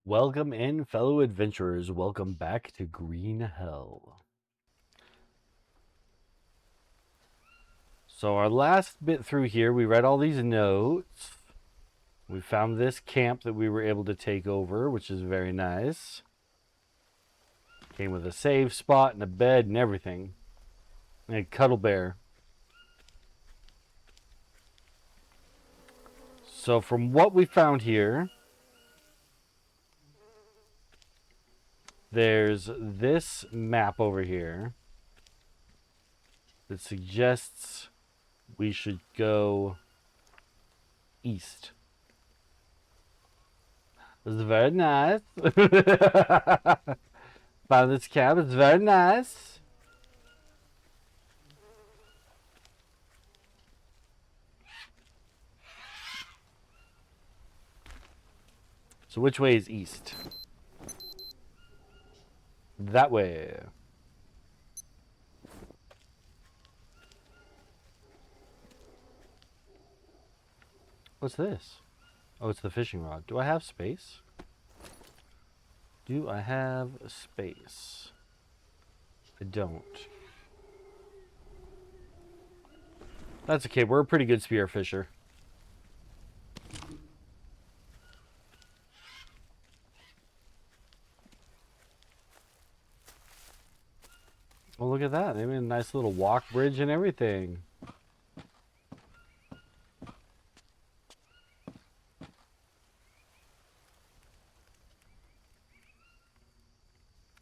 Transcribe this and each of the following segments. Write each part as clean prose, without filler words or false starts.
Welcome in, fellow adventurers. Welcome back to Green Hell. So our last bit through here, we read all these notes. We found this camp that we were able to take over, which is very nice. Came with a save spot and a bed and everything. And a cuddle bear. So from what we found here, there's this map over here that suggests we should go east. This is very nice. Found this camp. It's very nice. So which way is east? That way. What's this? Oh, it's the fishing rod. Do I have space? Do I have space? I don't. That's okay. We're a pretty good spear fisher. Well, look at that. They made a nice little walk bridge and everything.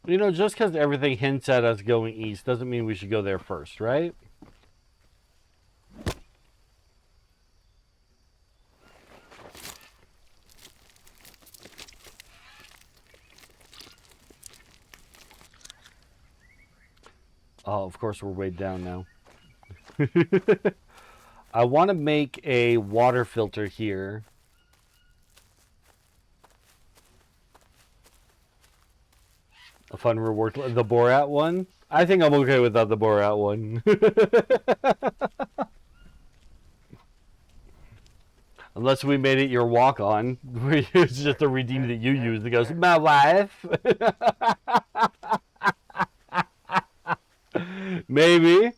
You know, just because everything hints at us going east doesn't mean we should go there first, right? Oh, of course we're way down now. I want to make a water filter here. A fun reward, the Borat one. I think I'm okay without the Borat one. Unless we made it your walk-on. It's just a redeem that you use that goes, my wife. Maybe.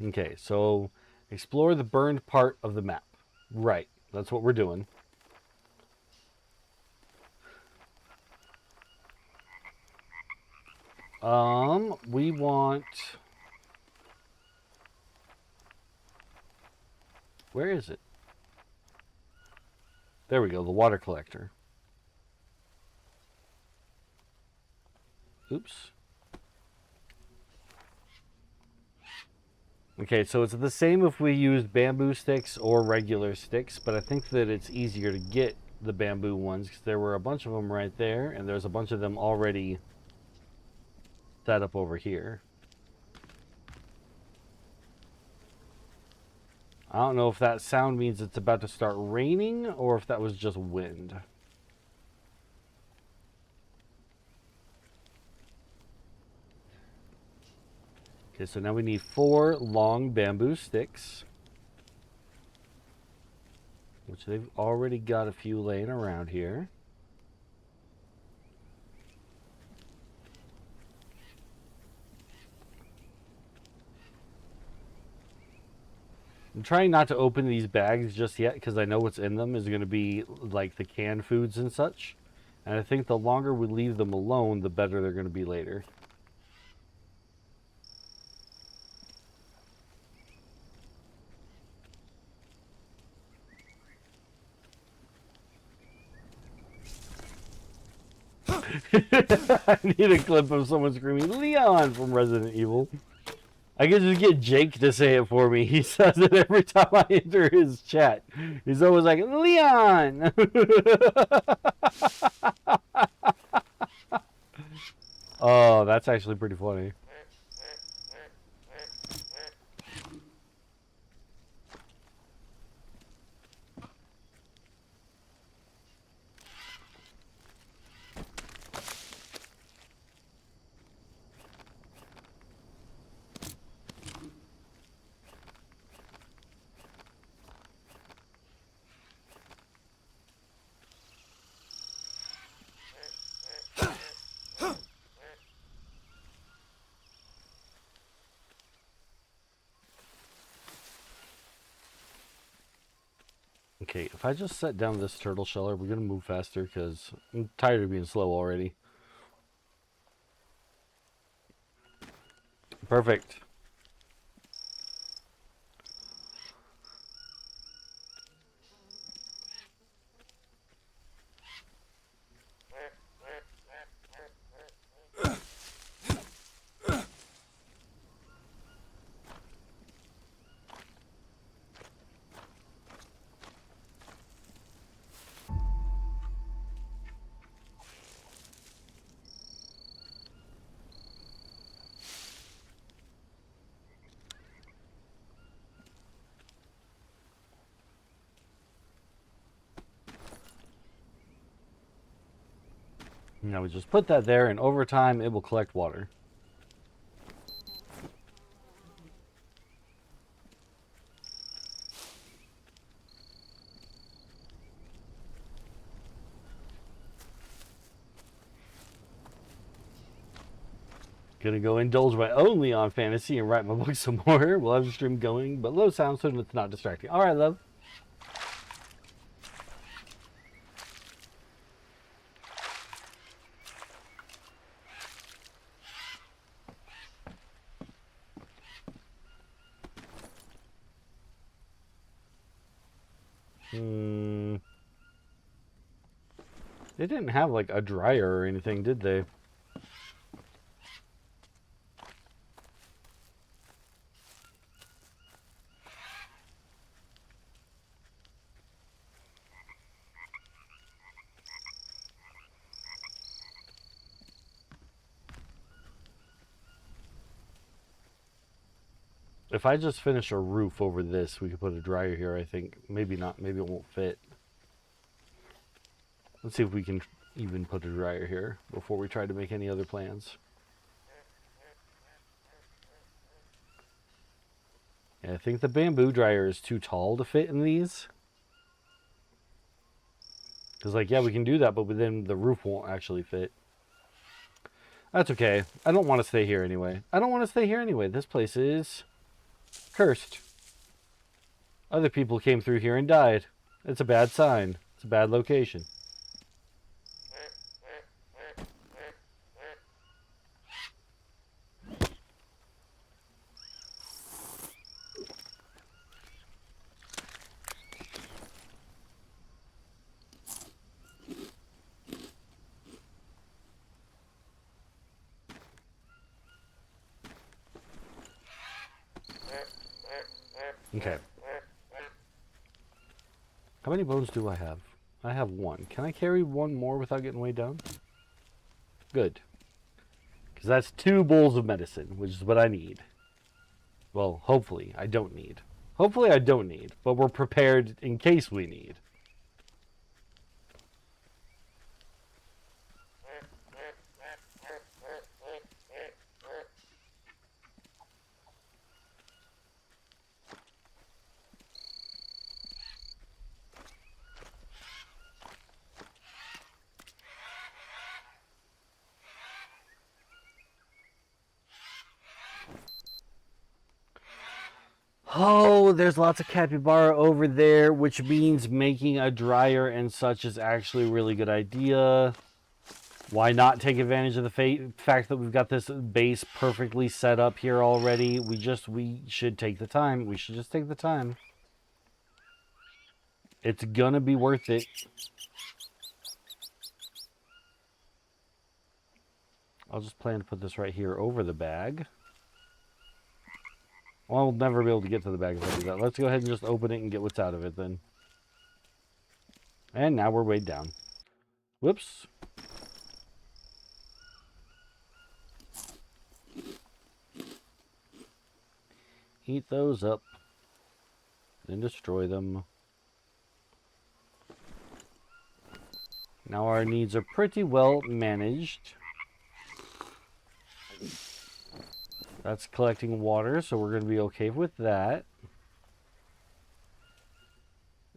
Okay, so explore the burned part of the map. Right, that's what we're doing. We want... Where is it? There we go, the water collector. Oops. Okay, so it's the same if we use bamboo sticks or regular sticks, but I think that it's easier to get the bamboo ones because there were a bunch of them right there, and there's a bunch of them already set up over here. I don't know if that sound means it's about to start raining or if that was just wind. Okay, so now we need 4 long bamboo sticks, which they've already got a few laying around here. I'm trying not to open these bags just yet because I know what's in them is going to be like the canned foods and such. And I think the longer we leave them alone, the better they're going to be later. I need a clip of someone screaming Leon from Resident Evil. I could just get Jake to say it for me. He says it every time I enter his chat. He's always like, Leon! Oh, that's actually pretty funny. Okay, if I just set down this turtle shell, are we going to move faster? Because I'm tired of being slow already. Perfect. Now we just put that there, and over time it will collect water. Gonna go indulge my own Leon fantasy and write my book some more. We'll have the stream going, but low sound so it's not distracting. All right, love. They didn't have like a dryer or anything, did they? If I just finish a roof over this, we could put a dryer here, I think. Maybe not. Maybe it won't fit. Let's see if we can even put a dryer here before we try to make any other plans. Yeah, I think the bamboo dryer is too tall to fit in these. Because, like, yeah, we can do that, but then the roof won't actually fit. That's okay. I don't want to stay here anyway. I don't want to stay here anyway. This place is cursed. Other people came through here and died. It's a bad sign. It's a bad location. Okay. How many bones do I have? I have one. Can I carry one more without getting weighed down? Good. Because that's 2 bowls of medicine, which is what I need. Well, hopefully I don't need. Hopefully I don't need, but we're prepared in case we need. Oh, there's lots of capybara over there, which means making a dryer and such is actually a really good idea. Why not take advantage of the fact that we've got this base perfectly set up here already? We should take the time. We should just take the time. It's gonna be worth it. I'll just plan to put this right here over the bag. Well, I'll never be able to get to the bag if I do that. Let's go ahead and just open it and get what's out of it then. And now we're weighed down. Whoops. Eat those up. Then destroy them. Now our needs are pretty well managed. That's collecting water, so we're going to be okay with that.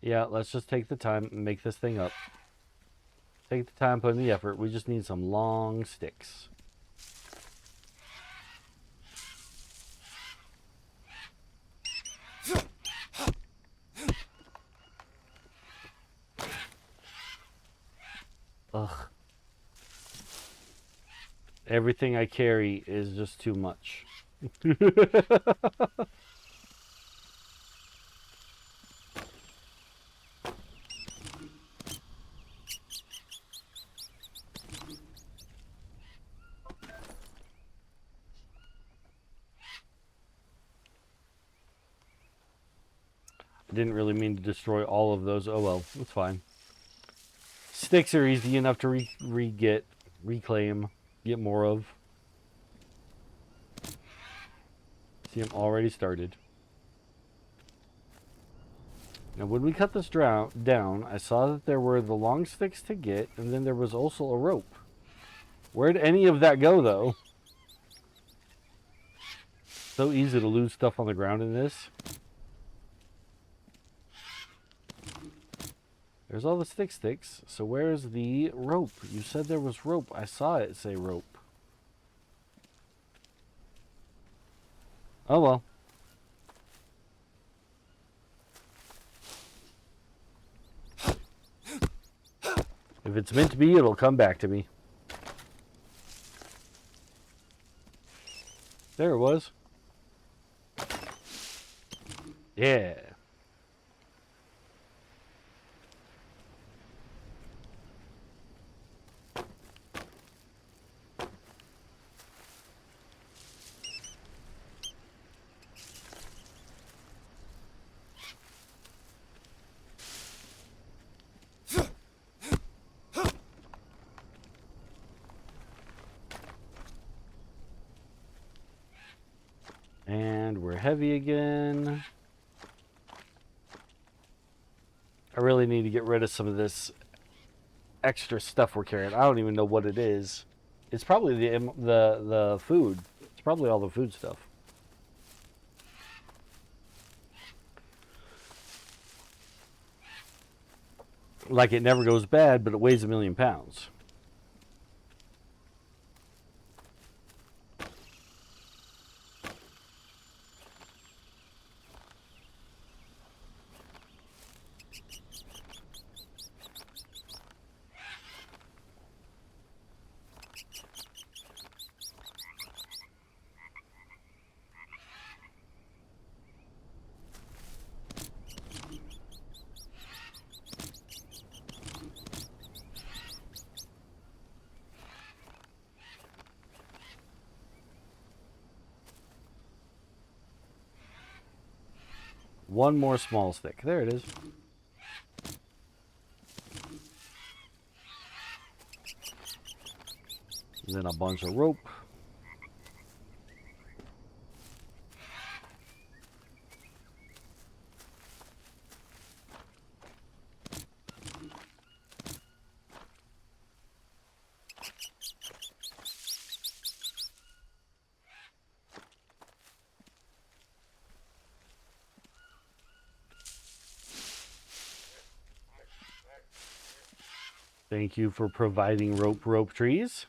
Yeah, let's just take the time and make this thing up. Take the time, put in the effort. We just need some long sticks. Everything I carry is just too much. I didn't really mean to destroy all of those. Oh well, it's fine. Sticks are easy enough to reclaim, get more of. See, I'm already started. Now, when we cut this down, I saw that there were the long sticks to get, and then there was also a rope. Where'd any of that go, though? So easy to lose stuff on the ground in this. There's all the sticks. So where's the rope? You said there was rope. I saw it say rope. Oh well. If it's meant to be, it'll come back to me. There it was. Yeah. And we're heavy again. I really need to get rid of some of this extra stuff we're carrying. I don't even know what it is. It's probably the food. It's probably all the food stuff. Like it never goes bad, but it weighs 1,000,000 pounds. One more small stick. There it is. And then a bunch of rope. Thank you for providing rope trees.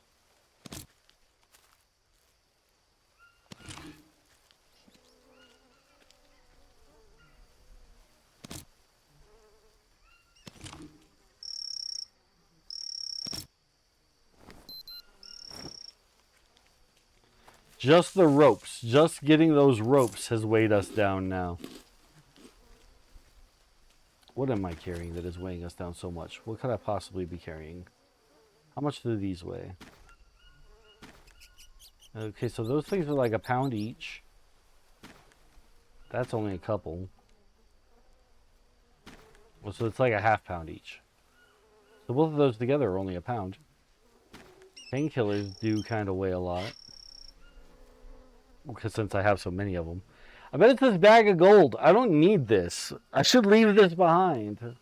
Just the ropes, just getting those ropes has weighed us down now. What am I carrying that is weighing us down so much? What could I possibly be carrying? How much do these weigh? Okay, so those things are like a pound each. That's only a couple. Well, so it's like a half pound each. So both of those together are only a pound. Painkillers do kind of weigh a lot. Because since I have so many of them. I bet it's this bag of gold. I don't need this. I should leave this behind.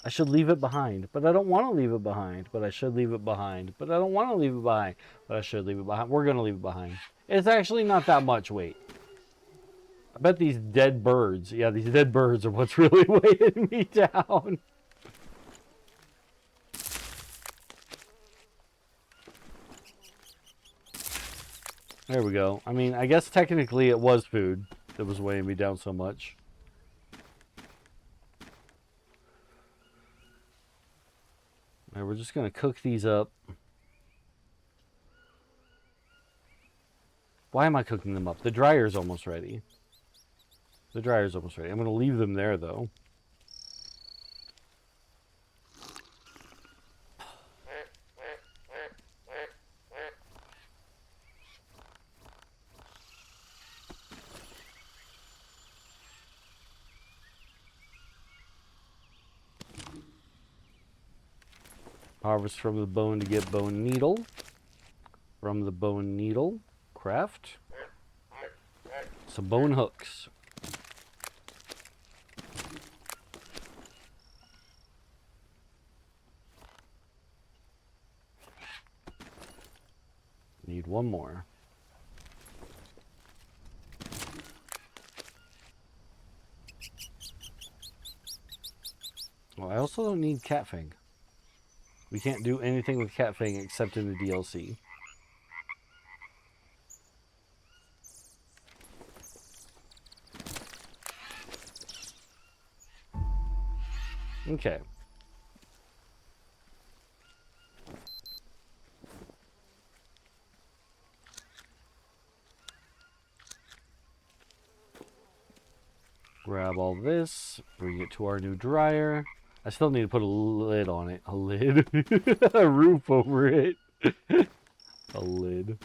I should leave it behind. But I don't want to leave it behind. But I should leave it behind. But I don't want to leave it behind. But I should leave it behind. We're going to leave it behind. It's actually not that much weight. I bet these dead birds. Yeah, these dead birds are what's really weighing me down. There we go. I mean, I guess technically it was food that was weighing me down so much. All right, we're just going to cook these up. Why am I cooking them up? The dryer's almost ready. The dryer's almost ready. I'm going to leave them there, though. Harvest from the bone to get bone needle. From the bone needle, craft some bone hooks. Need one more. Well, I also don't need cat fang. We can't do anything with cat fang except in the DLC. Okay. Grab all this, bring it to our new dryer. I still need to put a lid on it. A lid? A roof over it. A lid.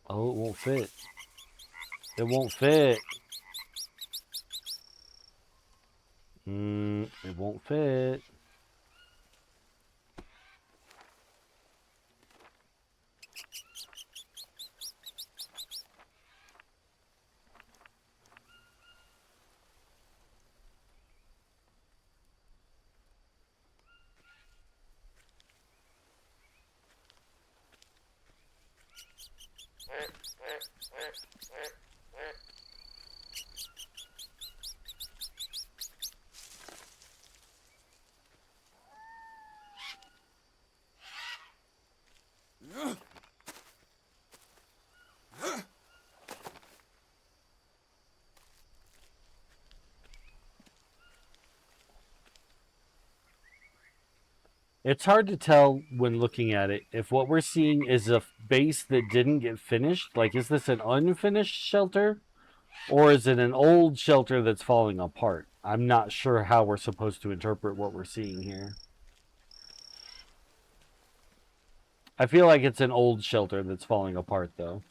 Oh, it won't fit. It won't fit. It won't fit. It's hard to tell when looking at it if what we're seeing is a base that didn't get finished. Like, is this an unfinished shelter? Or is it an old shelter that's falling apart? I'm not sure how we're supposed to interpret what we're seeing here. I feel like it's an old shelter that's falling apart, though.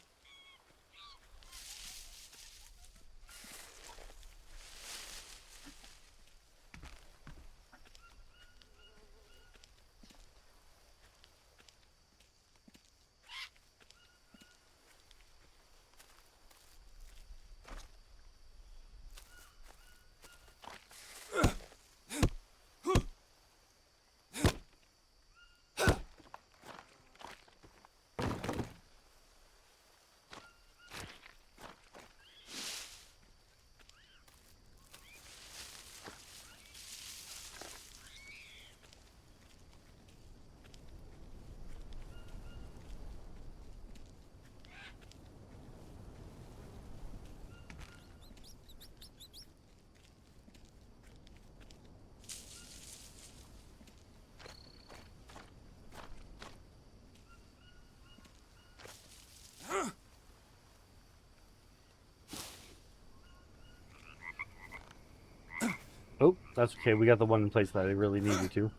Oh, that's okay. We got the one in place that I really needed to.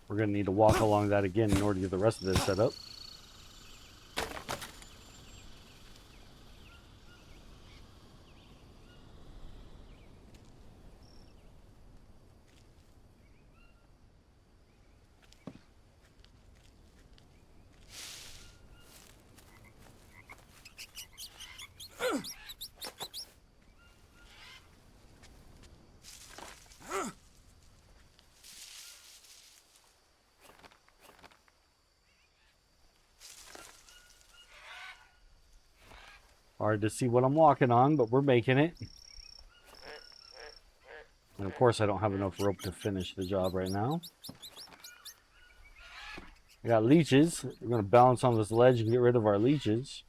We're going to need to walk along that again in order to get the rest of this set up. Hard to see what I'm walking on, but we're making it. And of course, I don't have enough rope to finish the job right now. I got leeches. We're going to balance on this ledge and get rid of our leeches.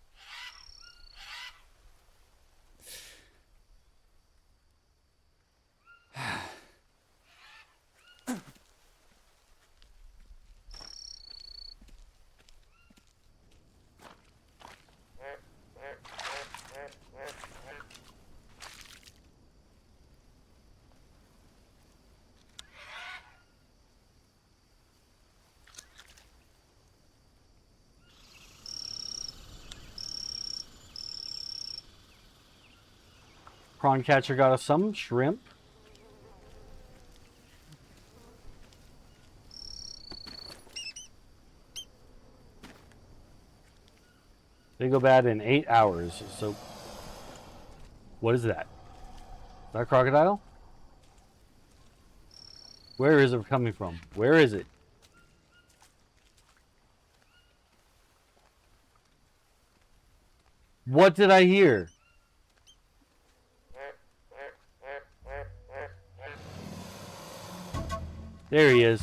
Prawn catcher got us some shrimp. They go bad in 8 hours. So, what is that? Is that a crocodile? Where is it coming from? Where is it? What did I hear? There he is.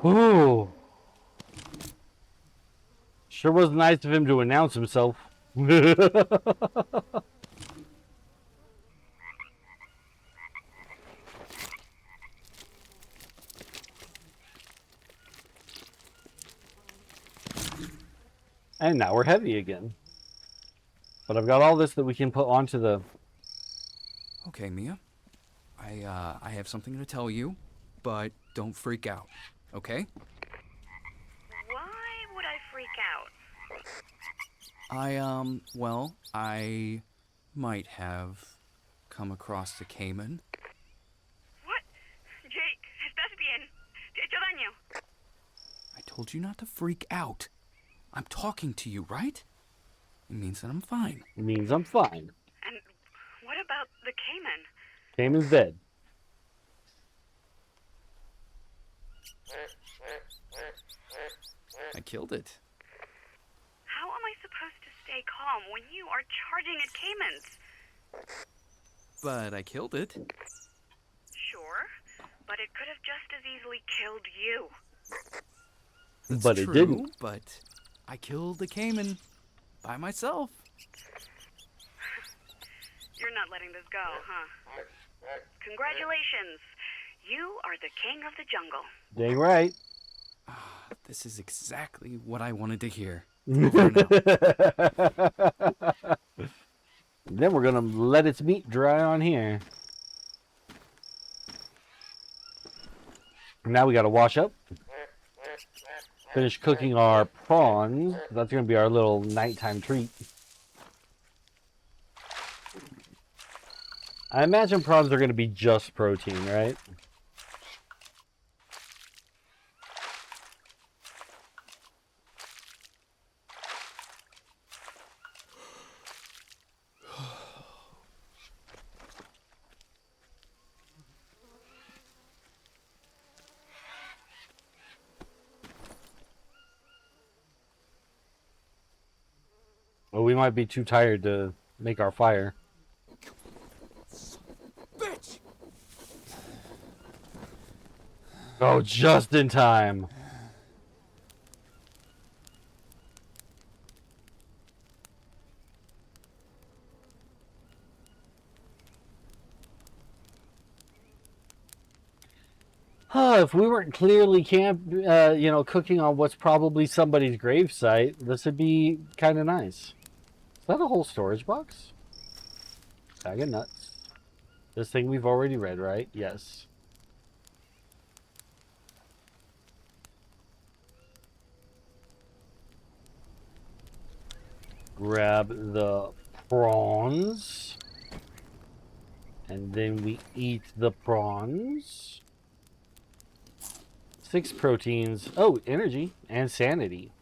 Ooh. Sure was nice of him to announce himself. And now we're heavy again. But I've got all this that we can put onto the... Okay, Mia. I have something to tell you, but don't freak out, okay? Why would I freak out? Well, I might have come across the Cayman. What? Jake, estás bien? ¿Te he hecho daño? I told you not to freak out. I'm talking to you, right? It means that I'm fine. It means I'm fine. And what about the Cayman? Cayman's dead. I killed it. How am I supposed to stay calm when you are charging at Caymans? But I killed it. Sure, but it could have just as easily killed you. That's But true, it didn't. But I killed the Cayman by myself. You're not letting this go, huh? Congratulations. You are the king of the jungle. Dang right. This is exactly what I wanted to hear. Over and out. Then we're going to let its meat dry on here. Now we got to wash up. Finish cooking our prawns. That's going to be our little nighttime treat. I imagine prawns are going to be just protein, right? Well, we might be too tired to make our fire. Bitch! Oh, just in time. If we weren't clearly cooking on what's probably somebody's gravesite, this would be kind of nice. Is that a whole storage box? Bag of nuts. This thing we've already read, right? Yes. Grab the prawns. And then we eat the prawns. 6 proteins. Oh, energy and sanity.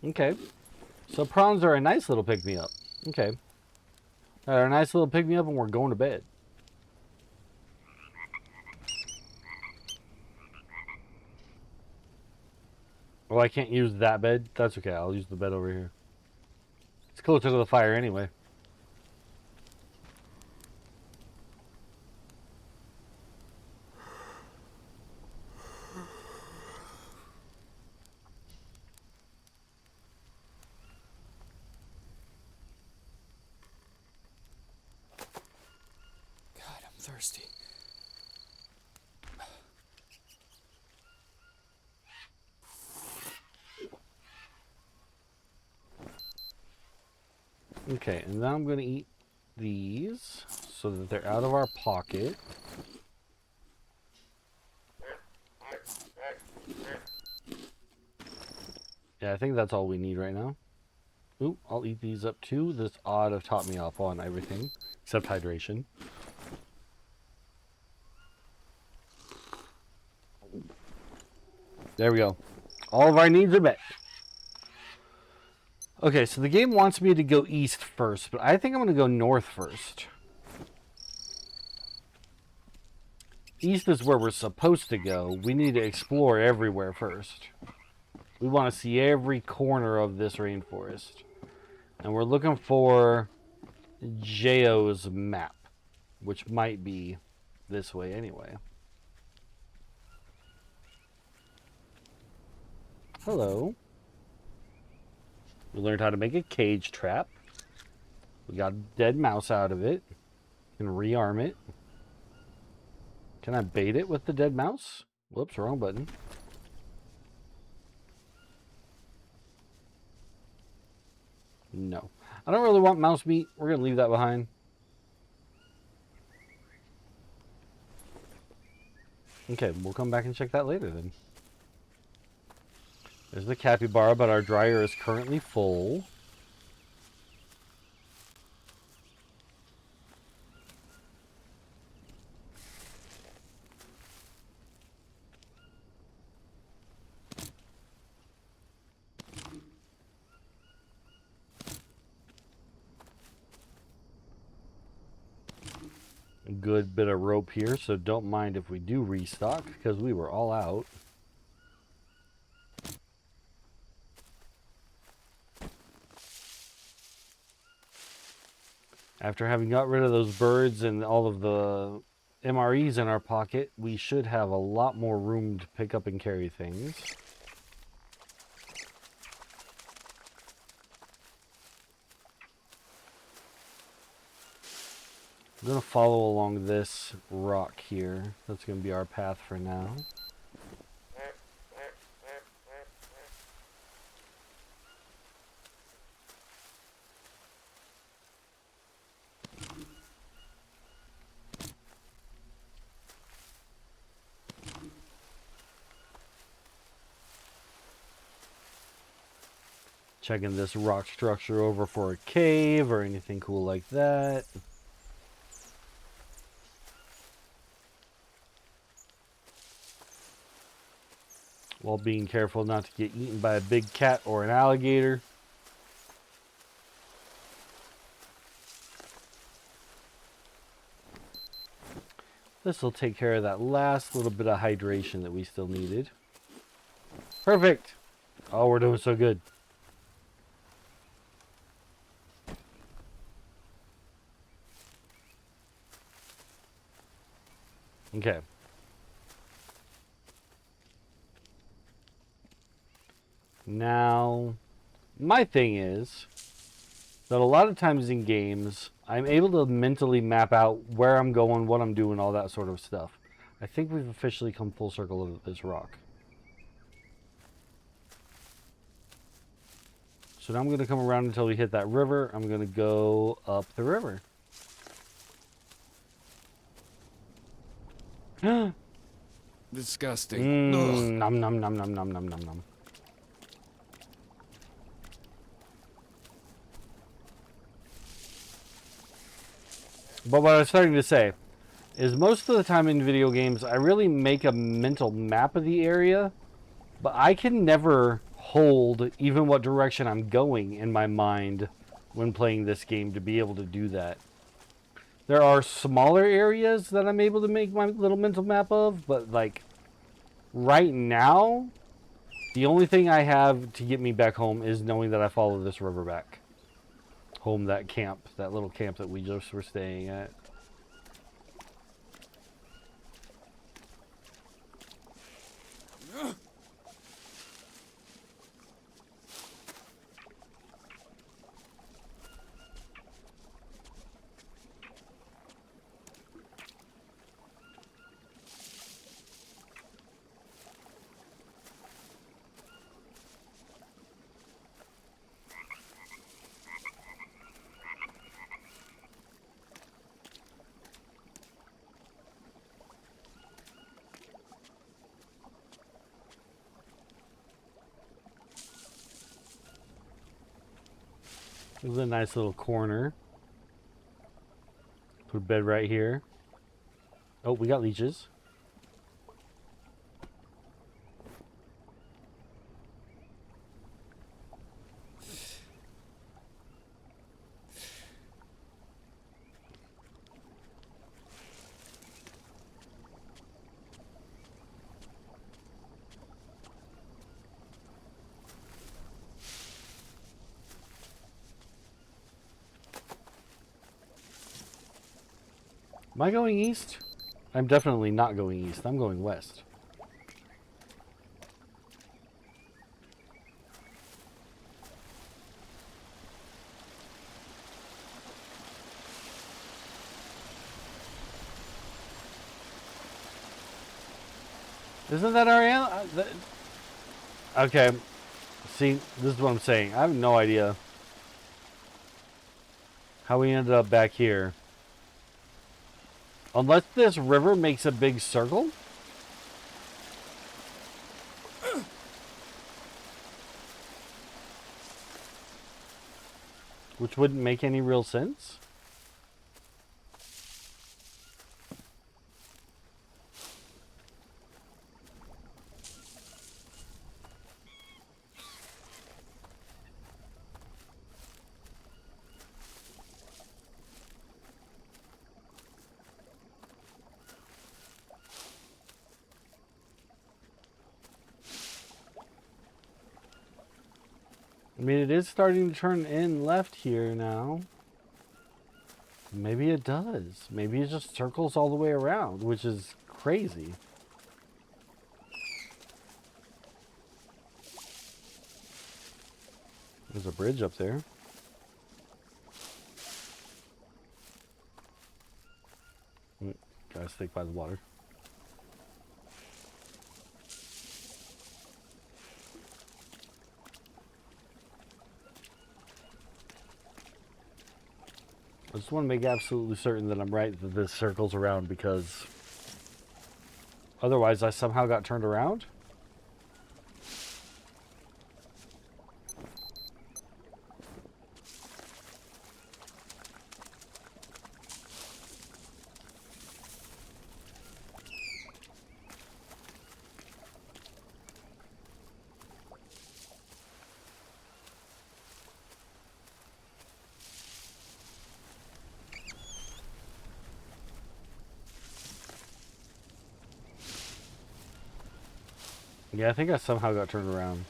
Okay. So prawns are a nice little pick-me-up. Okay. They're a nice little pick-me-up and we're going to bed. Oh, I can't use that bed? That's okay. I'll use the bed over here. It's closer to the fire anyway. God, I'm thirsty. Okay, and now I'm going to eat these so that they're out of our pocket. Yeah, I think that's all we need right now. Ooh, I'll eat these up too. This ought to have taught me off on everything except hydration. There we go. All of our needs are met. Okay, so the game wants me to go east first, but I think I'm going to go north first. East is where we're supposed to go. We need to explore everywhere first. We want to see every corner of this rainforest. And we're looking for Jo's map, which might be this way anyway. Hello. We learned how to make a cage trap. We got a dead mouse out of it. Can rearm it. Can I bait it with the dead mouse? Whoops, wrong button. No. I don't really want mouse meat. We're going to leave that behind. Okay, we'll come back and check that later then. There's the capybara, but our dryer is currently full. A good bit of rope here, so don't mind if we do restock, because we were all out. After having got rid of those birds and all of the MREs in our pocket, we should have a lot more room to pick up and carry things. I'm going to follow along this rock here. That's going to be our path for now. Checking this rock structure over for a cave or anything cool like that. While being careful not to get eaten by a big cat or an alligator. This will take care of that last little bit of hydration that we still needed. Perfect! Oh, we're doing so good. Okay. Now, my thing is that a lot of times in games, I'm able to mentally map out where I'm going, what I'm doing, all that sort of stuff. I think we've officially come full circle of this rock. So now I'm going to come around until we hit that river. I'm going to go up the river. Disgusting. Ugh. Nom nom nom nom nom nom nom nom. But what I was starting to say is most of the time in video games, I really make a mental map of the area, but I can never hold even what direction I'm going in my mind when playing this game to be able to do that. There are smaller areas that I'm able to make my little mental map of, but like right now, the only thing I have to get me back home is knowing that I follow this river back. Home, that camp, that little camp that we just were staying at. This is a nice little corner. Put a bed right here. Oh, we got leeches. Am I going east? I'm definitely not going east. I'm going west. Isn't that Ariana? Okay. See, this is what I'm saying. I have no idea how we ended up back here. Unless this river makes a big circle. Which wouldn't make any real sense. I mean, it is starting to turn in left here now. Maybe it does. Maybe it just circles all the way around, which is crazy. There's a bridge up there. Gotta stick by the water. I just want to make absolutely certain that I'm right that this circles around, because otherwise I somehow got turned around. Yeah, I think I somehow got turned around.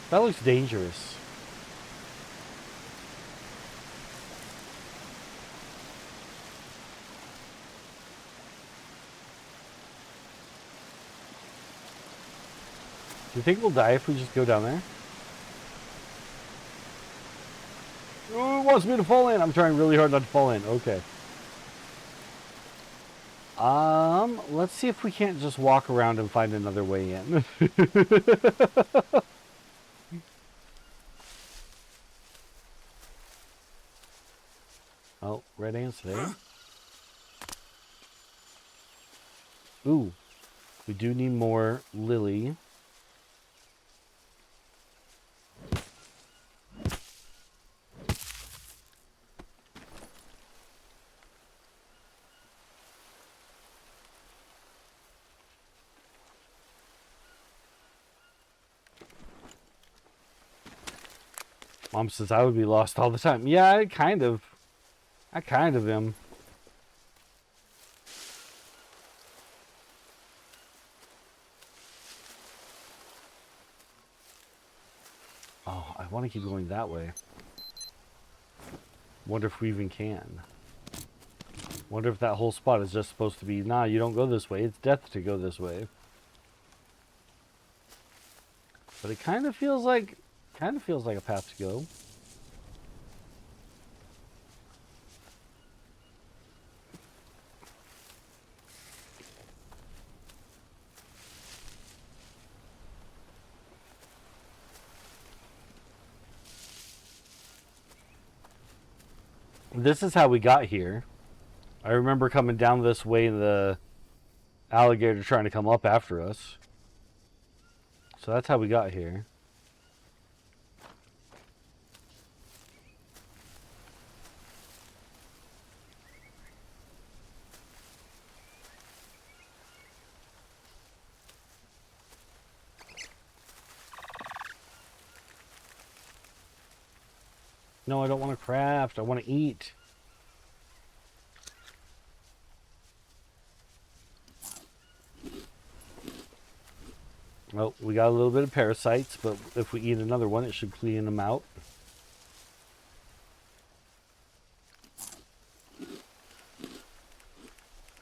That looks dangerous. Do you think we'll die if we just go down there? Oh, it wants me to fall in. I'm trying really hard not to fall in. Okay. Let's see if we can't just walk around and find another way in. Oh, red ants there. Ooh, we do need more lily. Mom says I would be lost all the time. Yeah, I kind of am. Oh, I want to keep going that way. Wonder if we even can. Wonder if that whole spot is just supposed to be, nah, you don't go this way. It's death to go this way. But it kind of feels like a path to go. This is how we got here. I remember coming down this way in the alligator trying to come up after us. So that's how we got here. No, I don't want to craft. I want to eat. Oh, we got a little bit of parasites, but if we eat another one, it should clean them out.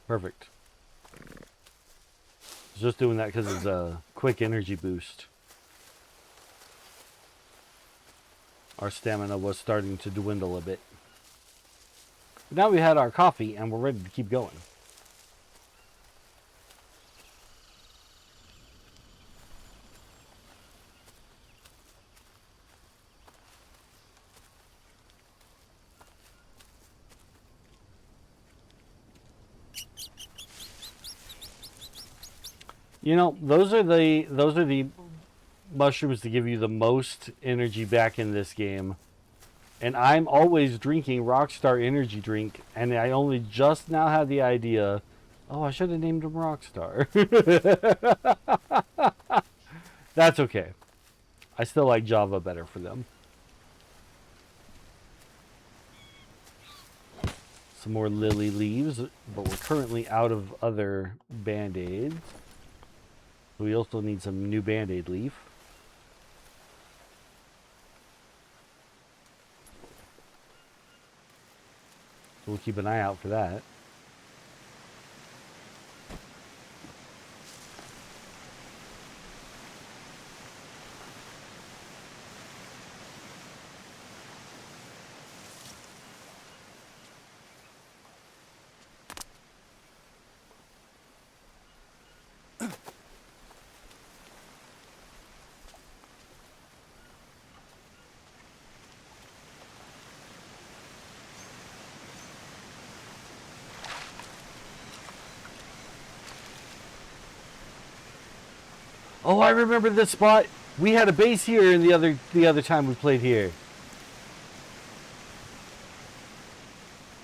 Perfect. I was just doing that because it's a quick energy boost. Our stamina was starting to dwindle a bit. But now we had our coffee and we're ready to keep going. You know, those are the mushrooms to give you the most energy back in this game. And I'm always drinking Rockstar energy drink, and I only just now had the idea, oh, I should have named him Rockstar. That's okay. I still like Java better for them. Some more lily leaves, but we're currently out of other band-aids. We also need some new band-aid leaf. So we'll keep an eye out for that. Oh, I remember this spot. We had a base here in the other time we played here.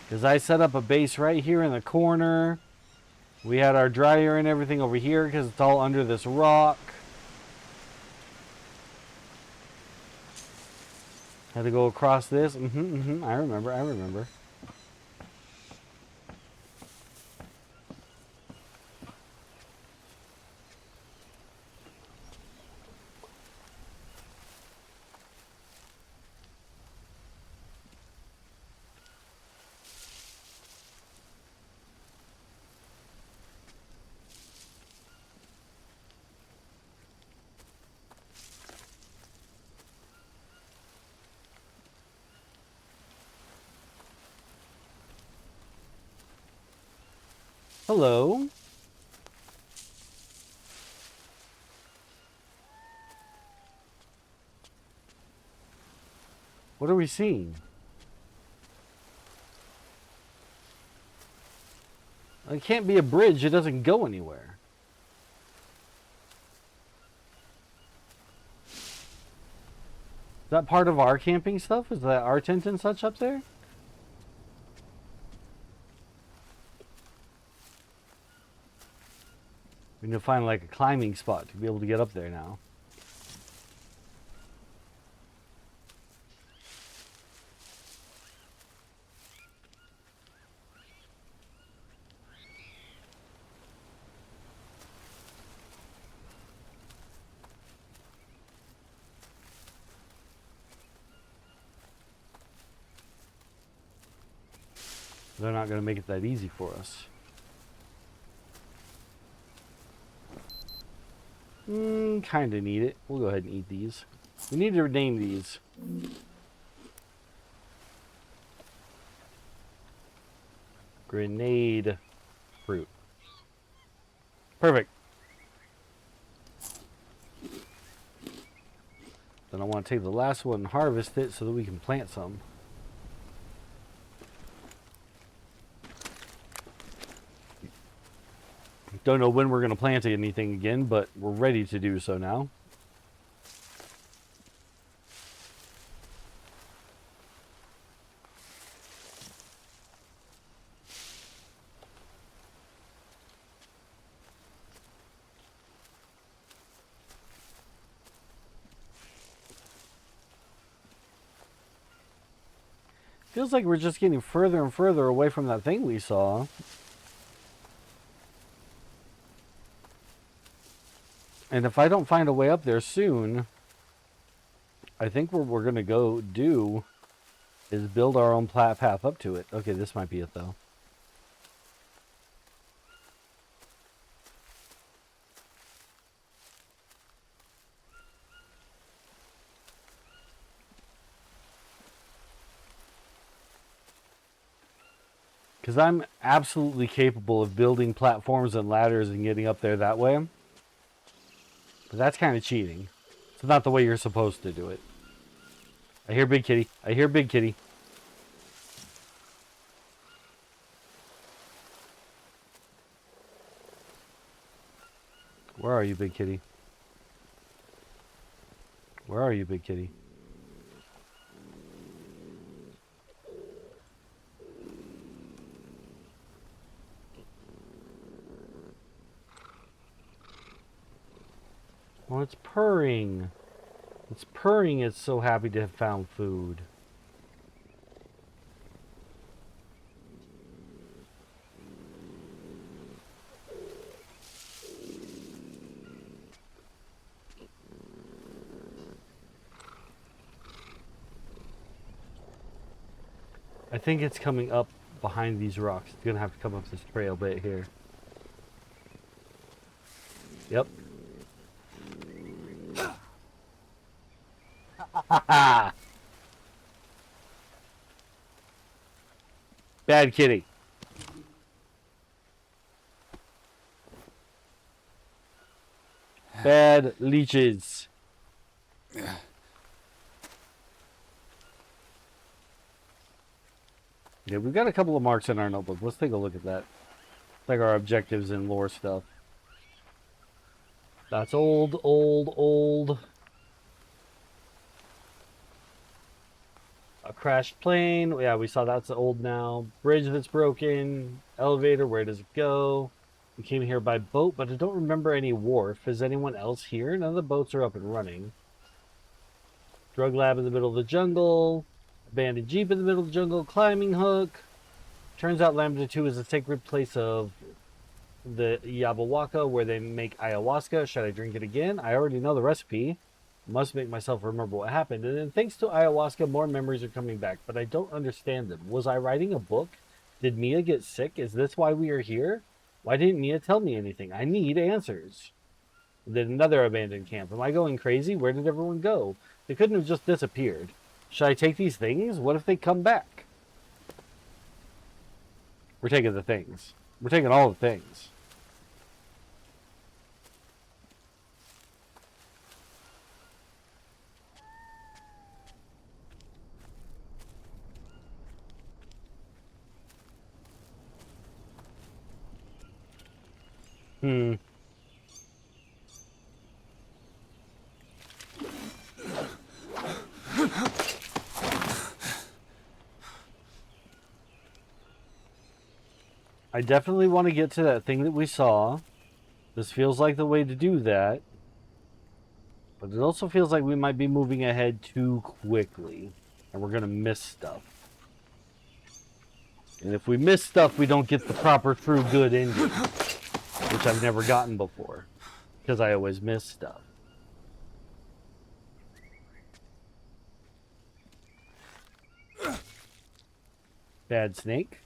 Because I set up a base right here in the corner. We had our dryer and everything over here because it's all under this rock. Had to go across this. I remember. Hello. What are we seeing? It can't be a bridge. It doesn't go anywhere. Is that part of our camping stuff? Is that our tent and such up there? We need to find like a climbing spot to be able to get up there now. They're not going to make it that easy for us. Kind of need it. We'll go ahead and eat these. We need to rename these. Grenade fruit. Perfect. Then I want to take the last one and harvest it so that we can plant some. Don't know when we're going to plant anything again, but we're ready to do so now. Feels like we're just getting further and further away from that thing we saw. And if I don't find a way up there soon, I think what we're going to go do is build our own path up to it. Okay, this might be it, though. Because I'm absolutely capable of building platforms and ladders and getting up there that way. But that's kind of cheating. It's not the way you're supposed to do it. I hear Big Kitty. I hear Big Kitty. Where are you, Big Kitty? Where are you, Big Kitty? Well, it's purring. It's purring. It's so happy to have found food. I think it's coming up behind these rocks. It's gonna have to come up this trail bit here. Yep. Bad kitty. Bad leeches. Yeah, we've got a couple of marks in our notebook. Let's take a look at that. Like our objectives and lore stuff. That's old, old, old. A crashed plane. Yeah, we saw that's old now. Bridge that's broken. Elevator, where does it go? We came here by boat, but I don't remember any wharf. Is anyone else here? None of the boats are up and running. Drug lab in the middle of the jungle. Abandoned jeep in the middle of the jungle. Climbing hook. Turns out Lambda 2 is a sacred place of the Yabawaka where they make ayahuasca. Should I drink it again? I already know the recipe. Must make myself remember what happened. And then thanks to ayahuasca, more memories are coming back, but I don't understand them. Was I writing a book? Did Mia get sick? Is this why we are here? Why didn't Mia tell me anything? I need answers. Then another abandoned camp. Am I going crazy? Where did everyone go? They couldn't have just disappeared. Should I take these things? What if they come back? We're taking the things. We're taking all the things. I definitely want to get to that thing that we saw. This feels like the way to do that. But it also feels like we might be moving ahead too quickly. And we're going to miss stuff. And if we miss stuff, we don't get the proper true good ending. Which I've never gotten before. Because I always miss stuff. Bad snake.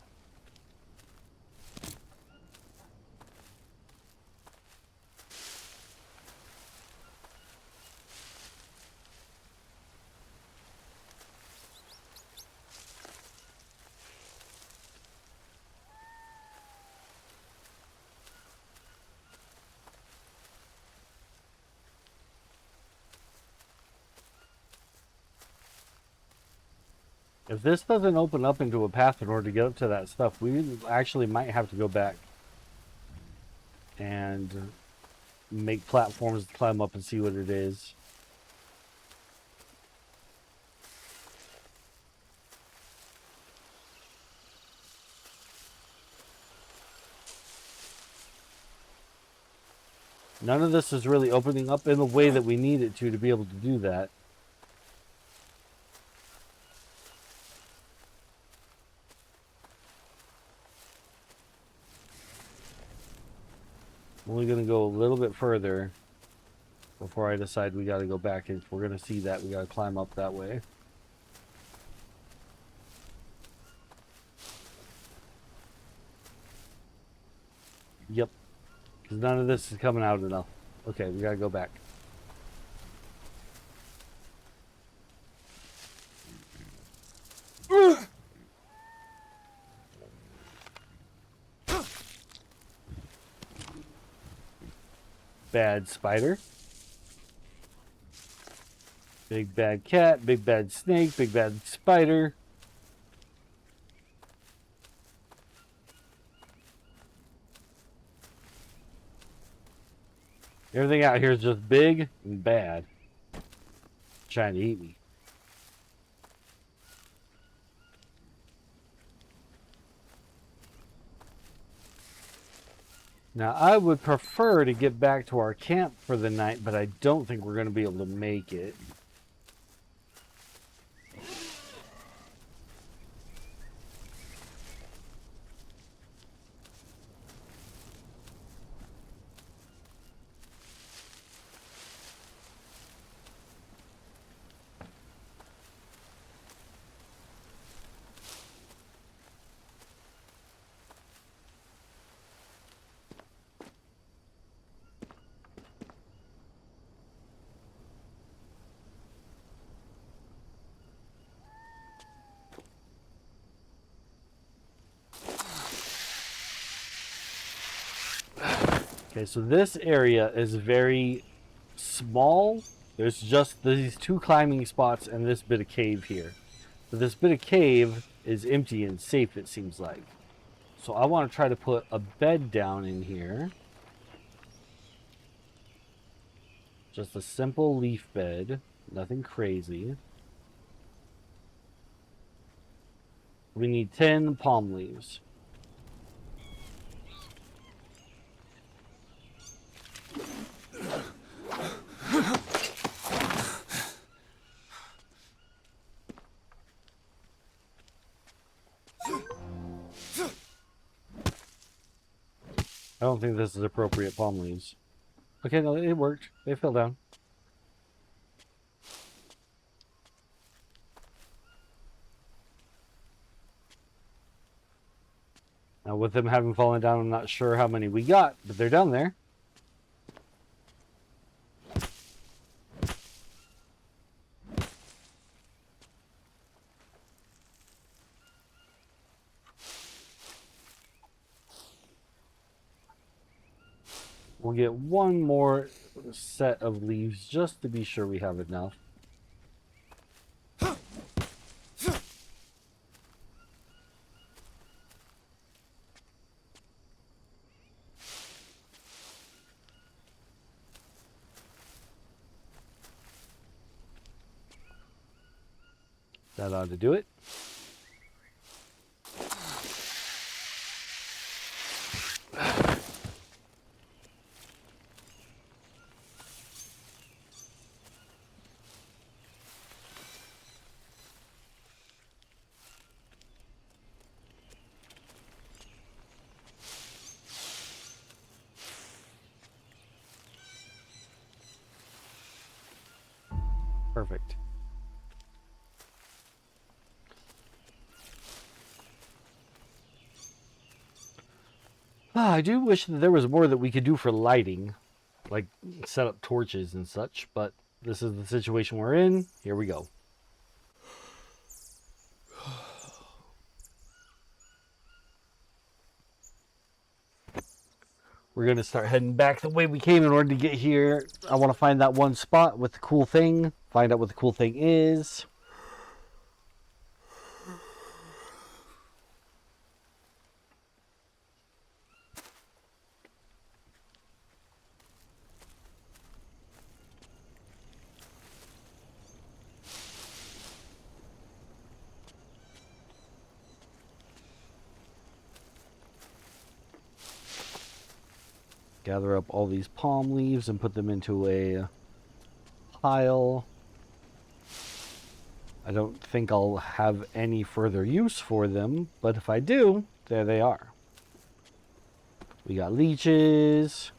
If this doesn't open up into a path in order to get up to that stuff, we actually might have to go back. and make platforms to climb up and see what it is. None of this is really opening up in the way that we need it to be able to do that. I'm only going to go a little bit further before I decide we got to go back. If we're going to see that, we got to climb up that way. Yep. Because none of this is coming out enough. Okay, we got to go back. Bad spider. Big bad cat, big bad snake, big bad spider. Everything out here is just big and bad. Trying to eat me. Now, I would prefer to get back to our camp for the night, but I don't think we're going to be able to make it. Okay, so this area is very small. There's just these two climbing spots and this bit of cave here. But this bit of cave is empty and safe, it seems like. So I want to try to put a bed down in here. Just a simple leaf bed. Nothing crazy. We need 10 palm leaves. I don't think this is appropriate palm leaves. Okay, no, it worked. They fell down. Now, with them having fallen down, I'm not sure how many we got, but they're down there. We'll get one more set of leaves just to be sure we have enough. That ought to do it. Perfect. I do wish that there was more that we could do for lighting, like set up torches and such, but this is the situation we're in. Here we go. We're going to start heading back the way we came in order to get here. I want to find that one spot with the cool thing, find out what the cool thing is. Gather up all these palm leaves and put them into a pile. I don't think I'll have any further use for them, but if I do, there they are. We got leeches.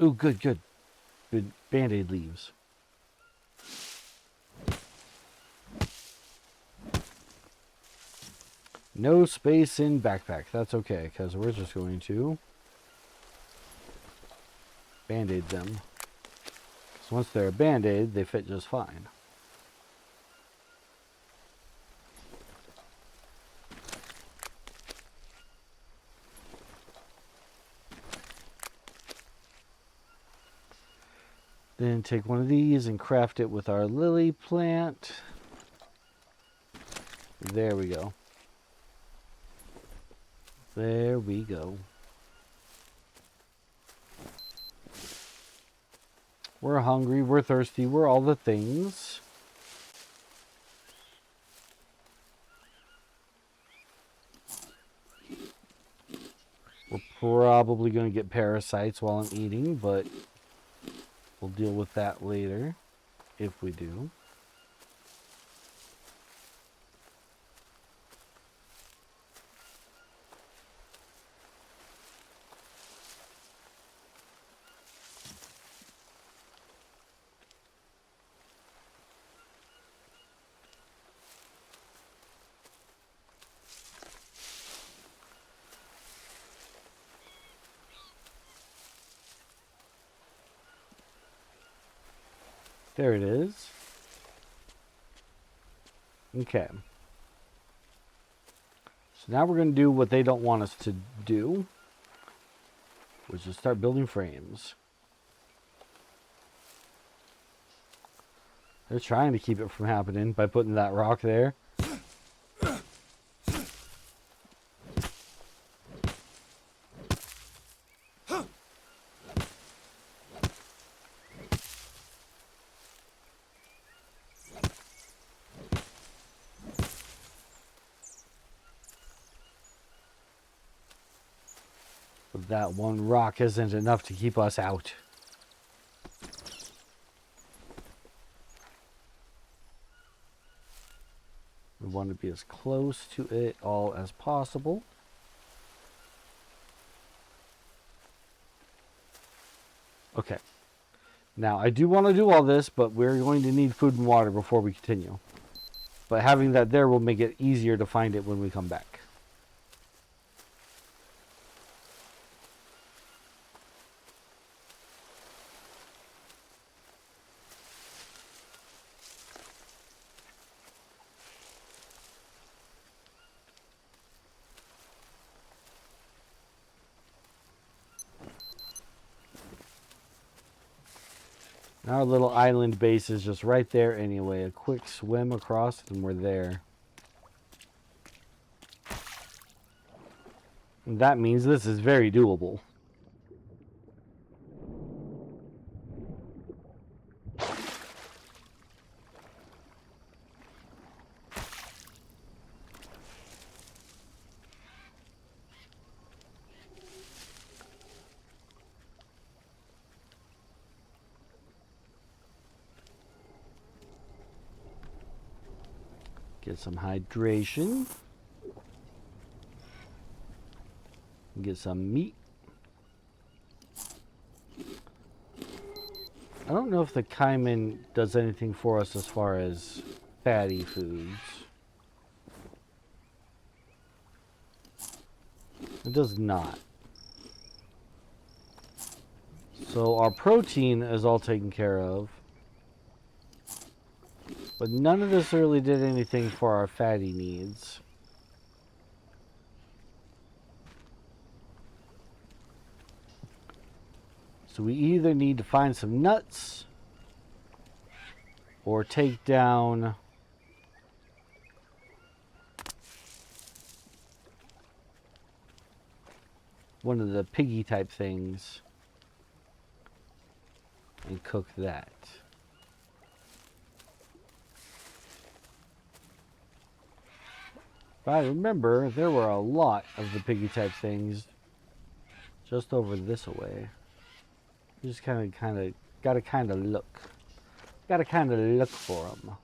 Ooh, good, good. Good Band-Aid leaves. No space in backpack. That's okay, because we're just going to Band-Aid them. Because once they're a Band-Aid, they fit just fine. Then take one of these and craft it with our lily plant. There we go. There we go. We're hungry, we're thirsty, we're all the things. We're probably going to get parasites while I'm eating, but we'll deal with that later, if we do. There it is. Okay. So now we're going to do what they don't want us to do, which is start building frames. They're trying to keep it from happening by putting that rock there. But that one rock isn't enough to keep us out. We want to be as close to it all as possible. Okay. Now, I do want to do all this, but we're going to need food and water before we continue. But having that there will make it easier to find it when we come back. Our little island base is just right there anyway. A quick swim across and we're there. And that means this is very doable. Get some hydration. Get some meat. I don't know if the caiman does anything for us as far as fatty foods. It does not. So our protein is all taken care of. But none of this really did anything for our fatty needs. So we either need to find some nuts or take down one of the piggy type things and cook that. If I remember, there were a lot of the piggy type things just over this way. You just gotta kind of look for them.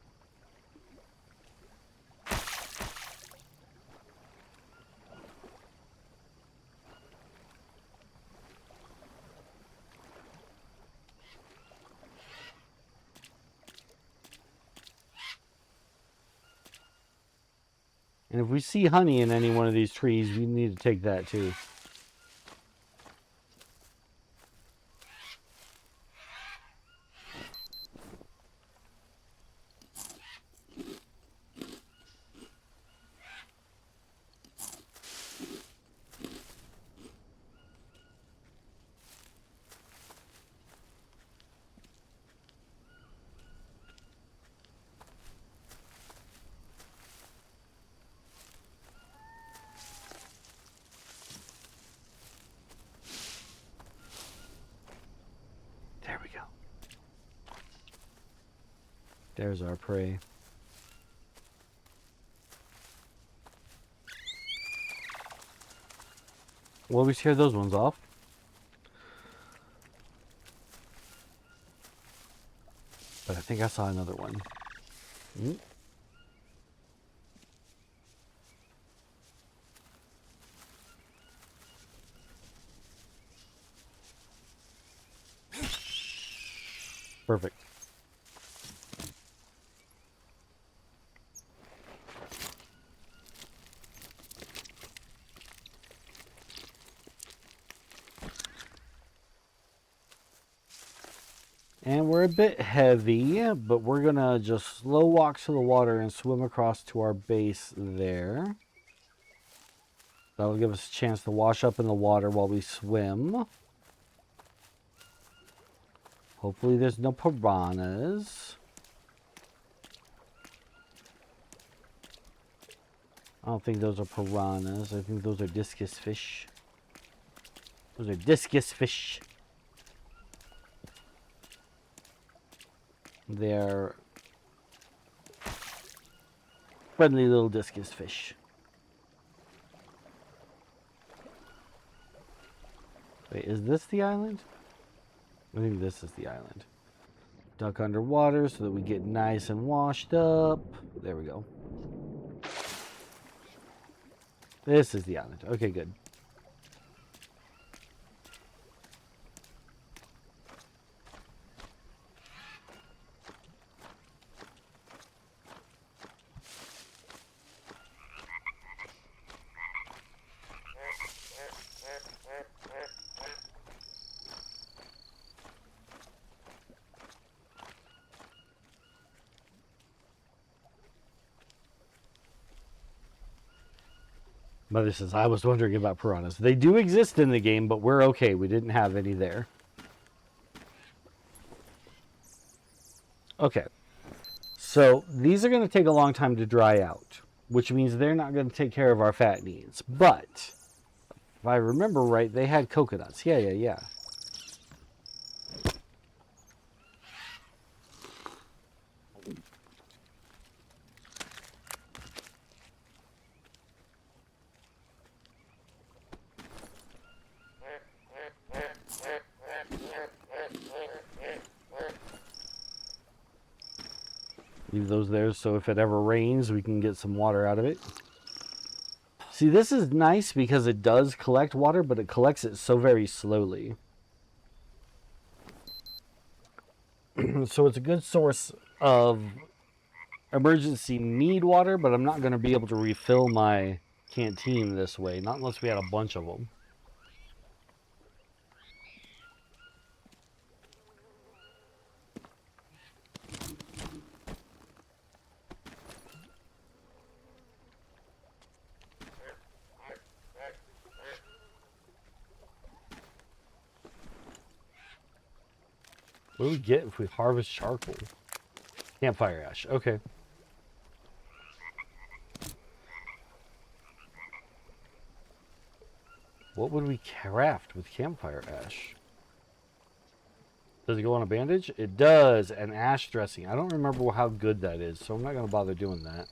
And if we see honey in any one of these trees, we need to take that too. There we go. There's our prey. Well, we scared those ones off. But I think I saw another one. Perfect. And we're a bit heavy, but we're gonna just slow walk to the water and swim across to our base there. That'll give us a chance to wash up in the water while we swim. Hopefully there's no piranhas. I don't think those are piranhas. I think those are discus fish. Those are discus fish. They're friendly little discus fish. Wait, is this the island? I think this is the island. Duck underwater so that we get nice and washed up. There we go. This is the island. Okay, good. Mother says, I was wondering about piranhas. They do exist in the game, but we're okay. We didn't have any there. Okay. So these are going to take a long time to dry out, which means they're not going to take care of our fat needs. But if I remember right, they had coconuts. Yeah. Leave those there so if it ever rains, we can get some water out of it. See, this is nice because it does collect water, but it collects it so very slowly. So it's a good source of emergency need water, but I'm not going to be able to refill my canteen this way, not unless we had a bunch of them. What do we get if we harvest charcoal? Campfire ash. Okay. What would we craft with campfire ash? Does it go on a bandage? It does. An ash dressing. I don't remember how good that is, so I'm not going to bother doing that.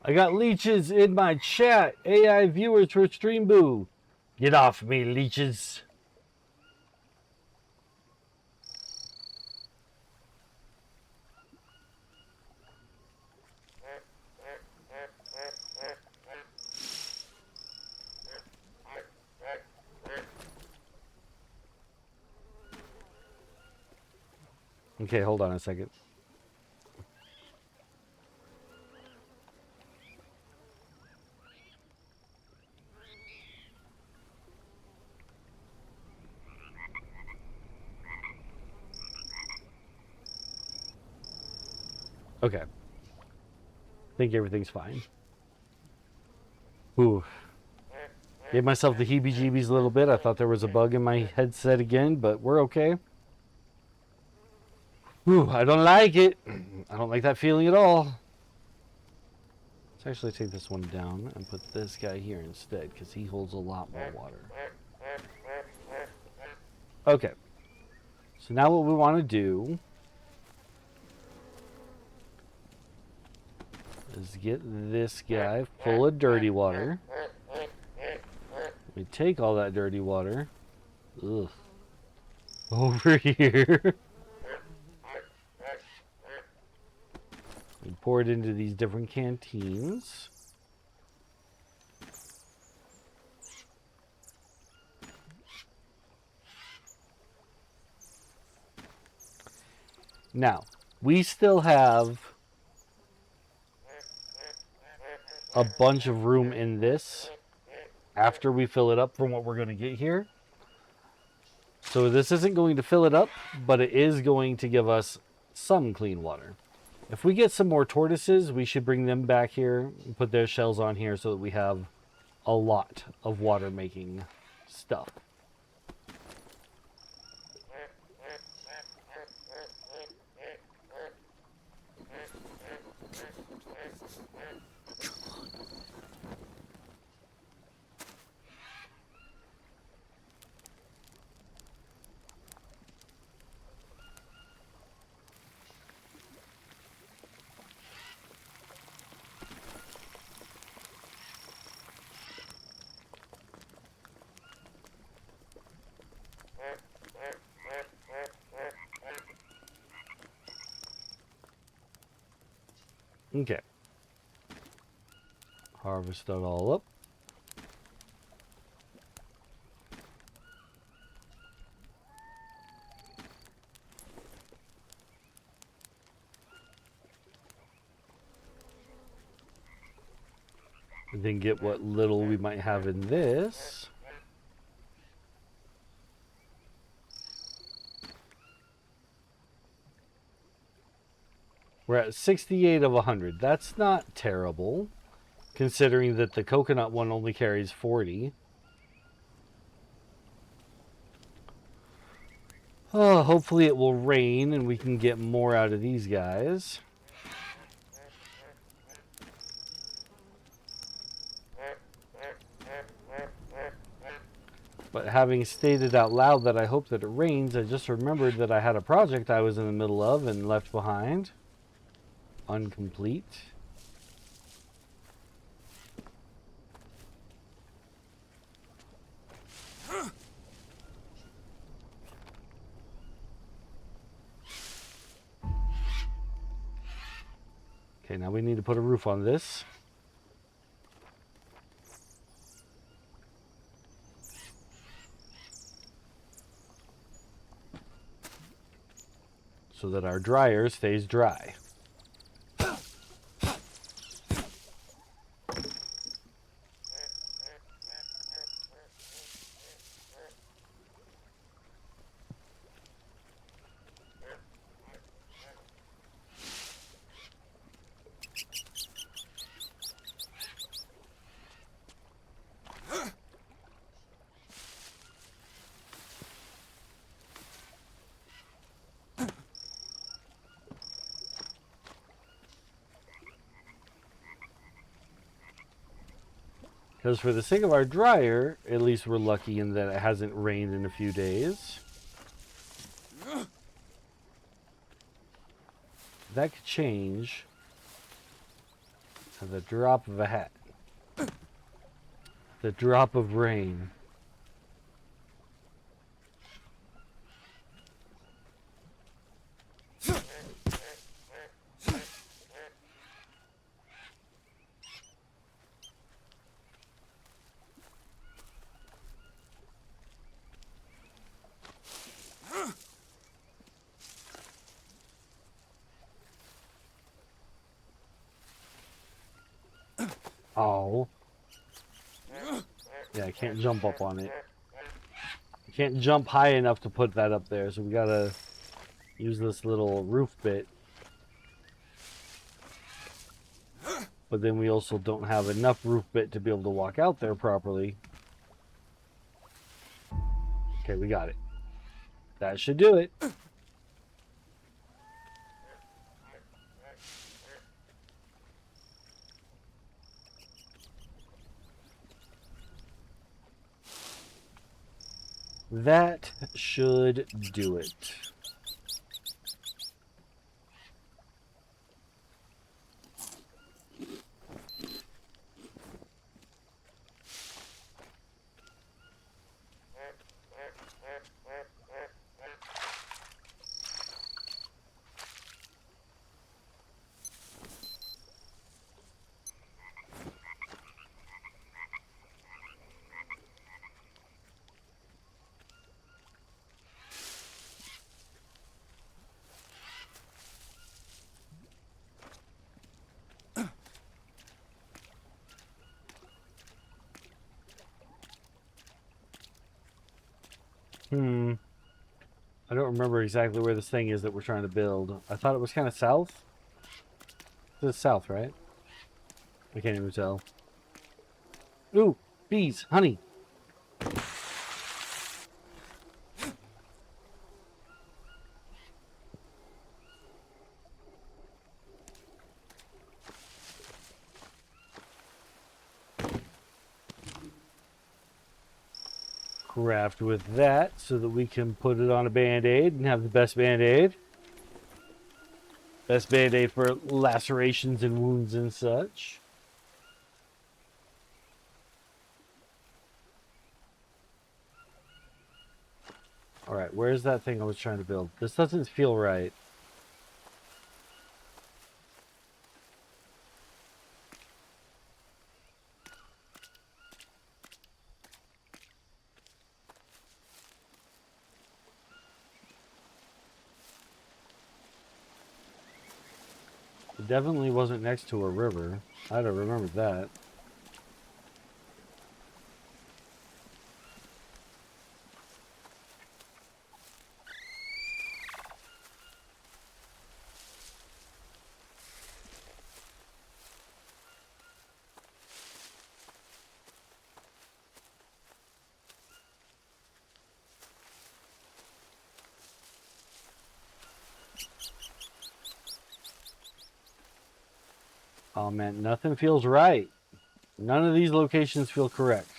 I got leeches in my chat. AI viewers for Stream Boo. Get off me, leeches. Okay, hold on a second. Okay. I think everything's fine. Ooh. Gave myself the heebie-jeebies a little bit. I thought there was a bug in my headset again, but we're okay. Ooh, I don't like it. I don't like that feeling at all. Let's actually take this one down and put this guy here instead, because he holds a lot more water. Okay. So now what we want to do is get this guy full of dirty water. We take all that dirty water over here. We pour it into these different canteens. Now, we still have a bunch of room in this after we fill it up from what we're going to get here. So this isn't going to fill it up, but it is going to give us some clean water. If we get some more tortoises, we should bring them back here and put their shells on here so that we have a lot of water making stuff. Okay. Harvest that all up. And then get what little we might have in this. We're at 68 of 100. That's not terrible, considering that the coconut one only carries 40. Oh, hopefully it will rain and we can get more out of these guys. But having stated out loud that I hope that it rains, I just remembered that I had a project I was in the middle of and left behind. incomplete. Okay, now we need to put a roof on this. So that our dryer stays dry. Because for the sake of our dryer, at least we're lucky in that it hasn't rained in a few days. That could change at the drop of a hat. The drop of rain. Oh. Yeah, I can't jump up on it. I can't jump high enough to put that up there, so we gotta use this little roof bit. But then we also don't have enough roof bit to be able to walk out there properly. Okay, we got it. That should do it. That should do it. I don't remember exactly where this thing is that we're trying to build. I thought it was kind of south. It's south, right? I can't even tell. Ooh, bees, honey. Craft with that so that we can put it on a band-aid and have the best band-aid. Best band-aid for lacerations and wounds and such. Alright, where's that thing I was trying to build? This doesn't feel right. It definitely wasn't next to a river. I'd have remembered that. Oh man, nothing feels right. None of these locations feel correct.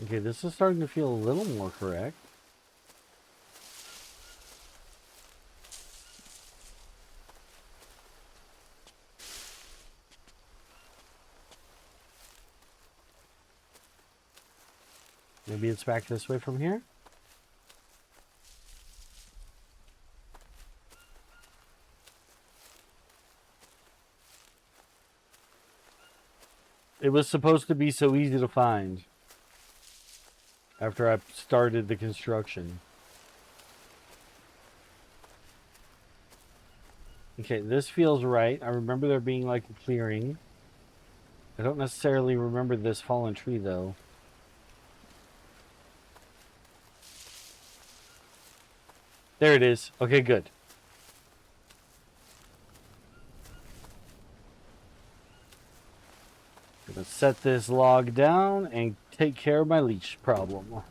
Okay, this is starting to feel a little more correct. Maybe it's back this way from here? It was supposed to be so easy to find after I started the construction. Okay, this feels right. I remember there being like a clearing. I don't necessarily remember this fallen tree though. There it is. Okay, good. Gonna set this log down and take care of my leech problem.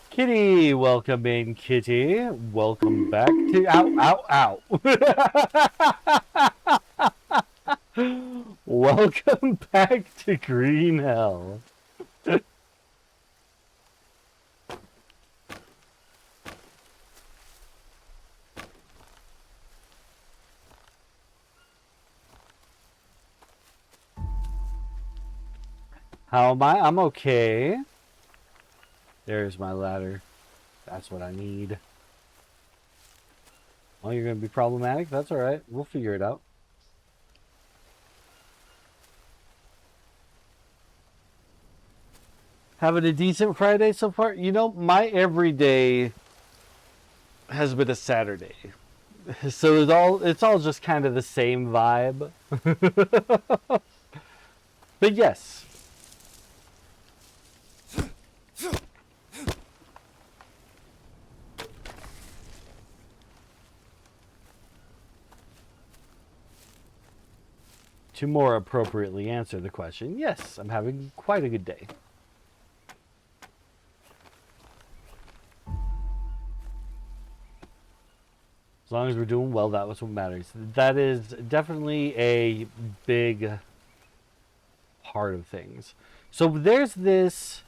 Kitty, welcome in, Kitty. Welcome back to ow, ow. Welcome back to Green Hell. How am I? I'm okay. There's my ladder. That's what I need. Well, you're going to be problematic? That's alright. We'll figure it out. Having a decent Friday so far? You know, my everyday has been a Saturday. So it's all just kind of the same vibe. But yes. To more appropriately answer the question, yes, I'm having quite a good day. As long as we're doing well, that was what matters. That is definitely a big part of things. So there's this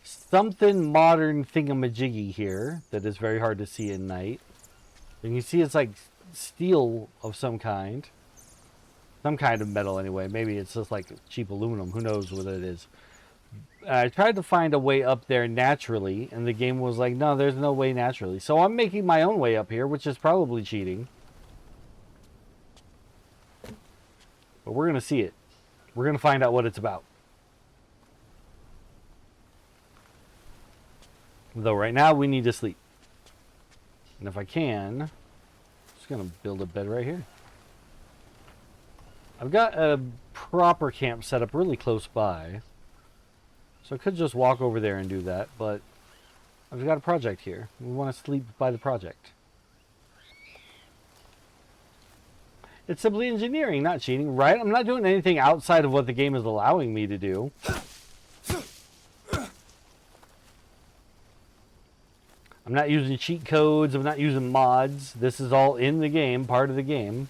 something modern thingamajiggy here that is very hard to see at night. And you see it's like steel of some kind. Some kind of metal anyway. Maybe it's just like cheap aluminum. Who knows what it is. I tried to find a way up there naturally, and the game was like, no, there's no way naturally. So I'm making my own way up here, which is probably cheating. But we're going to see it. We're going to find out what it's about. Though right now we need to sleep. And if I can, I'm just going to build a bed right here. I've got a proper camp set up really close by. So I could just walk over there and do that, but I've got a project here. We want to sleep by the project. It's simply engineering, not cheating, right? I'm not doing anything outside of what the game is allowing me to do. I'm not using cheat codes. I'm not using mods. This is all in the game, part of the game.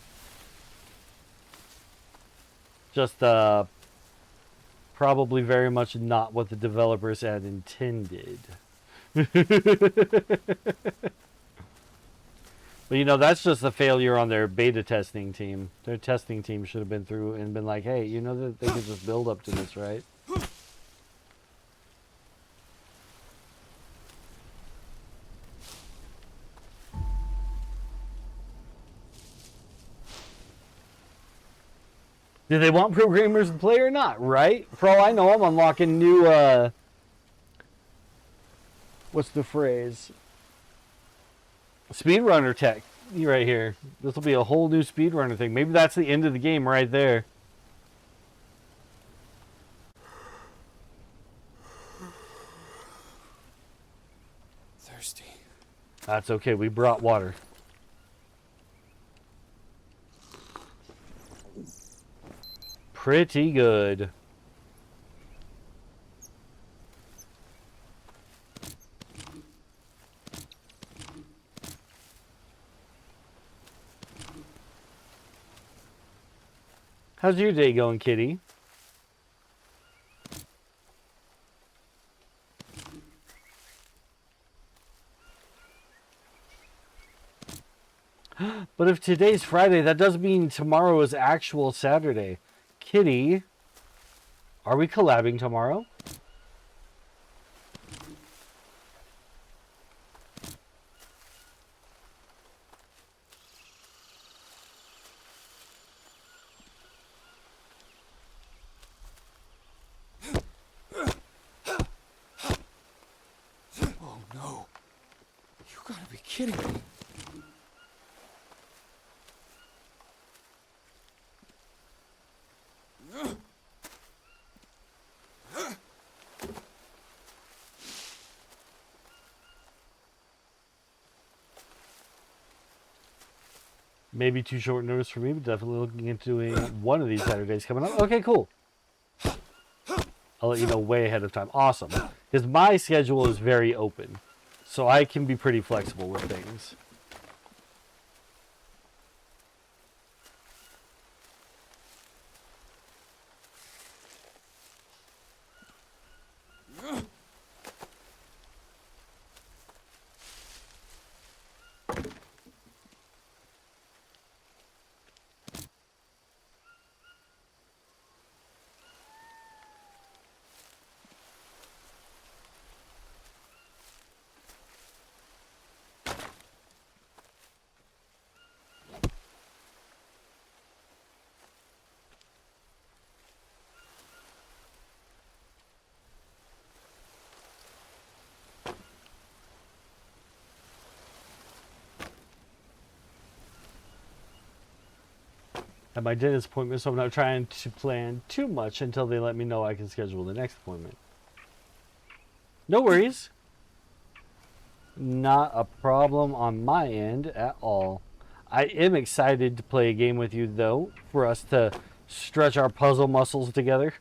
Just probably very much not what the developers had intended. But you know, that's just a failure on their beta testing team. Their testing team should have been through and been like, hey, you know that they could just build up to this, right? Do they want programmers to play or not, right? For all I know, I'm unlocking new, what's the phrase? Speedrunner tech right here. This will be a whole new speedrunner thing. Maybe that's the end of the game right there. Thirsty. That's okay. We brought water. Pretty good. How's your day going, kitty? But if today's Friday, that does mean tomorrow is actual Saturday. Kitty, are we collabing tomorrow? Oh no. You gotta be kidding me. Maybe too short notice for me, but definitely looking into doing one of these Saturdays coming up. Okay, cool. I'll let you know way ahead of time. Awesome. Because my schedule is very open. So I can be pretty flexible with things. At my dentist appointment, so I'm not trying to plan too much until they let me know I can schedule the next appointment. No worries. Not a problem on my end at all. I am excited to play a game with you, though, for us to stretch our puzzle muscles together.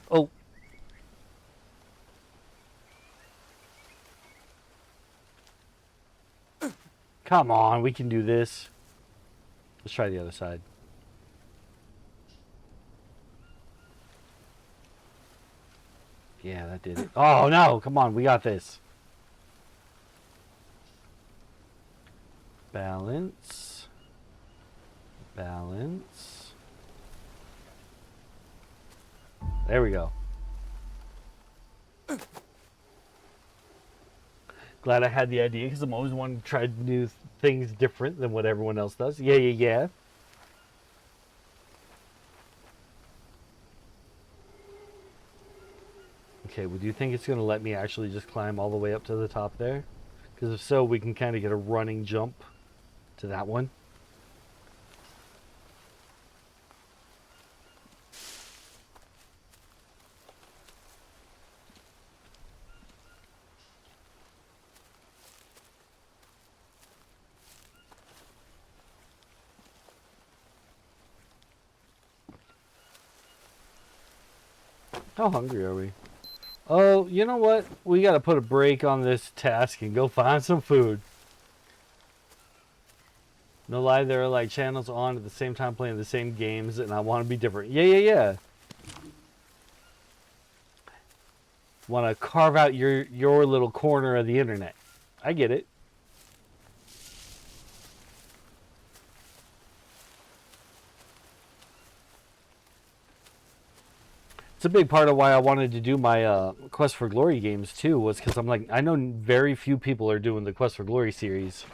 Oh. Come on, we can do this. Let's try the other side. Yeah, that did it. Oh, no. Come on. We got this. Balance. Balance. There we go. Glad I had the idea because I'm always wanting to try to do things different than what everyone else does. Yeah, yeah, yeah. Okay, well, do you think it's going to let me actually just climb all the way up to the top there? Because if so, we can kind of get a running jump to that one. How hungry are we? Oh, you know what? We got to put a break on this task and go find some food. No lie, there are like channels on at the same time playing the same games, and I want to be different. Yeah, yeah, yeah. want to carve out your little corner of the internet. I get it. It's a big part of why I wanted to do my Quest for Glory games too, was because I'm like, I know very few people are doing the Quest for Glory series.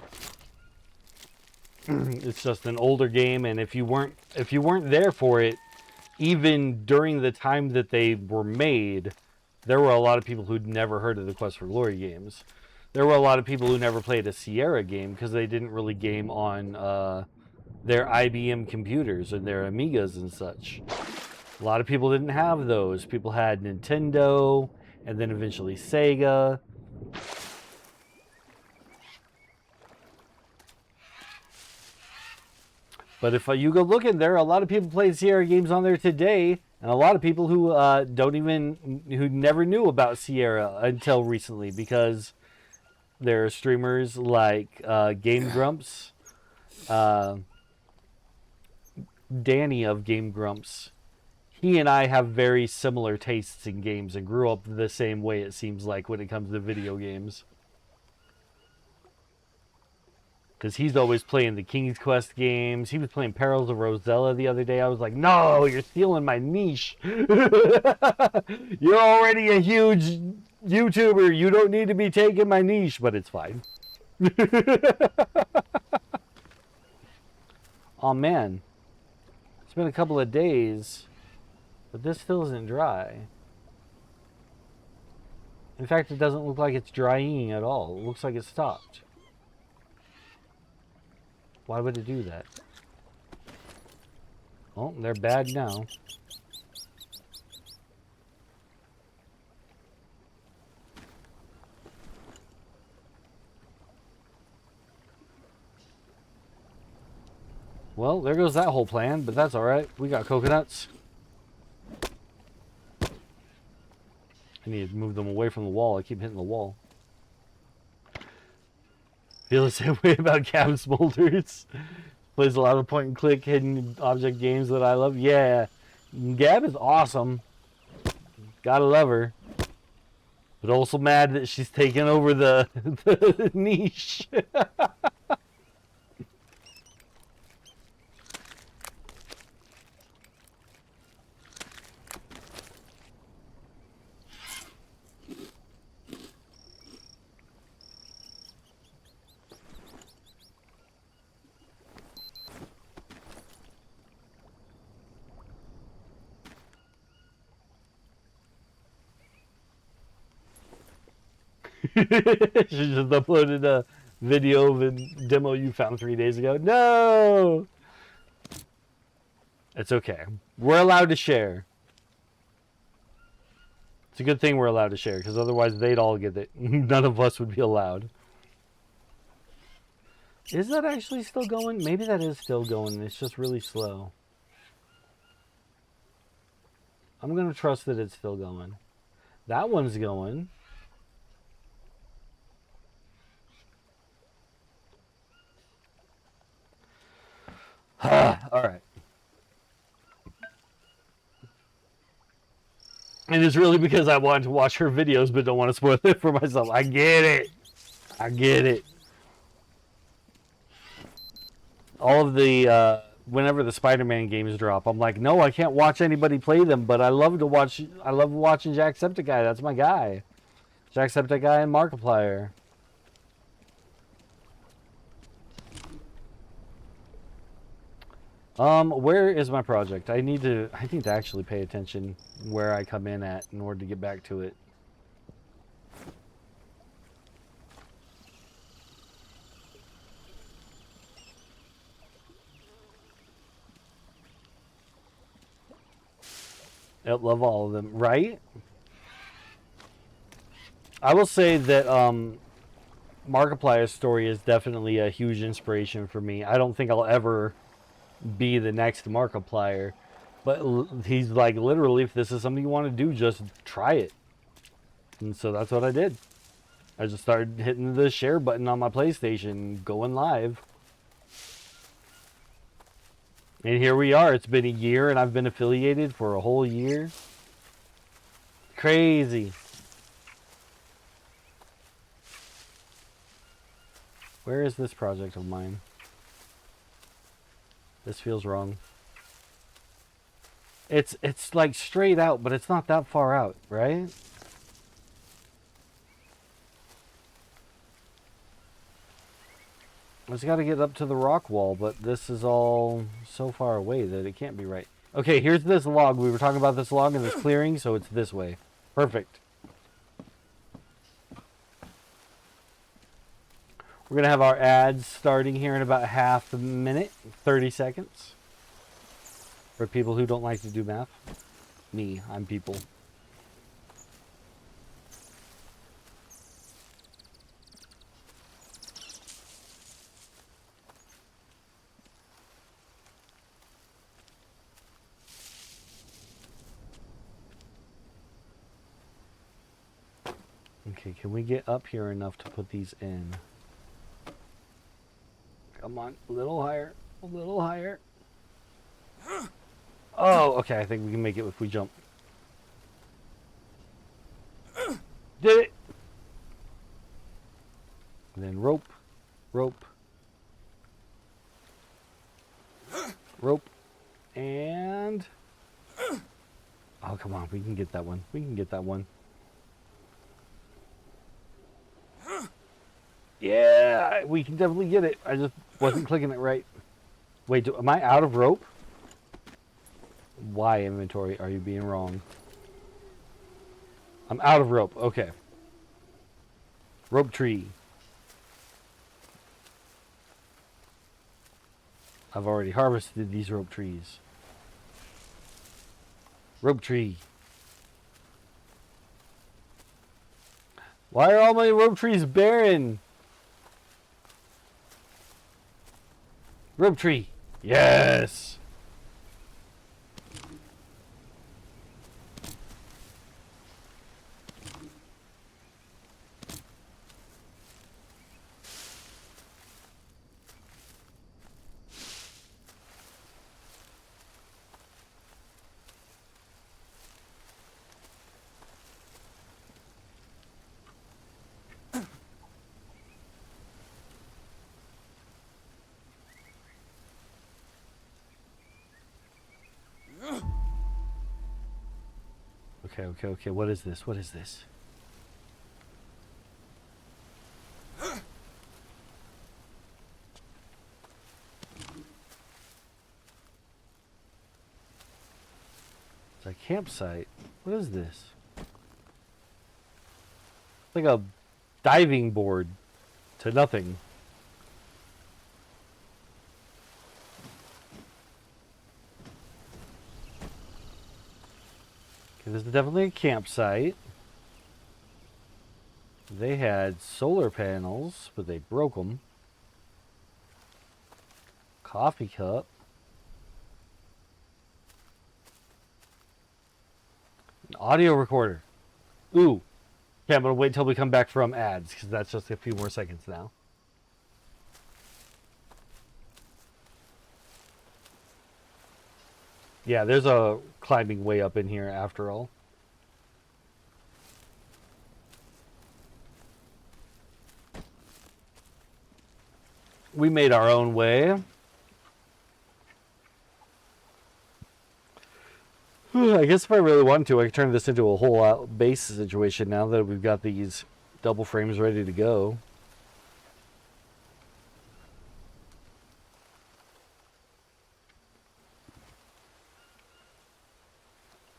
It's just an older game, and if you weren't there for it, even during the time that they were made, there were a lot of people who'd never heard of the Quest for Glory games. There were a lot of people who never played a Sierra game because they didn't really game on their IBM computers and their Amigas and such. A lot of people didn't have those. People had Nintendo, and then eventually Sega. But if you go looking, there are a lot of people playing Sierra games on there today, and a lot of people who who never knew about Sierra until recently, because there are streamers like Game Grumps, Danny of Game Grumps. He and I have very similar tastes in games and grew up the same way, it seems like, when it comes to video games. Because he's always playing the King's Quest games. He was playing Perils of Rosella the other day. I was like, no, you're stealing my niche. You're already a huge YouTuber. You don't need to be taking my niche, but it's fine. Oh, man. It's been a couple of days. But this still isn't dry. In fact, it doesn't look like it's drying at all. It looks like it stopped. Why would it do that? Oh, they're bad now. Well, there goes that whole plan, but that's alright. We got coconuts. I need to move them away from the wall. I keep hitting the wall. Feel the same way about Gab Smolders. Plays a lot of point and click hidden object games that I love. Yeah, Gab is awesome. Gotta love her. But also mad that she's taken over the niche. She just uploaded a video of a demo you found 3 days ago. No! It's okay. We're allowed to share. It's a good thing we're allowed to share, because otherwise they'd all get it. None of us would be allowed. Is that actually still going? Maybe that is still going. It's just really slow. I'm going to trust that it's still going. That one's going. Alright. And it's really because I wanted to watch her videos but don't want to spoil it for myself. I get it. I get it. All of the, whenever the Spider-Man games drop, I'm like, no, I can't watch anybody play them, but I love watching Jacksepticeye. That's my guy. Jacksepticeye and Markiplier. Where is my project? I need to actually pay attention where I come in at in order to get back to it. I love all of them, right? I will say that Markiplier's story is definitely a huge inspiration for me. I don't think I'll ever be the next Markiplier, but he's like, literally, if this is something you want to do, just try it. And so that's what I did. I just started hitting the share button on my PlayStation, going live. And here we are. It's been a year and I've been affiliated for a whole year. Crazy. Where is this project of mine? This feels wrong. It's like straight out, but it's not that far out, right? I just got to get up to the rock wall, but this is all so far away that it can't be right. Okay, here's this log. We were talking about this log in this clearing, so it's this way. Perfect. We're going to have our ads starting here in about half a minute, 30 seconds. For people who don't like to do math. Me, I'm people. Okay, can we get up here enough to put these in? Come on, a little higher, a little higher. Oh, okay, I think we can make it if we jump. Did it! And then rope, rope, rope, and... Oh, come on, we can get that one. We can get that one. Yeah, we can definitely get it. I just wasn't clicking it right. Wait, am I out of rope? Why, inventory, are you being wrong? I'm out of rope. Okay. Rope tree. I've already harvested these rope trees. Rope tree. Why are all my rope trees barren? Rope tree. Yes. Okay. What is this? What is this? It's a campsite. What is this? It's like a diving board to nothing. Okay, this is definitely a campsite. They had solar panels, but they broke them. Coffee cup. An audio recorder. Ooh. Okay, I'm going to wait until we come back from ads, because that's just a few more seconds now. Yeah, there's a climbing way up in here after all. We made our own way. I guess if I really wanted to, I could turn this into a whole out base situation now that we've got these double frames ready to go.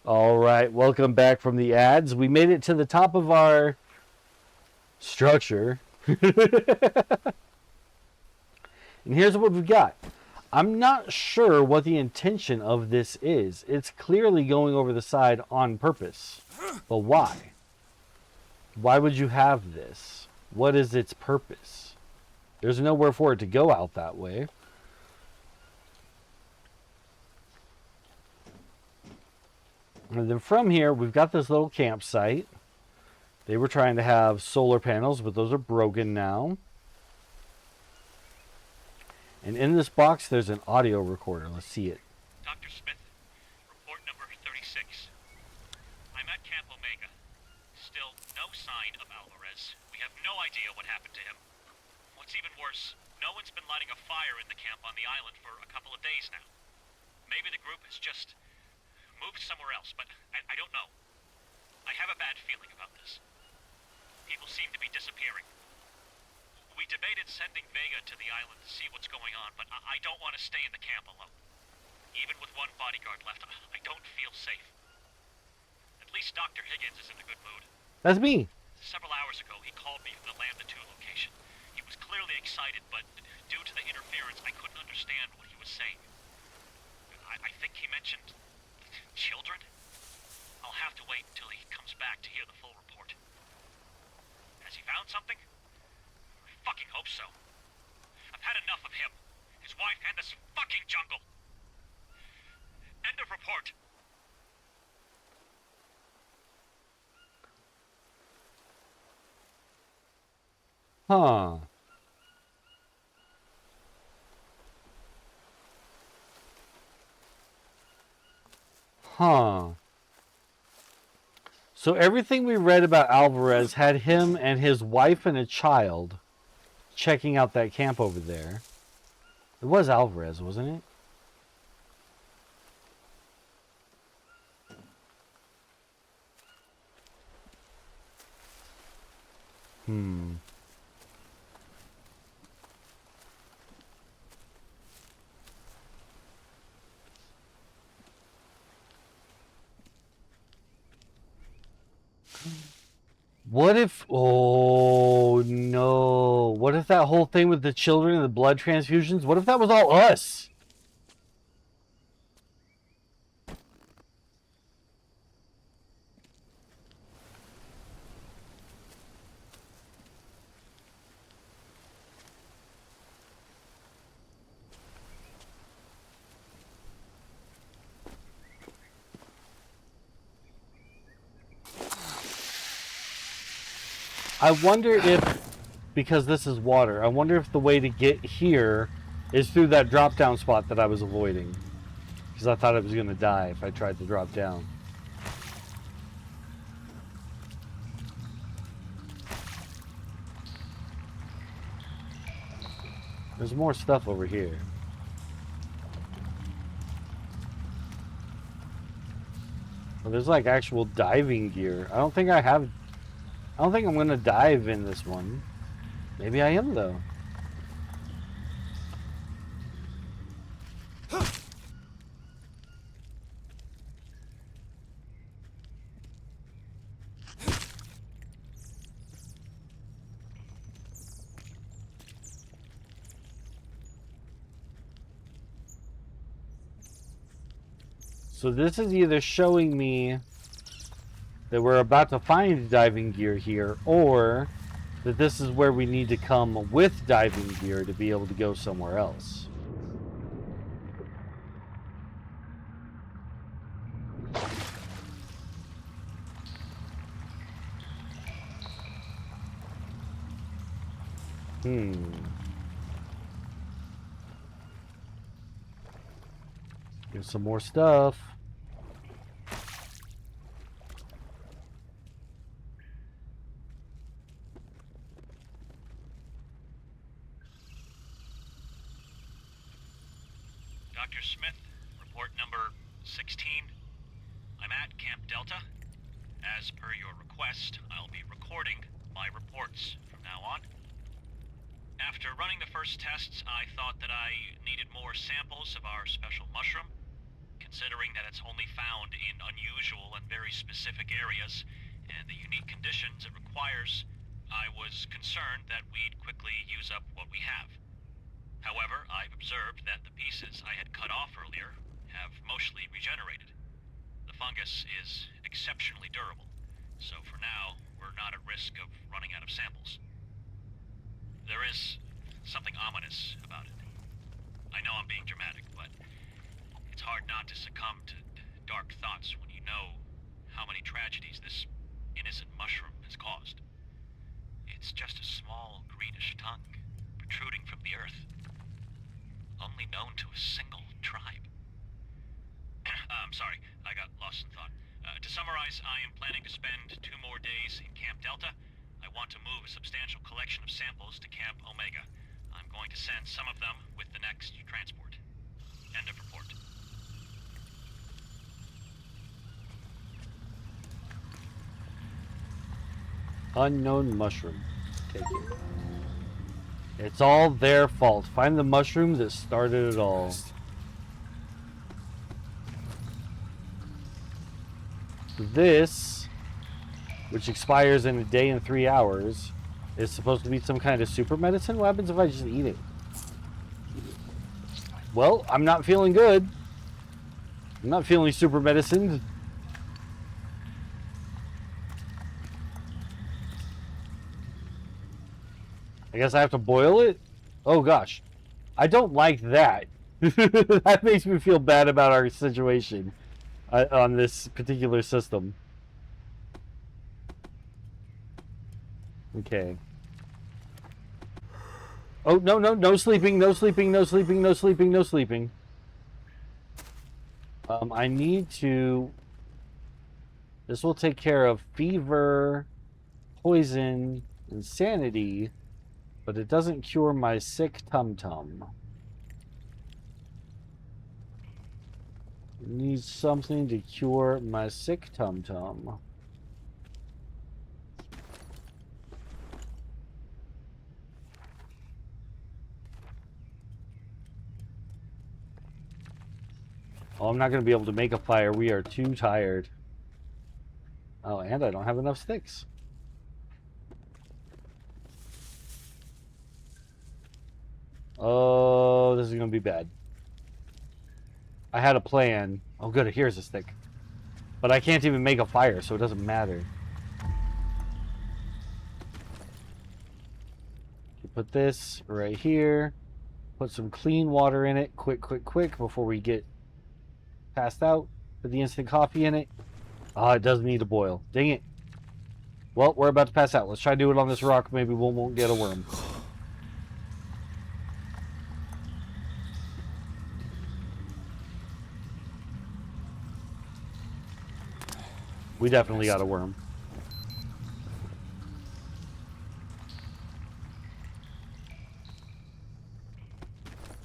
All right, welcome back from the ads. We made it to the top of our structure. And here's what we've got. I'm not sure what the intention of this is. It's clearly going over the side on purpose. But why? Why would you have this? What is its purpose? There's nowhere for it to go out that way. And then from here, we've got this little campsite. They were trying to have solar panels, but those are broken now. And in this box, there's an audio recorder. Let's see it. Dr. Smith, report number 36. I'm at Camp Omega. Still no sign of Alvarez. We have no idea what happened to him. What's even worse, a fire in the camp on the island for a couple of days now. Maybe the group has just moved somewhere else, but I don't know. I have a bad feeling about this. People seem to be disappearing. We debated sending Vega to the island to see what's going on, but I don't want to stay in the camp alone. Even with one bodyguard left, I don't feel safe. At least Dr. Higgins is in a good mood. That's me. Several hours ago, he called me from the Lambda 2 location. He was clearly excited, but due to the interference, I couldn't understand what he was saying. I think he mentioned children? I'll have to wait until he comes back to hear the full report. Has he found something? I fucking hope so. I've had enough of him, his wife, and this fucking jungle. End of report. Huh. Huh. So everything we read about Alvarez had him and his wife and a child checking out that camp over there. It was Alvarez, wasn't it? What if... Oh, no. What if that whole thing with the children and the blood transfusions, what if that was all us? I wonder if, because this is water, I wonder if the way to get here is through that drop down spot that I was avoiding. Because I thought I was going to die if I tried to drop down. There's more stuff over here. Well, there's like actual diving gear. I don't think I'm going to dive in this one. Maybe I am, though. So this is either showing me that we're about to find diving gear here, or that this is where we need to come with diving gear to be able to go somewhere else. Here's some more stuff. Dr. Smith, report number 16. I'm at Camp Delta. As per your request, I'll be recording my reports from now on. After running the first tests, I thought that I needed more samples of our special mushroom. Considering that it's only found in unusual and very specific areas, and the unique conditions it requires, I was concerned that we'd quickly use up what we have. However, I've observed that the pieces I had cut off earlier have mostly regenerated. The fungus is exceptionally durable, so for now, we're not at risk of running out of samples. There is something ominous about it. I know I'm being dramatic, but it's hard not to succumb to dark thoughts when you know how many tragedies this innocent mushroom has caused. It's just a small greenish tongue protruding from the earth, only known to a single tribe. I'm sorry, I got lost in thought. To summarize, I am planning to spend 2 more days in Camp Delta. I want to move a substantial collection of samples to Camp Omega. I'm going to send some of them with the next transport. End of report. Unknown mushroom. Take it. It's all their fault. Find the mushroom that started it all. This, which expires in a day and 3 hours, is supposed to be some kind of super medicine. What happens if I just eat it? Well, I'm not feeling good. I'm not feeling super medicine. I guess I have to boil it? Oh gosh. I don't like that. That makes me feel bad about our situation on this particular system. Okay. Oh, no, no, no sleeping, no sleeping, no sleeping, no sleeping, no sleeping. I need to... This will take care of fever, poison, insanity, but it doesn't cure my sick tum-tum. Need something to cure my sick tum-tum. Oh, I'm not going to be able to make a fire. We are too tired. Oh, and I don't have enough sticks. Oh, this is going to be bad. I had a plan. Oh, good. Here's a stick. But I can't even make a fire, so it doesn't matter. You put this right here. Put some clean water in it. Quick, quick, quick before we get passed out. Put the instant coffee in it. Oh, it does need to boil. Dang it. Well, we're about to pass out. Let's try to do it on this rock. Maybe we won't get a worm. We definitely got a worm.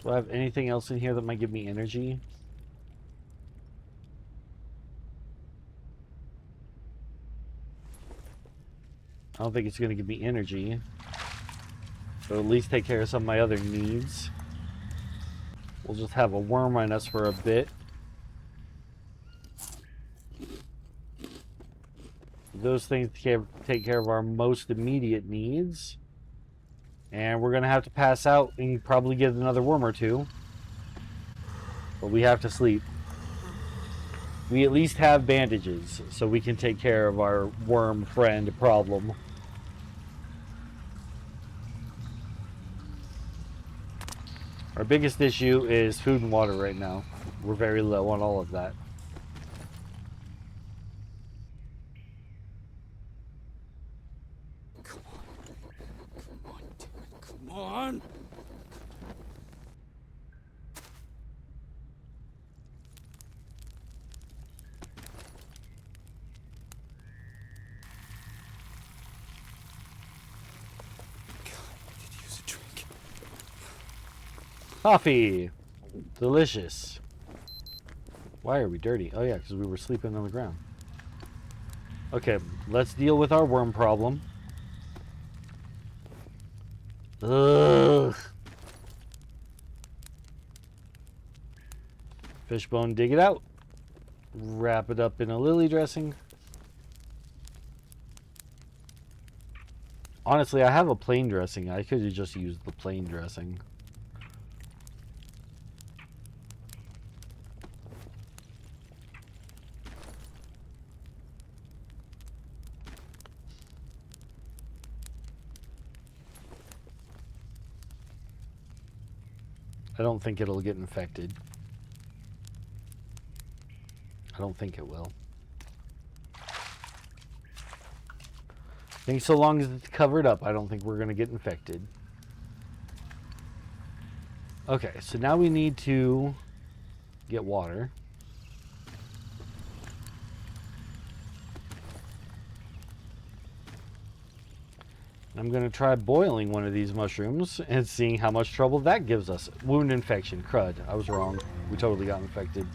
Do I have anything else in here that might give me energy? I don't think it's going to give me energy. But at least take care of some of my other needs. We'll just have a worm on us for a bit. Those things take care of our most immediate needs. And we're going to have to pass out and probably get another worm or two. But we have to sleep. We at least have bandages, so we can take care of our worm friend problem. Our biggest issue is food and water right now. We're very low on all of that. Come on, damn it, come on. Coffee! Delicious. Why are we dirty? Oh yeah, because we were sleeping on the ground. Okay, let's deal with our worm problem. Ugh. Fishbone, dig it out. Wrap it up in a lily dressing. Honestly, I have a plain dressing. I could have just used the plain dressing. I don't think it'll get infected. I don't think it will. I think so long as it's covered up, I don't think we're going to get infected. Okay, so now we need to get water. I'm going to try boiling one of these mushrooms and seeing how much trouble that gives us. Wound infection. Crud. I was wrong. We totally got infected.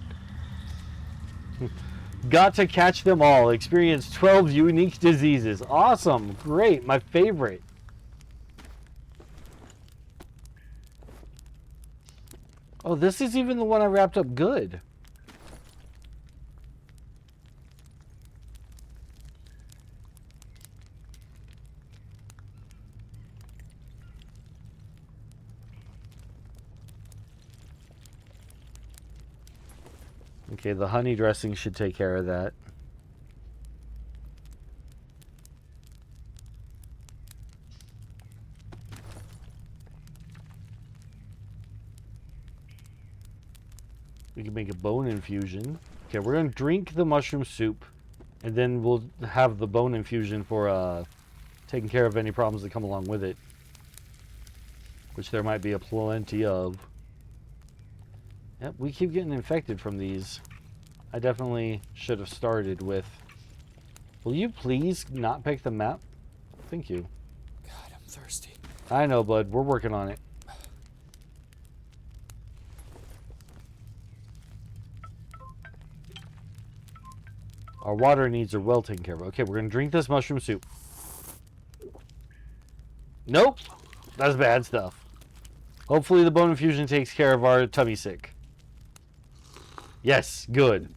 Got to catch them all. Experience 12 unique diseases. Awesome. Great. My favorite. Oh, this is even the one I wrapped up good. Okay, the honey dressing should take care of that. We can make a bone infusion. Okay, we're going to drink the mushroom soup, and then we'll have the bone infusion for taking care of any problems that come along with it, which there might be a plenty of. Yep, we keep getting infected from these. I definitely should have started with... Will you please not pick the map? Thank you. God, I'm thirsty. I know, bud. We're working on it. Our water needs are well taken care of. Okay, we're going to drink this mushroom soup. Nope. That's bad stuff. Hopefully the bone infusion takes care of our tummy sick. Yes, good.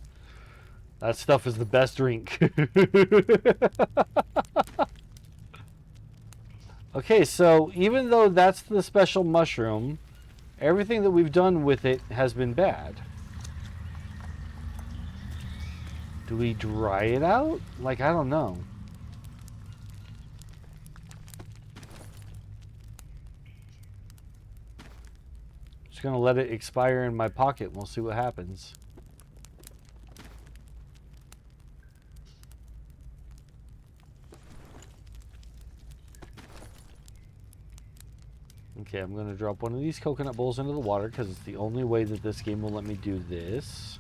That stuff is the best drink. Okay, so even though that's the special mushroom, everything that we've done with it has been bad. Do we dry it out? Like, I don't know. Just gonna let it expire in my pocket and we'll see what happens. Okay, I'm gonna drop one of these coconut bowls into the water because it's the only way that this game will let me do this.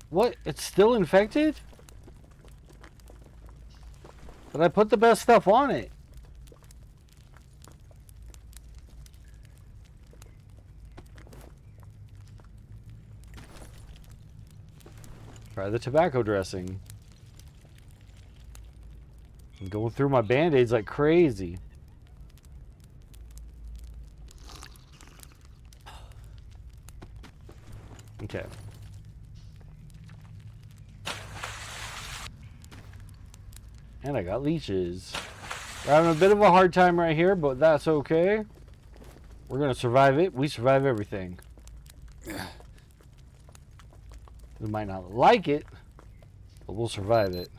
What? It's still infected? But I put the best stuff on it. Try the tobacco dressing. I'm going through my band-aids like crazy. Okay. And I got leeches. We're having a bit of a hard time right here, but that's okay. We're going to survive it. We survive everything. We might not like it, but we'll survive it.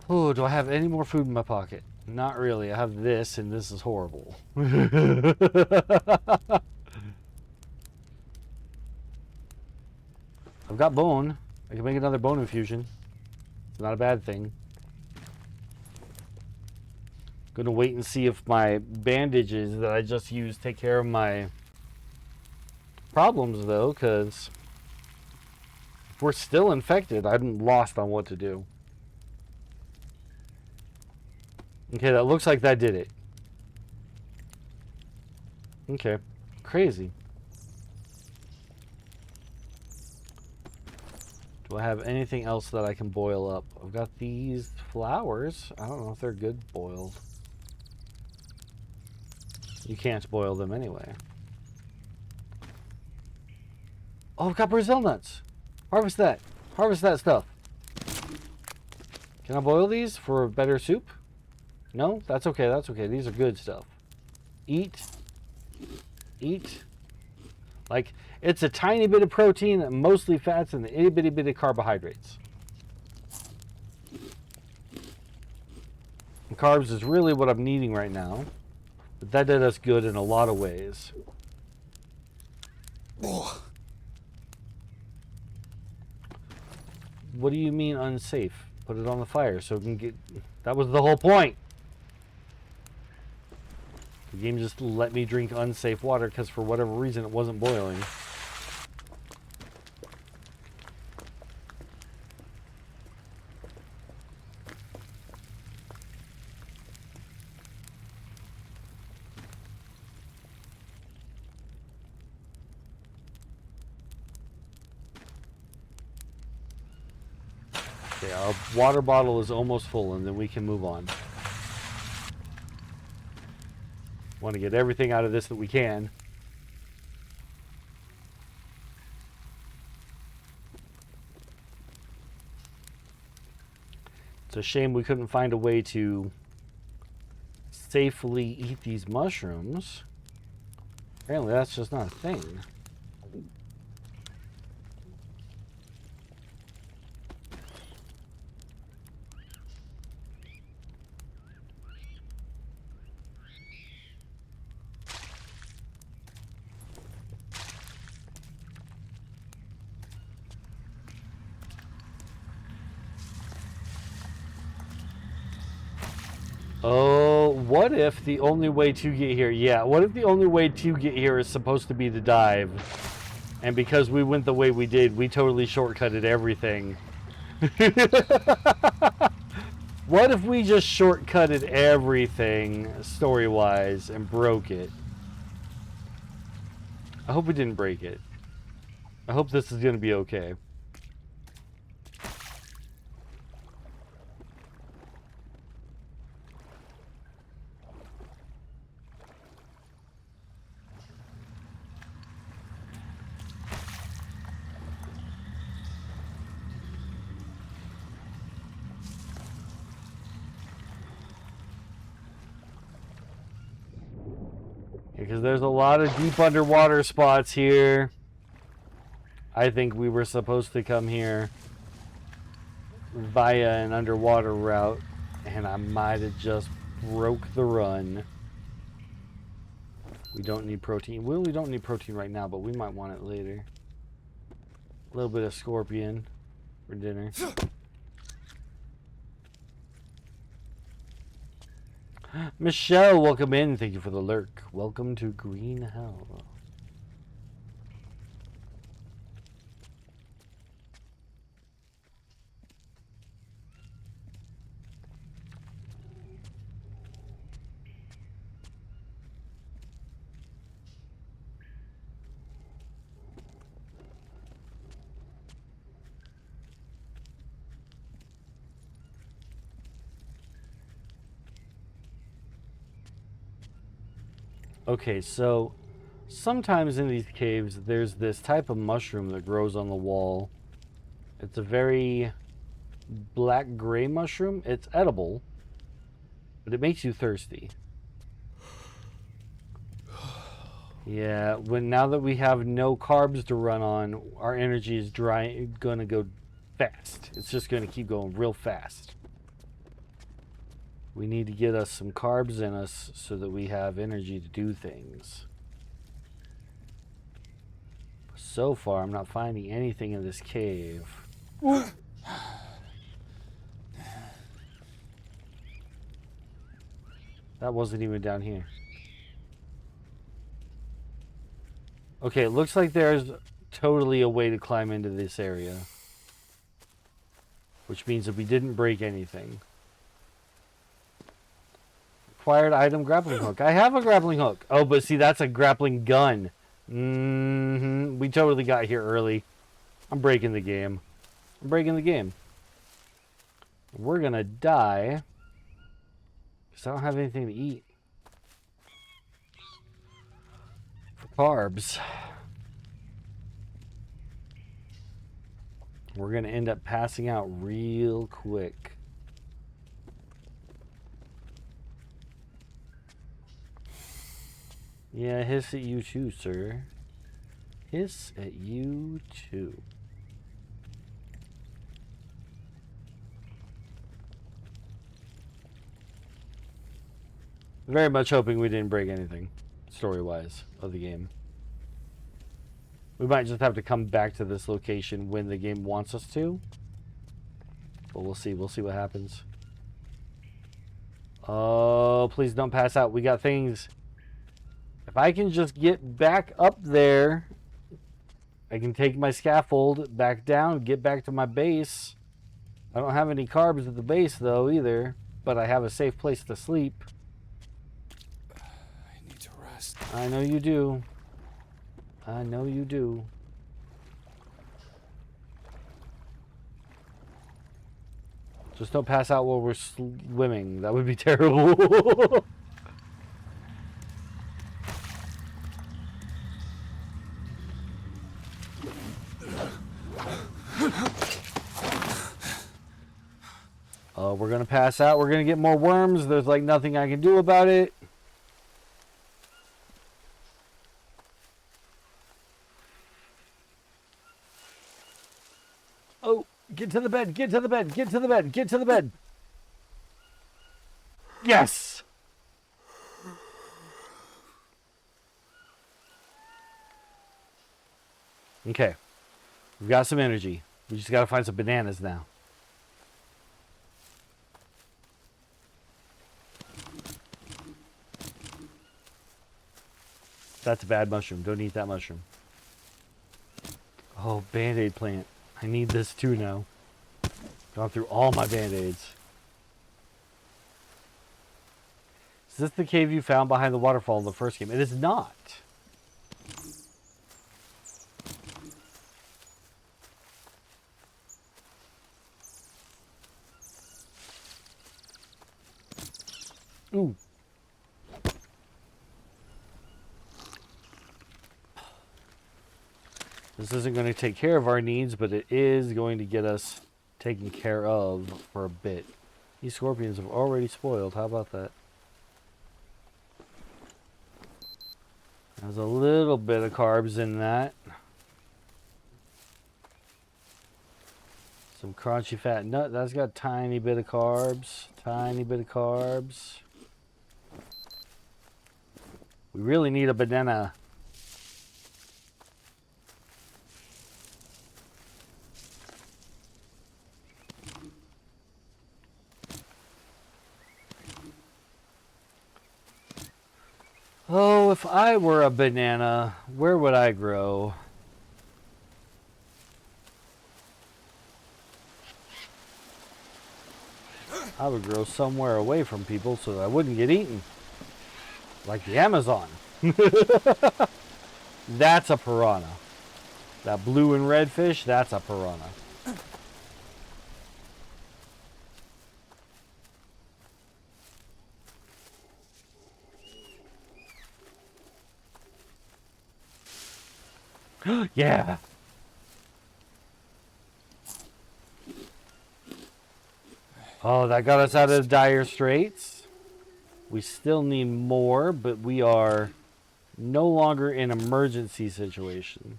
Oh, do I have any more food in my pocket? Not really. I have this, and this is horrible. I've got bone. I can make another bone infusion. It's not a bad thing. Gonna wait and see if my bandages that I just used take care of my problems, though, because if we're still infected, I'm lost on what to do. Okay, that looks like that did it. Okay, crazy. Do I have anything else that I can boil up? I've got these flowers. I don't know if they're good boiled. You can't boil them anyway. Oh, I've got Brazil nuts. Harvest that. Harvest that stuff. Can I boil these for better soup? No? That's okay. That's okay. These are good stuff. Eat. Eat. Like, it's a tiny bit of protein, mostly fats, and an itty bitty bit of carbohydrates. And carbs is really what I'm needing right now. But that did us good in a lot of ways. What do you mean unsafe? Put it on the fire so it can get... That was the whole point! The game just let me drink unsafe water because for whatever reason it wasn't boiling. Okay, our water bottle is almost full and then we can move on. Want to get everything out of this that we can. It's a shame we couldn't find a way to safely eat these mushrooms. Apparently that's just not a thing. Oh, what if the only way to get here... Yeah, what if the only way to get here is supposed to be the dive? And because we went the way we did, we totally shortcutted everything. What if we just shortcutted everything, story-wise, and broke it? I hope we didn't break it. I hope this is going to be okay. Because there's a lot of deep underwater spots here. I think we were supposed to come here via an underwater route, and I might have just broke the run. We don't need protein. Well, we don't need protein right now, but we might want it later. A little bit of scorpion for dinner. Michelle, welcome in. Thank you for the lurk. Welcome to Green Hell. Okay, so sometimes in these caves there's this type of mushroom that grows on the wall. It's a very black-gray mushroom. It's edible, but it makes you thirsty. Yeah, now that we have no carbs to run on, our energy is gonna go fast. It's just gonna keep going real fast. We need to get us some carbs in us so that we have energy to do things. So far, I'm not finding anything in this cave. That wasn't even down here. Okay, it looks like there's totally a way to climb into this area. Which means that we didn't break anything. Acquired item grappling hook. I have a grappling hook. Oh, but see, that's a grappling gun. We totally got here early. I'm breaking the game. I'm breaking the game. We're gonna die. Because I don't have anything to eat. For carbs. We're gonna end up passing out real quick. Yeah, hiss at you too, sir. Hiss at you too. Very much hoping we didn't break anything, story-wise, of the game. We might just have to come back to this location when the game wants us to. But we'll see. We'll see what happens. Oh, please don't pass out. We got things. If I can just get back up there, I can take my scaffold back down, get back to my base. I don't have any carbs at the base, though, either. But I have a safe place to sleep. I need to rest. I know you do. I know you do. Just don't pass out while we're swimming. That would be terrible. We're going to pass out. We're going to get more worms. There's like nothing I can do about it. Oh, get to the bed. Get to the bed. Get to the bed. Get to the bed. Yes. Okay. We've got some energy. We just got to find some bananas now. That's a bad mushroom. Don't eat that mushroom. Oh, Band-Aid plant. I need this too now. Gone through all my Band-Aids. Is this the cave you found behind the waterfall in the first game? It is not. Ooh. This isn't going to take care of our needs, but it is going to get us taken care of for a bit. These scorpions have already spoiled. How about that? There's a little bit of carbs in that. Some crunchy fat nut. That's got a tiny bit of carbs. Tiny bit of carbs. We really need a banana. Oh, if I were a banana, where would I grow? I would grow somewhere away from people so that I wouldn't get eaten. Like the Amazon. That's a piranha. That blue and red fish, that's a piranha. Yeah. Oh, that got us out of dire straits. We still need more, but we are no longer in emergency situation.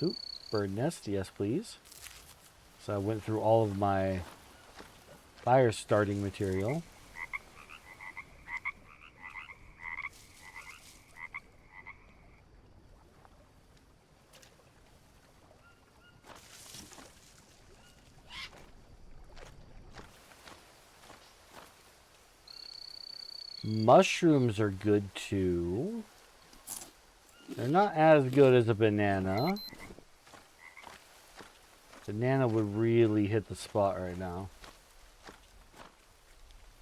Oop, bird nest, yes please. So I went through all of my fire starting material. Mushrooms are good too. They're not as good as a banana. Banana would really hit the spot right now.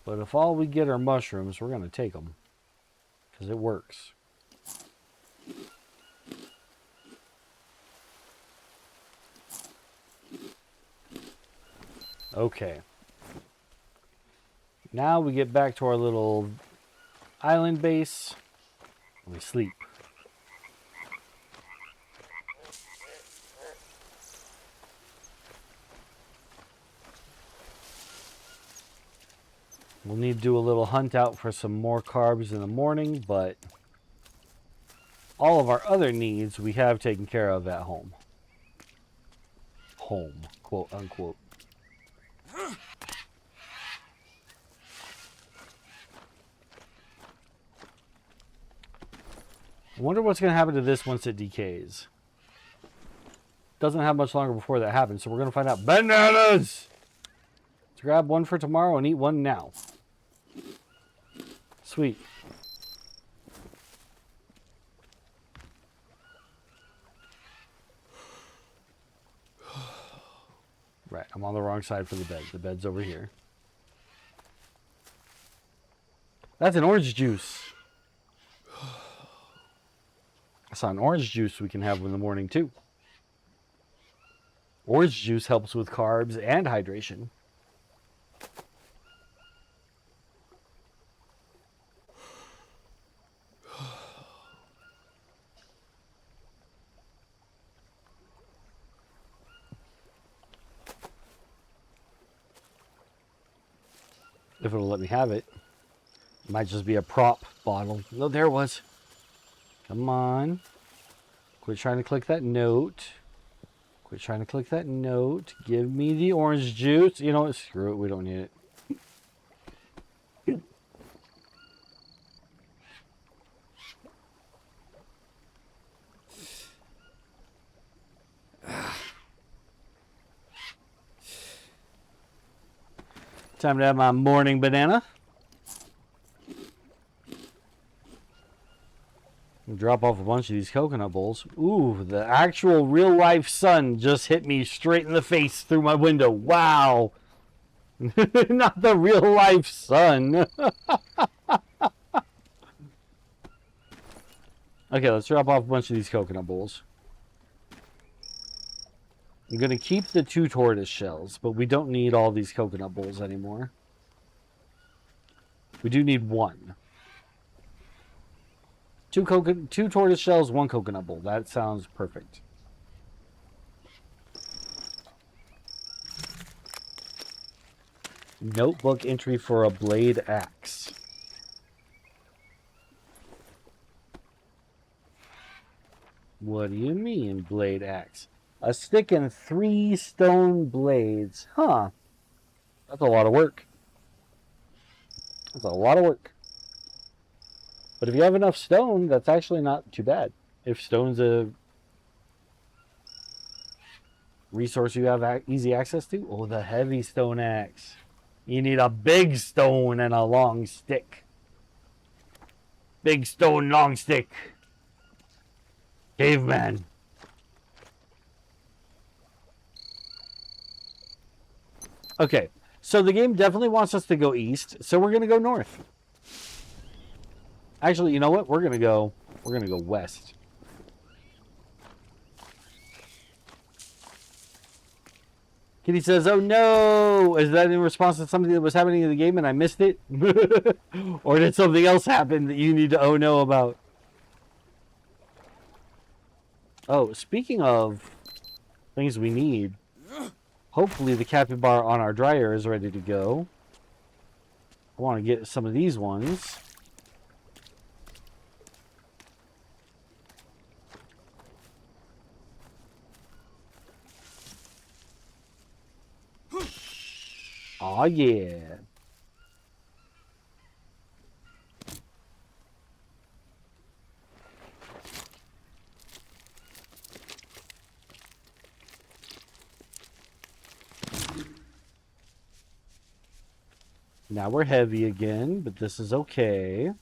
But if all we get are mushrooms, we're going to take them. Because it works. Okay. Now we get back to our little island base. And we sleep. We'll need to do a little hunt out for some more carbs in the morning, but all of our other needs we have taken care of at home. Home, quote unquote. I wonder what's going to happen to this once it decays. doesn't have much longer before that happens, so we're going to find out. Bananas! Let's grab one for tomorrow and eat one now. Sweet. Right, I'm on the wrong side for the bed. The bed's over here. That's an orange juice. That's an orange juice we can have in the morning, too. Orange juice helps with carbs and hydration. If it'll let me have it. It might just be a prop bottle. No, there it was. Come on. Quit trying to click that note. Quit trying to click that note. Give me the orange juice. You know what? Screw it. We don't need it. Time to have my morning banana. Drop off a bunch of these coconut bowls. Ooh, the actual real life sun just hit me straight in the face through my window. Wow. Not the real life sun. Okay, let's drop off a bunch of these coconut bowls. I'm going to keep the 2 tortoise shells, but we don't need all these coconut bowls anymore. We do need 1. 2 tortoise shells, 1 coconut bowl. That sounds perfect. Notebook entry for a blade axe. What do you mean, blade axe? A stick and 3 stone blades. Huh. That's a lot of work. That's a lot of work. But if you have enough stone, that's actually not too bad. If stone's a resource you have easy access to. Oh, the heavy stone axe. You need a big stone and a long stick. Big stone, long stick. Caveman. Okay, so the game definitely wants us to go east, so we're going to go north. Actually, you know what? We're gonna go west. Kitty says, "Oh no! Is that in response to something that was happening in the game and I missed it, or did something else happen that you need to oh no about?" Oh, speaking of things we need, hopefully the capybara on our dryer is ready to go. I want to get some of these ones. Oh yeah. Now we're heavy again, but this is okay.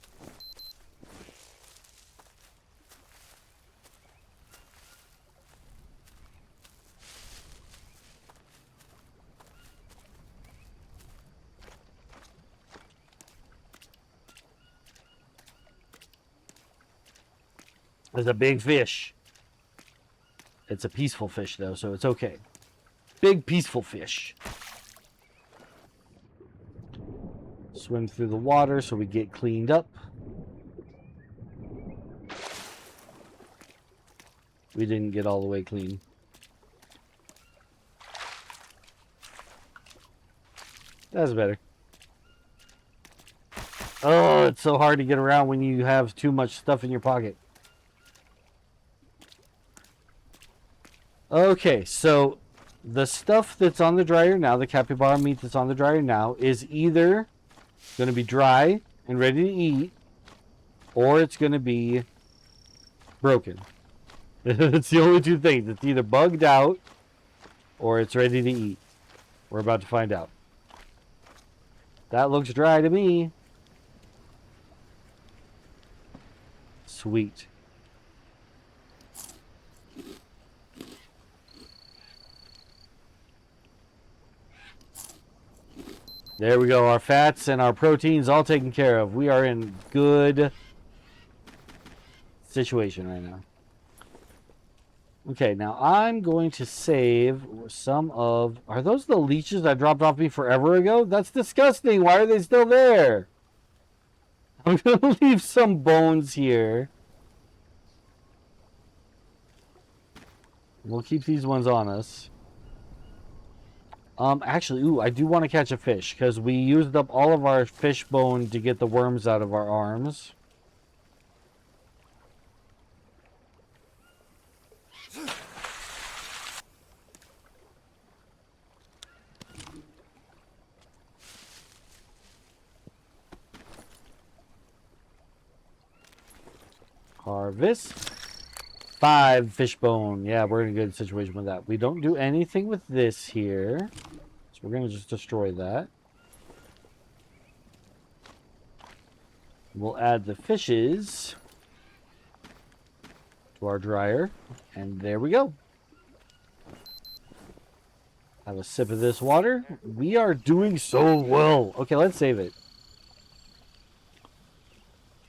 There's a big fish. It's a peaceful fish, though, so it's okay. Big, peaceful fish. Swim through the water so we get cleaned up. We didn't get all the way clean. That's better. Oh, it's so hard to get around when you have too much stuff in your pocket. Okay, so the stuff that's on the dryer now, the capybara meat that's on the dryer now, is either going to be dry and ready to eat, or it's going to be broken. It's the only two things. It's either bugged out or it's ready to eat. We're about to find out. That looks dry to me. Sweet. There we go. Our fats and our proteins all taken care of. We are in good situation right now. Okay, now I'm going to save some of... Are those the leeches I dropped off me forever ago? That's disgusting. Why are they still there? I'm going to leave some bones here. We'll keep these ones on us. Actually, ooh, I do want to catch a fish because we used up all of our fish bone to get the worms out of our arms. Harvest. 5 fish bone. Yeah, we're in a good situation with that. We don't do anything with this here. So we're going to just destroy that. We'll add the fishes to our dryer. And there we go. Have a sip of this water. We are doing so well. Okay, let's save it.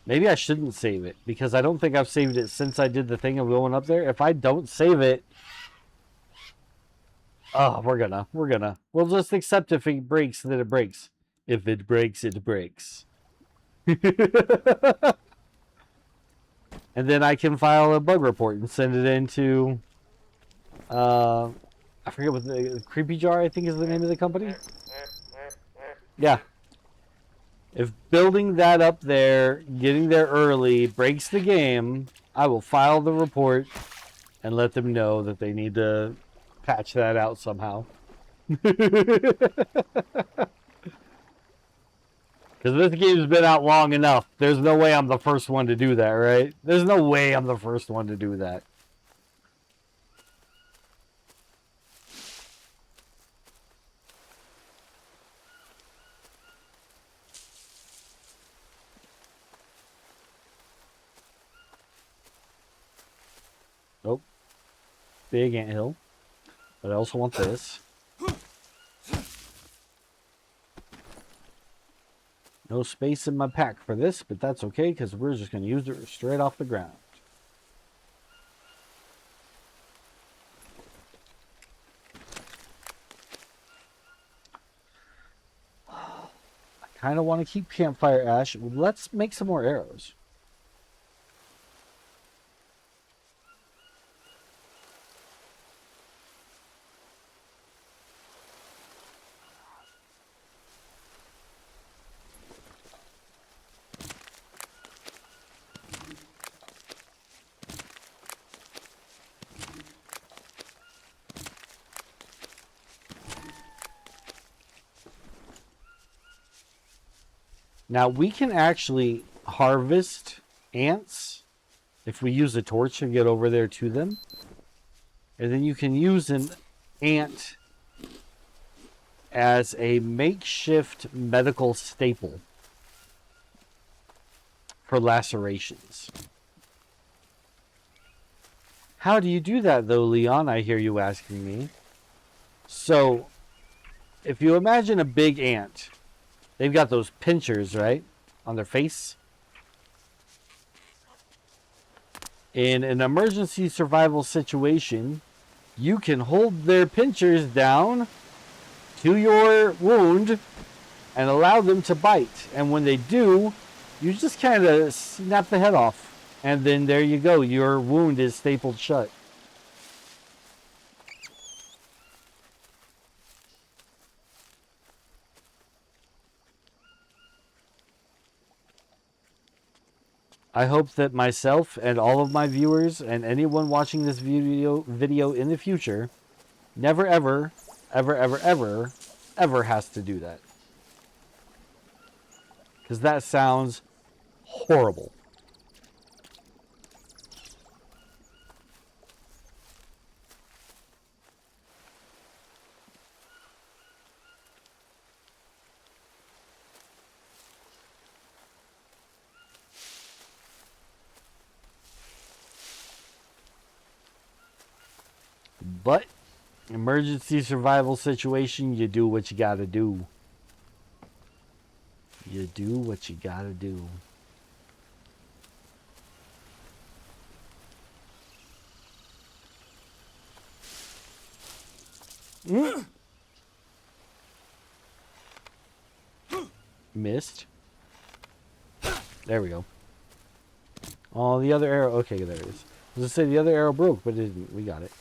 Maybe I shouldn't save it because I don't think I've saved it since I did the thing of going up there. If I don't save it, oh, we're gonna. We'll just accept if it breaks that it breaks. If it breaks, it breaks. And then I can file a bug report and send it into, I forget what the Creepy Jar, I think is the name of the company. Yeah. If building that up there, getting there early, breaks the game, I will file the report and let them know that they need to patch that out somehow. Because this game's been out long enough. There's no way I'm the first one to do that, right? There's no way I'm the first one to do that. Nope. Big anthill. But I also want this. No space in my pack for this, but that's okay because we're just going to use it straight off the ground. I kind of want to keep campfire ash. Let's make some more arrows. Now we can actually harvest ants if we use a torch and get over there to them. And then you can use an ant as a makeshift medical staple for lacerations. How do you do that though, Leon? I hear you asking me. So, if you imagine a big ant, they've got those pinchers, right, on their face. In an emergency survival situation, you can hold their pinchers down to your wound and allow them to bite. And when they do, you just kind of snap the head off. And then there you go. Your wound is stapled shut. I hope that myself and all of my viewers and anyone watching this video in the future never ever has to do that. Because that sounds horrible. But, emergency survival situation, you do what you gotta do. You do what you gotta do. Missed. There we go. Oh, the other arrow. Okay, there it is. I was gonna say the other arrow broke, but it didn't. We got it.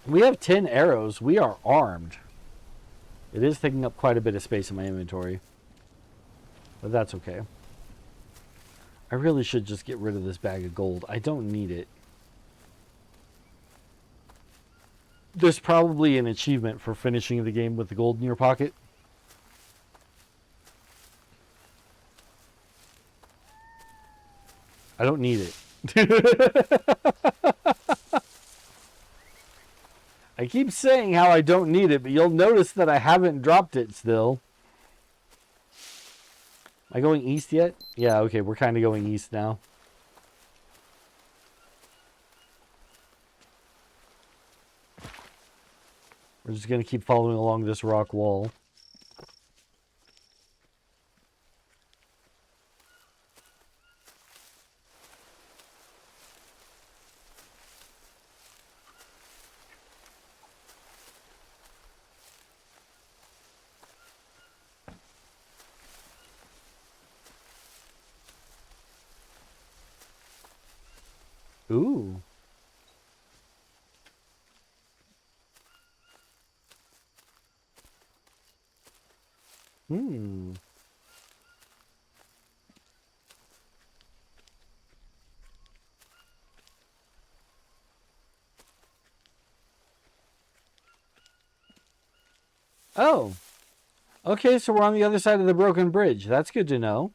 We have 10 arrows. We are armed. It is taking up quite a bit of space in my inventory. But that's okay. I really should just get rid of this bag of gold. I don't need it. There's probably an achievement for finishing the game with the gold in your pocket. I don't need it. I keep saying how I don't need it, but you'll notice that I haven't dropped it still. Am I going east yet? Yeah, okay, we're kind of going east now. We're just going to keep following along this rock wall. Ooh. Hmm. Oh. Okay, so we're on the other side of the broken bridge. That's good to know.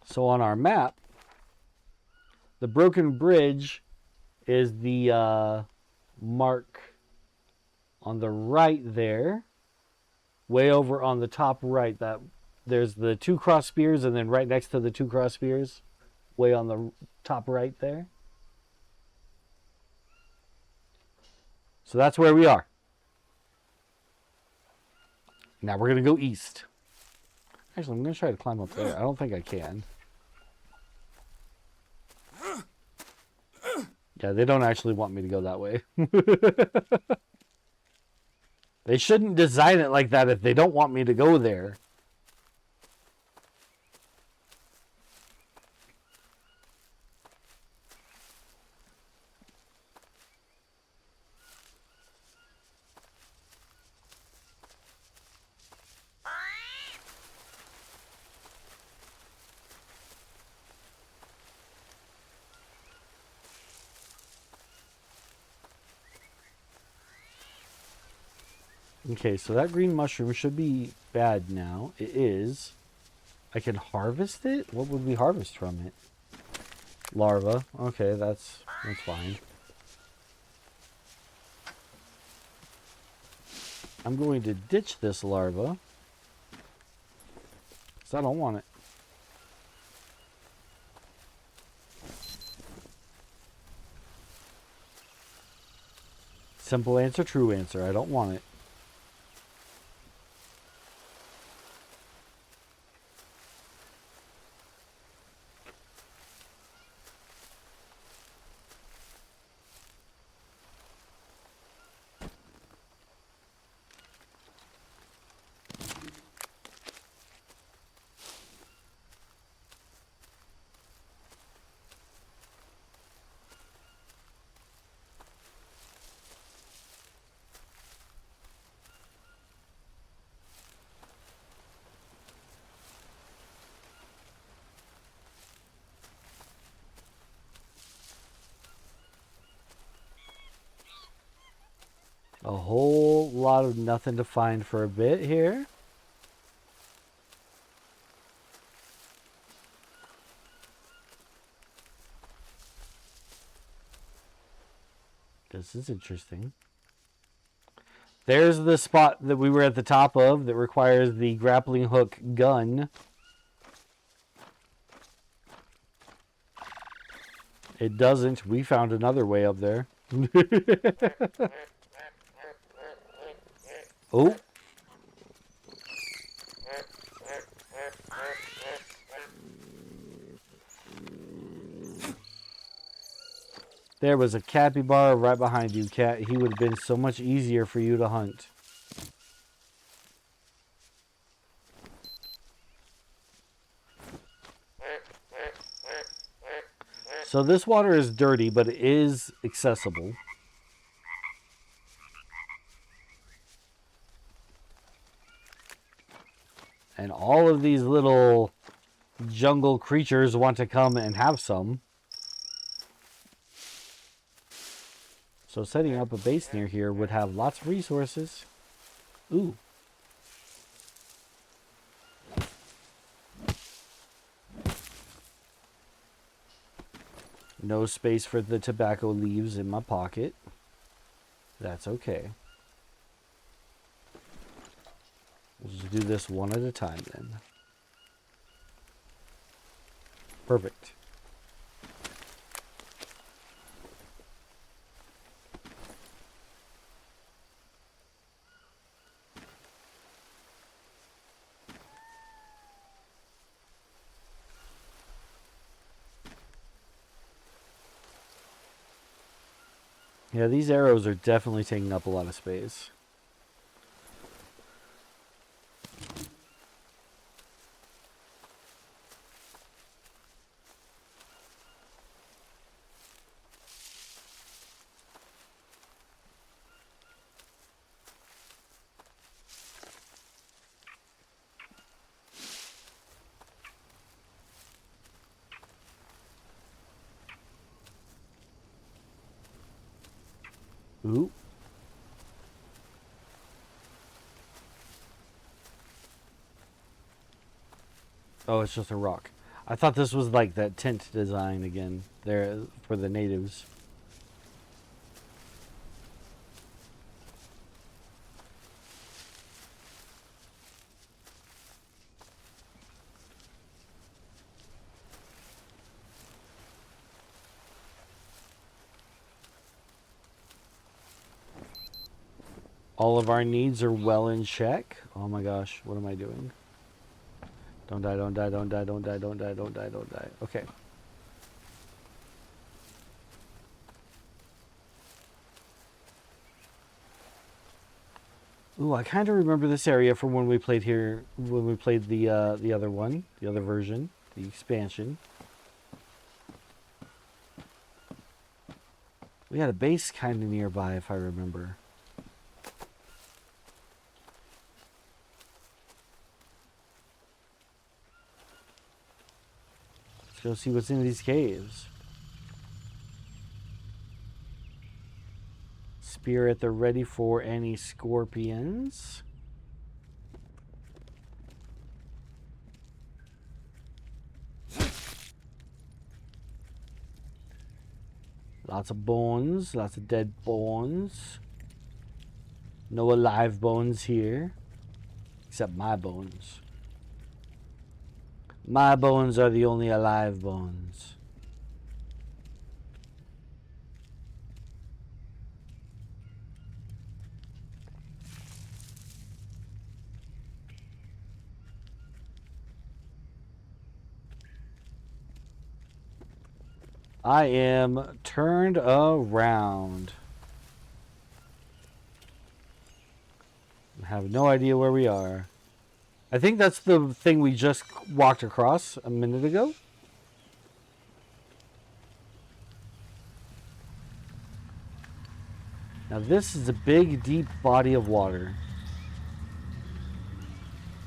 So on our map, the broken bridge is the mark on the right there. Way over on the top right, that there's the 2 cross spears, and then right next to the 2 cross spears, way on the top right there. So that's where we are. Now we're going to go east. Actually, I'm going to try to climb up there. I don't think I can. Yeah, they don't actually want me to go that way. They shouldn't design it like that if they don't want me to go there. Okay, so that green mushroom should be bad now. It is. I can harvest it? What would we harvest from it? Larva. Okay, that's fine. I'm going to ditch this larva, because I don't want it. Simple answer, true answer. I don't want it. A whole lot of nothing to find for a bit here. This is interesting. There's the spot that we were at the top of that requires the grappling hook gun. It doesn't. We found another way up there. Oh. There was a capybara right behind you, cat. He would have been so much easier for you to hunt. So this water is dirty, but it is accessible. And all of these little jungle creatures want to come and have some. So setting up a base near here would have lots of resources. Ooh. No space for the tobacco leaves in my pocket. That's okay. We'll just do this one at a time then. Perfect. Yeah, these arrows are definitely taking up a lot of space. Ooh. Oh, it's just a rock. I thought this was like that tent design again there for the natives. All of our needs are well in check. Oh my gosh, what am I doing? Don't die, don't die, don't die, don't die, don't die, don't die, don't die. Okay. Ooh, I kind of remember this area from when we played here, when we played the other one, the other version, the expansion. We had a base kind of nearby, if I remember. Let's go see what's in these caves. Spear at the ready for any scorpions. Lots of bones, lots of dead bones. No alive bones here, except my bones. My bones are the only alive bones. I am turned around. I have no idea where we are. I think that's the thing we just walked across a minute ago. Now this is a big, deep body of water.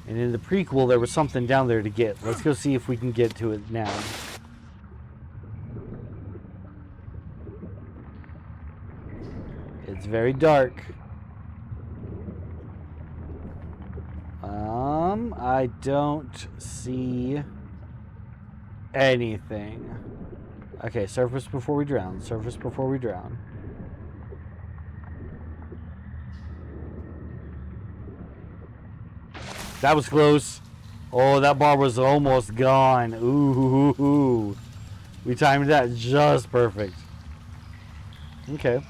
And in the prequel, there was something down there to get. Let's go see if we can get to it now. It's very dark. I don't see anything. Okay, surface before we drown. Surface before we drown. That was close. Oh, that bar was almost gone. Ooh. We timed that just perfect. Okay.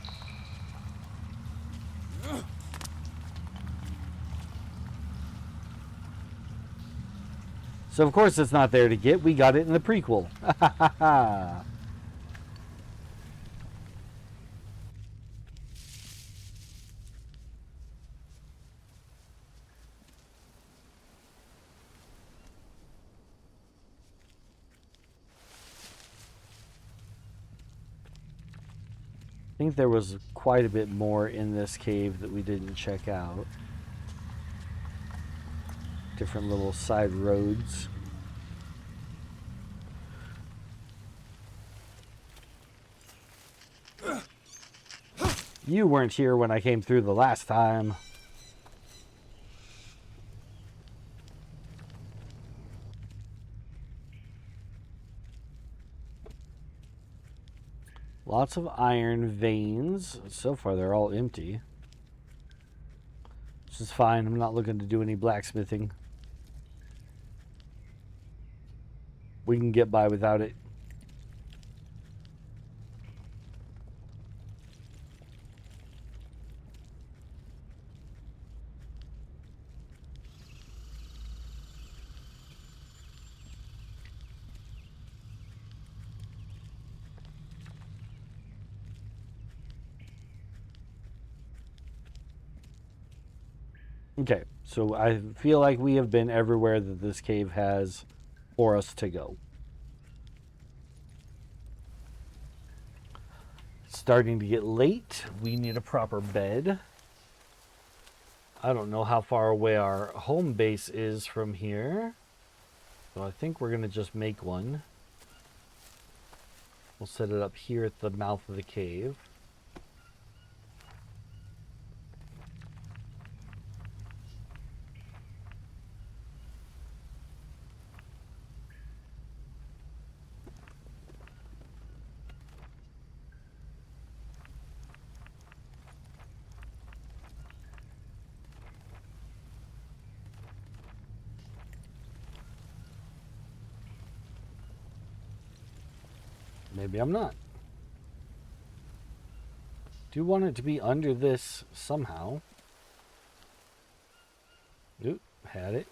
So of course it's not there to get. We got it in the prequel. I think there was quite a bit more in this cave that we didn't check out. Different little side roads. You weren't here when I came through the last time. Lots of iron veins. So far they're all empty. Which is fine. I'm not looking to do any blacksmithing. We can get by without it. Okay, so I feel like we have been everywhere that this cave has for us to go. It's starting to get late. We need a proper bed. I don't know how far away our home base is from here. So I think we're going to just make one. We'll set it up here at the mouth of the cave. Maybe I'm not. Do want it to be under this somehow. Oop, had it.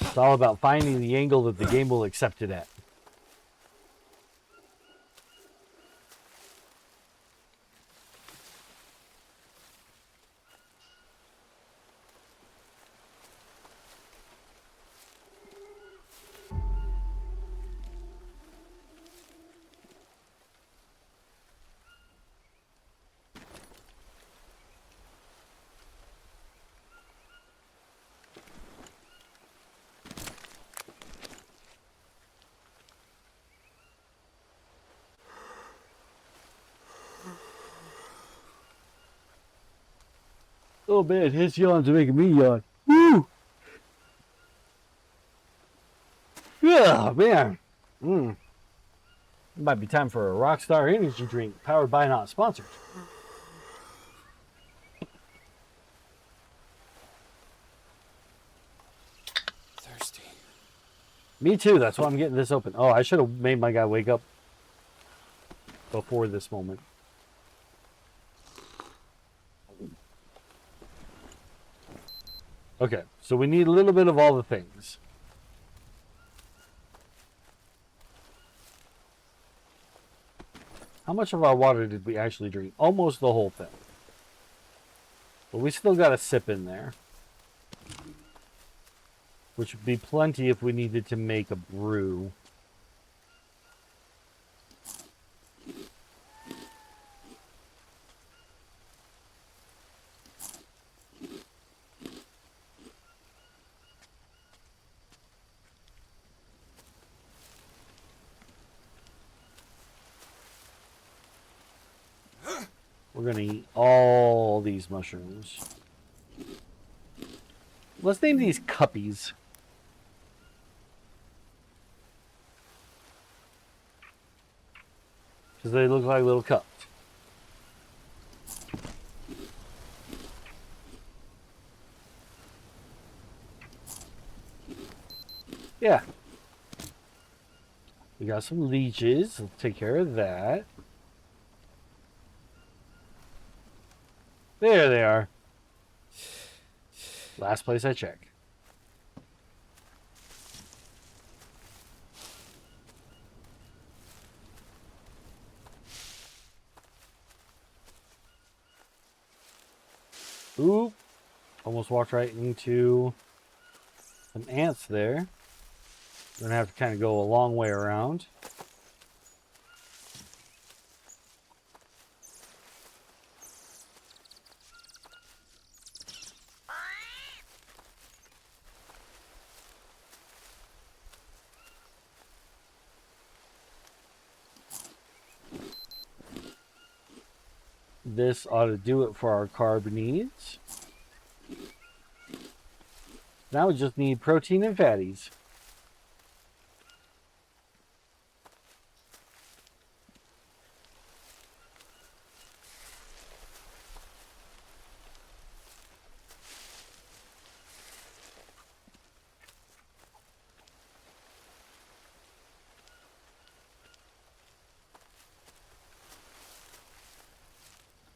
It's all about finding the angle that the game will accept it at. Oh man, his yawns are making me yawn. Woo! Yeah, man. It might be time for a Rockstar energy drink powered by not sponsored. Thirsty. Me too, that's why I'm getting this open. Oh, I should have made my guy wake up before this moment. Okay, so we need a little bit of all the things. How much of our water did we actually drink? Almost the whole thing. But we still got a sip in there. Which would be plenty if we needed to make a brew. We're going to eat all these mushrooms. Let's name these cuppies. Because they look like little cups. Yeah. We got some leeches. Let's take care of that. There they are. Last place I check. Ooh. Almost walked right into some ants there. Gonna have to kind of go a long way around. This ought to do it for our carb needs. Now we just need protein and fatties.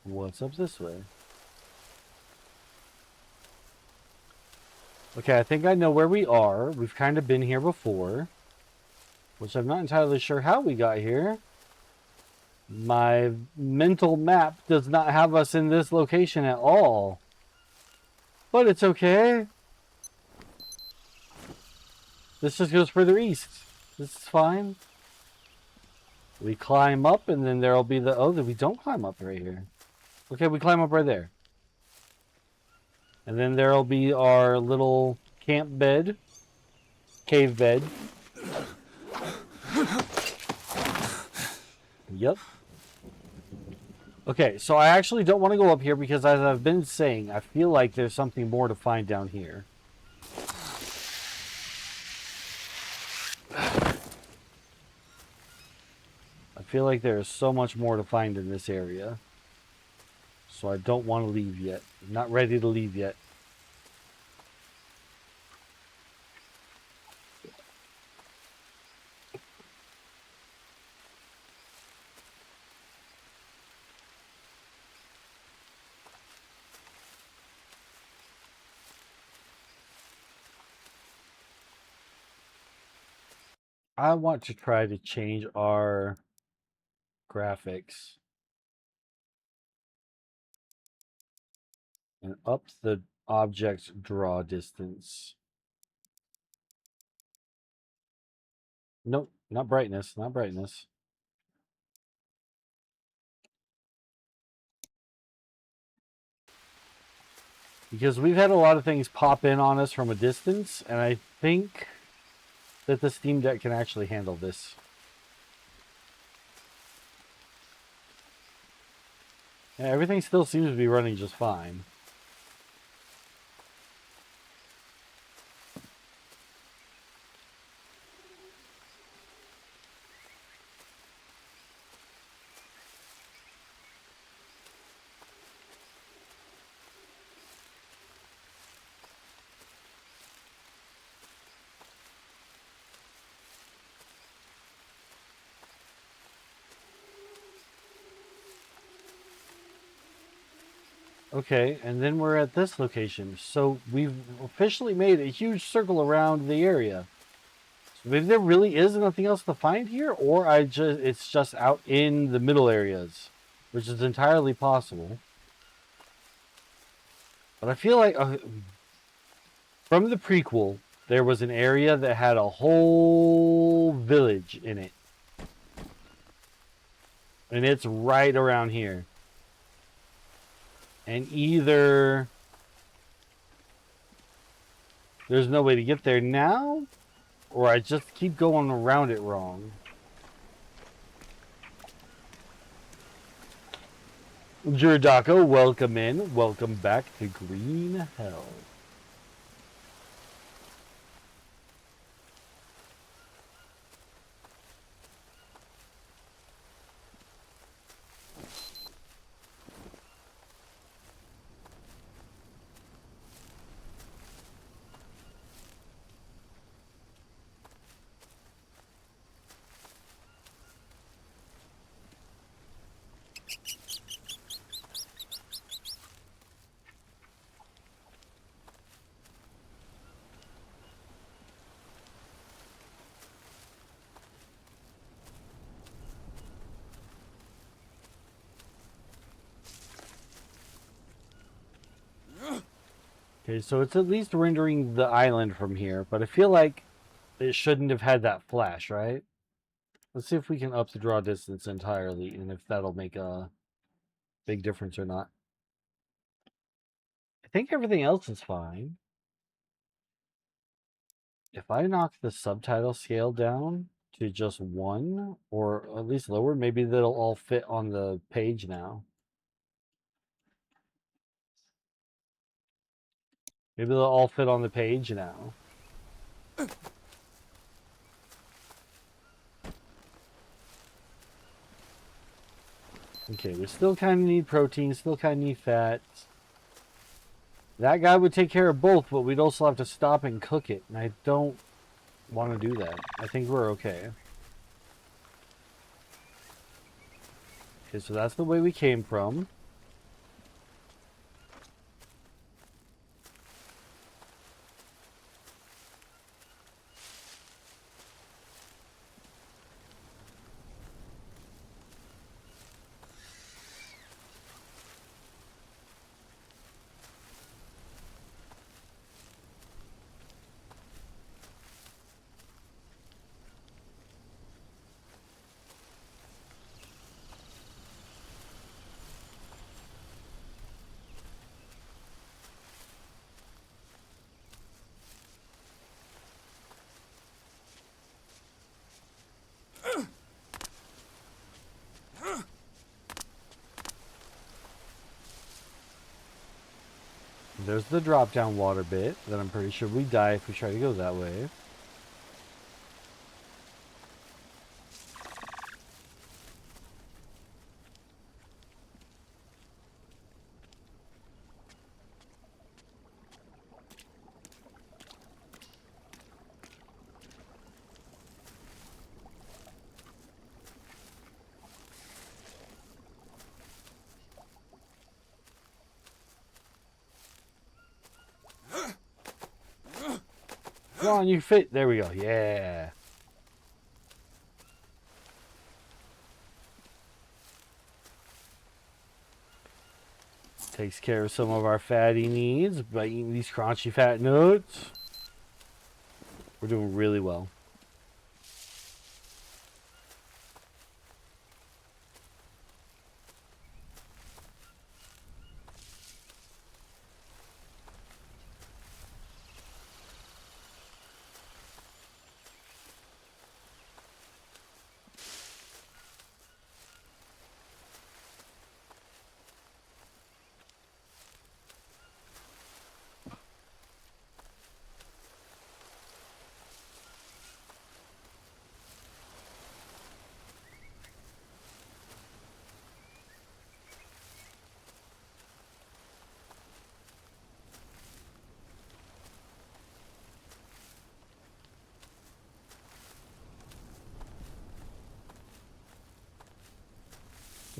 What's up this way? Okay, I think I know where we are. We've kind of been here before, which I'm not entirely sure how we got here. My mental map does not have us in this location at all. But it's okay. This just goes further east. This is fine. We climb up and then there'll be the... Oh, we don't climb up right here. Okay, we climb up right there. And then there'll be our little camp bed. Cave bed. Yep. Okay, so I actually don't want to go up here because as I've been saying, I feel like there's something more to find down here. I feel like there is so much more to find in this area. So I don't want to leave yet. I'm not ready to leave yet. I want to try to change our graphics and up the object draw distance. Nope, not brightness, not brightness. Because we've had a lot of things pop in on us from a distance, and I think that the Steam Deck can actually handle this. Yeah, everything still seems to be running just fine. Okay, and then we're at this location. So we've officially made a huge circle around the area. So maybe there really is nothing else to find here, or it's just out in the middle areas, which is entirely possible. But I feel like from the prequel, there was an area that had a whole village in it. And it's right around here. And either there's no way to get there now, or I just keep going around it wrong. Juradako, welcome in. Welcome back to Green Hell. Okay, so it's at least rendering the island from here, but I feel like it shouldn't have had that flash, right? Let's see if we can up the draw distance entirely and if that'll make a big difference or not. I think everything else is fine. If I knock the subtitle scale down to just 1, or at least lower, maybe that'll all fit on the page now. Maybe they'll all fit on the page now. Okay, we still kind of need protein, still kind of need fats. That guy would take care of both, but we'd also have to stop and cook it, and I don't want to do that. I think we're okay. Okay, so that's the way we came from. There's the drop down water bit that I'm pretty sure we die if we try to go that way. Come on, you fit. There we go. Yeah. Takes care of some of our fatty needs by eating these crunchy fat nuts. We're doing really well.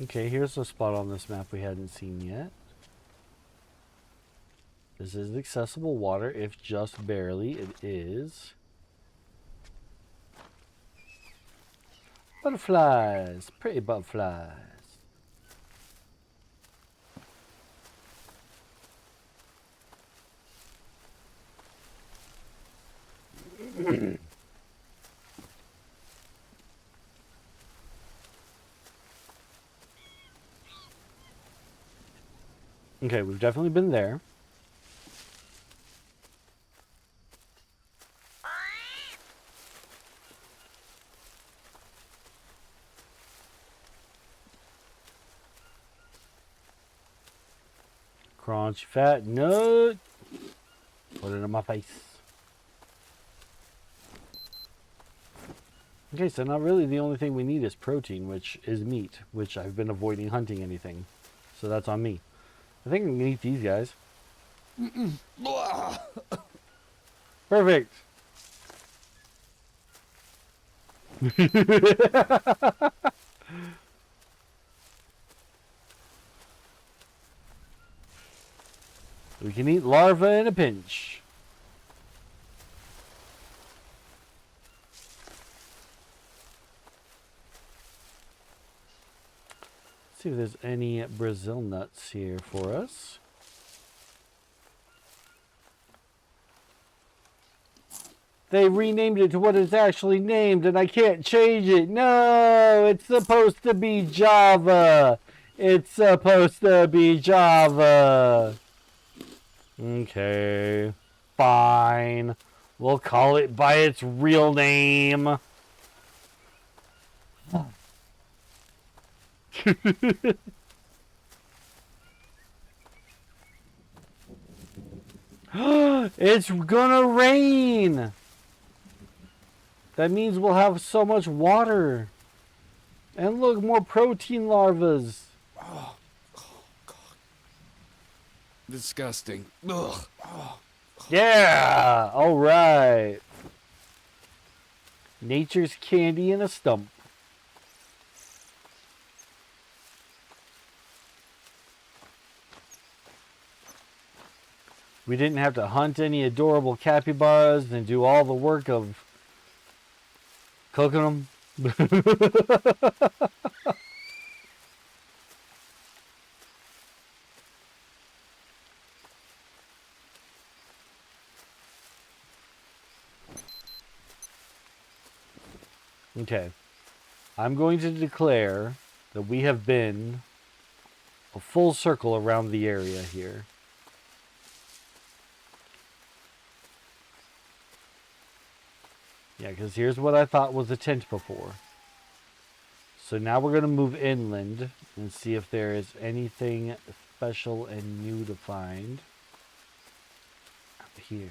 Okay, here's a spot on this map we hadn't seen yet. This is accessible water, if just barely. It is. Butterflies. Pretty butterflies. Okay, we've definitely been there. Crunchy fat nut. Put it in my face. Okay, so now really the only thing we need is protein, which is meat, which I've been avoiding hunting anything. So that's on me. I think I'm gonna eat these guys. Perfect. We can eat larvae in a pinch. Let's see if there's any Brazil nuts here for us. They renamed it to what it's actually named, and I can't change it. No, it's supposed to be Java. It's supposed to be Java. Okay, fine. We'll call it by its real name. It's gonna rain. That means we'll have so much water. And look, more protein larvas. Oh, God. Disgusting. Ugh. Oh. Yeah, all right. Nature's candy in a stump. We didn't have to hunt any adorable capybaras and do all the work of cooking them. Okay. I'm going to declare that we have been a full circle around the area here. Yeah, because here's what I thought was a tent before. So now we're going to move inland and see if there is anything special and new to find up here.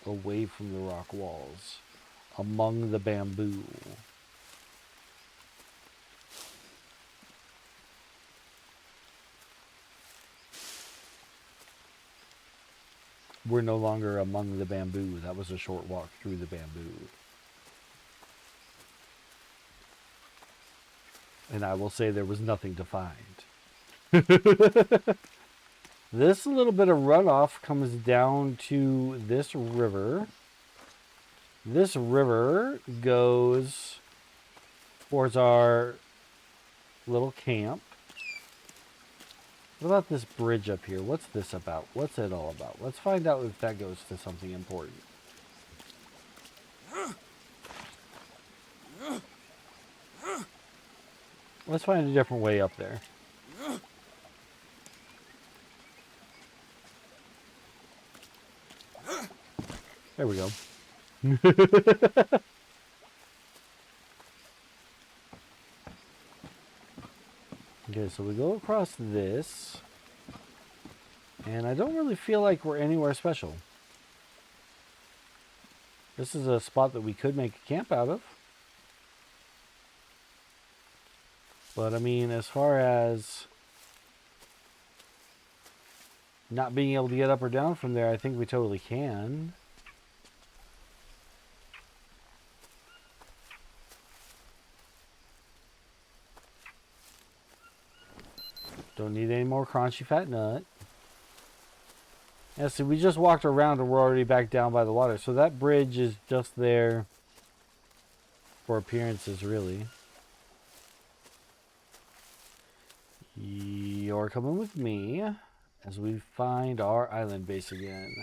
Away from the rock walls. Among the bamboo. We're no longer among the bamboo. That was a short walk through the bamboo. And I will say there was nothing to find. This little bit of runoff comes down to this river. This river goes towards our little camp. What about this bridge up here? What's this about? What's it all about? Let's find out if that goes to something important. Let's find a different way up there. There we go. Okay, so we go across this. And I don't really feel like we're anywhere special. This is a spot that we could make a camp out of. But I mean, as far as not being able to get up or down from there, I think we totally can. Don't need any more crunchy fat nut. Yeah, see, we just walked around and we're already back down by the water. So that bridge is just there for appearances, really. You're coming with me as we find our island base again.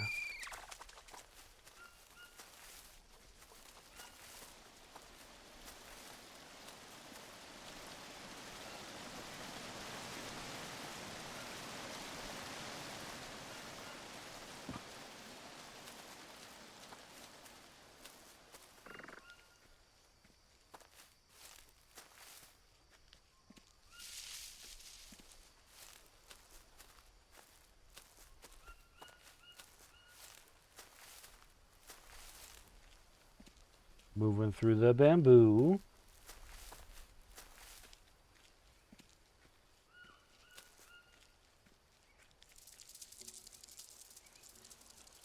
Moving through the bamboo.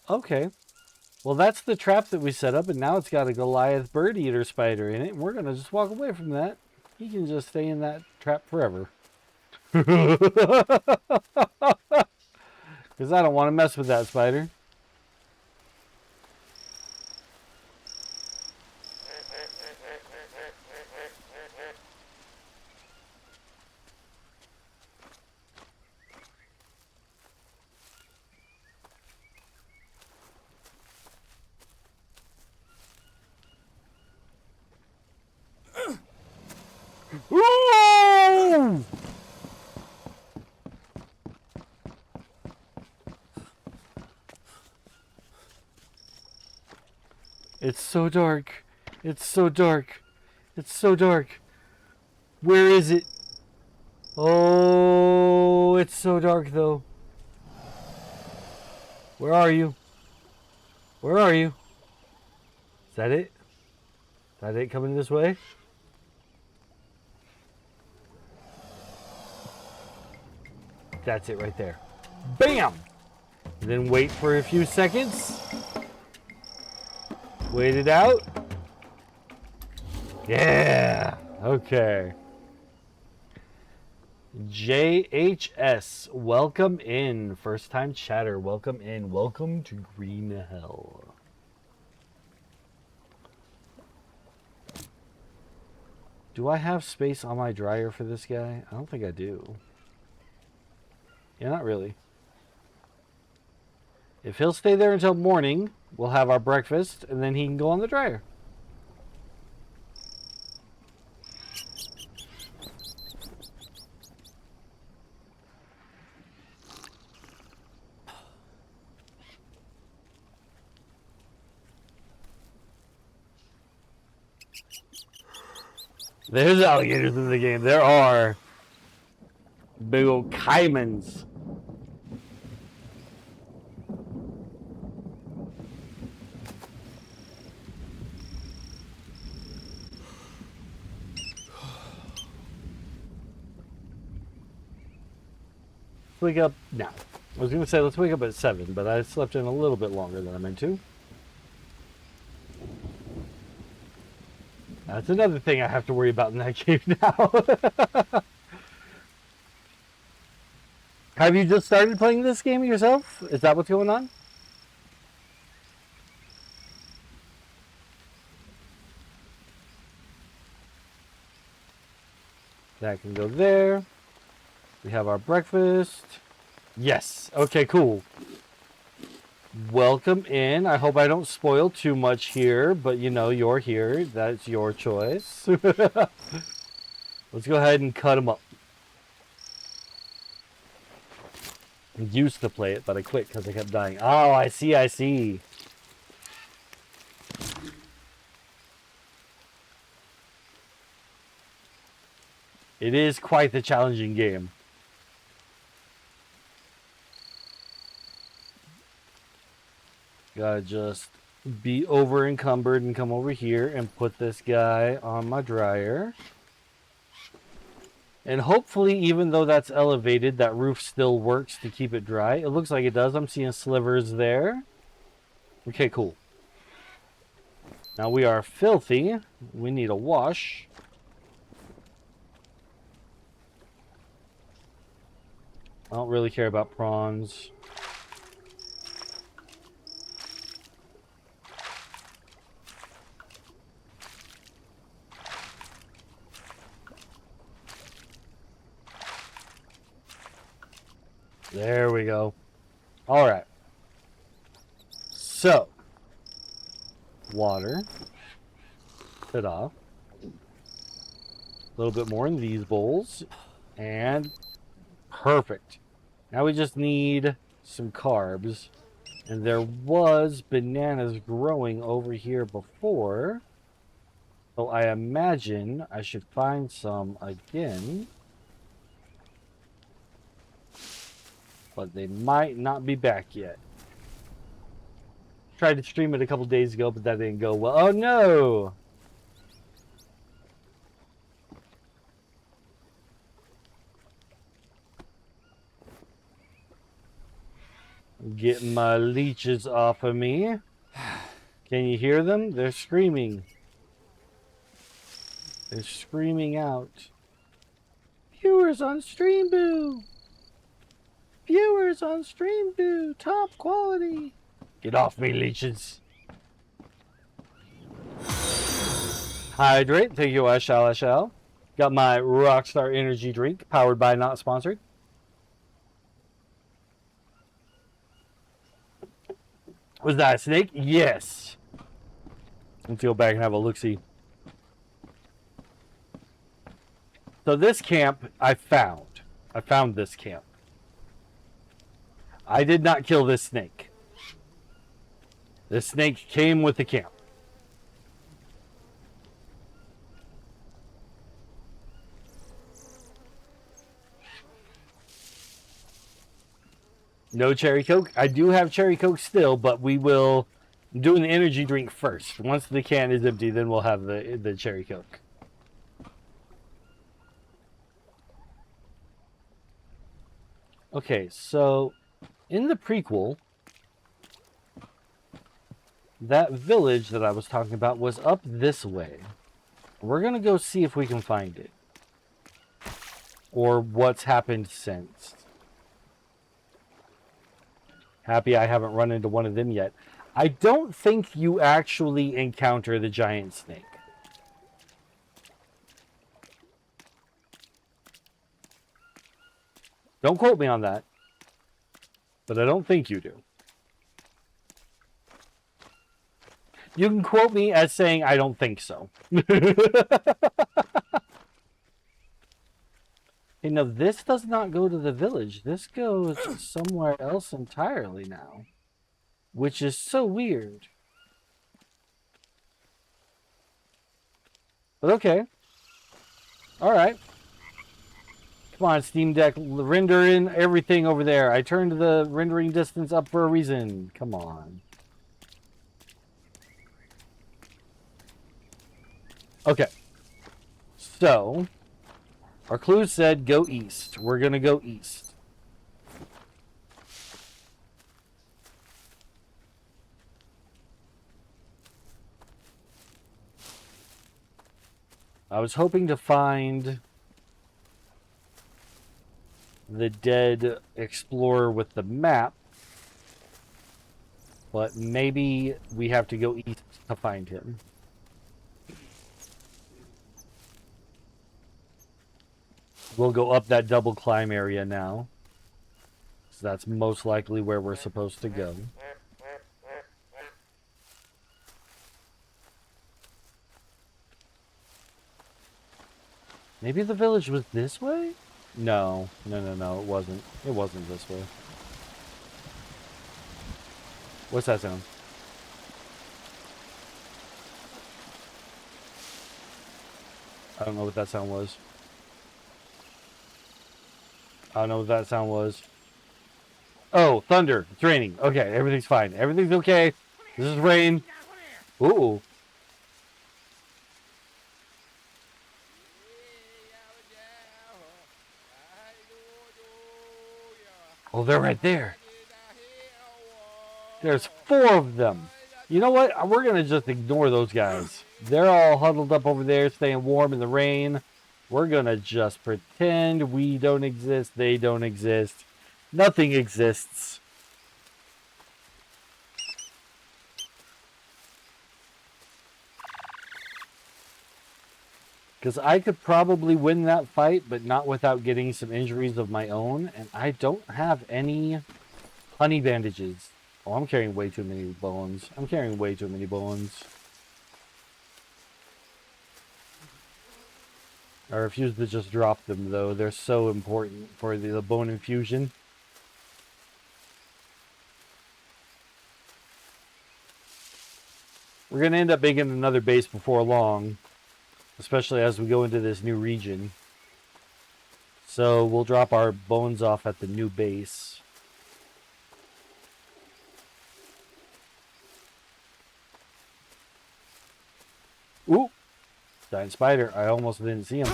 Okay. Well, that's the trap that we set up, and now it's got a Goliath bird eater spider in it. And we're going to just walk away from that. He can just stay in that trap forever. Because I don't want to mess with that spider. It's so dark. It's so dark. It's so dark. Where is it? Oh, it's so dark though. Where are you? Where are you? Is that it? Is that it coming this way? That's it right there. Bam! And then wait for a few seconds. Wait it out. Yeah. Okay. JHS, welcome in. First time chatter, welcome in. Welcome to Green Hell. Do I have space on my dryer for this guy? I don't think I do. Yeah, not really. If he'll stay there until morning, we'll have our breakfast, and then he can go on the dryer. There's alligators in the game. There are big old caimans. Wake up now. I was going to say let's wake up at 7, but I slept in a little bit longer than I meant to. That's another thing I have to worry about in that game now. Have you just started playing this game yourself? Is that what's going on? That can go there. We have our breakfast. Yes. Okay, cool. Welcome in. I hope I don't spoil too much here, but you know, you're here. That's your choice. Let's go ahead and cut them up. I used to play it, but I quit because I kept dying. Oh, I see, I see. It is quite the challenging game. Gotta just be over encumbered and come over here and put this guy on my dryer. And hopefully, even though that's elevated, that roof still works to keep it dry. It looks like it does. I'm seeing slivers there. Okay, cool. Now we are filthy. We need a wash. I don't really care about prawns. There we go. All right. So, water. Ta-da. A little bit more in these bowls. And perfect. Now we just need some carbs. And there was bananas growing over here before. So I imagine I should find some again. But they might not be back yet. Tried to stream it a couple days ago, but that didn't go well. Oh no! Get my leeches off of me. Can you hear them? They're screaming. They're screaming out. Viewers on Stream Boo! Viewers on Stream Boo! Top quality! Get off me, leeches. Hydrate. Thank you, I shall. Got my Rockstar Energy drink, powered by not sponsored. Was that a snake? Yes. Let's go back and have a look-see. So this camp I found. I found this camp. I did not kill this snake. This snake came with the camp. No cherry Coke. I do have cherry Coke still, but we will... I'm doing the energy drink first. Once the can is empty, then we'll have the cherry Coke. Okay, so in the prequel, that village that I was talking about was up this way. We're going to go see if we can find it. Or what's happened since. Happy I haven't run into one of them yet. I don't think you actually encounter the giant snake. Don't quote me on that. But I don't think you do. You can quote me as saying, I don't think so. Hey, no, this does not go to the village. This goes somewhere else entirely now. Which is so weird. But okay. Alright. Come on, Steam Deck. Render in everything over there. I turned the rendering distance up for a reason. Come on. Okay. So... our clue said go east. We're going to go east. I was hoping to find the dead explorer with the map, but maybe we have to go east to find him. We'll go up that double climb area now. So that's most likely where we're supposed to go. Maybe the village was this way? No. No, it wasn't. It wasn't this way. What's that sound? I don't know what that sound was. I don't know what that sound was. Oh, thunder. It's raining. Okay, everything's fine. Everything's okay. This is rain. Ooh. Oh, they're right there. There's 4 of them. You know what? We're going to just ignore those guys. They're all huddled up over there, staying warm in the rain. We're going to just pretend we don't exist, they don't exist. Nothing exists. Because I could probably win that fight, but not without getting some injuries of my own. And I don't have any honey bandages. Oh, I'm carrying way too many bones. I'm carrying way too many bones. I refuse to just drop them, though. They're so important for the bone infusion. We're going to end up making another base before long. Especially as we go into this new region. So we'll drop our bones off at the new base. Ooh! Giant spider. I almost didn't see him.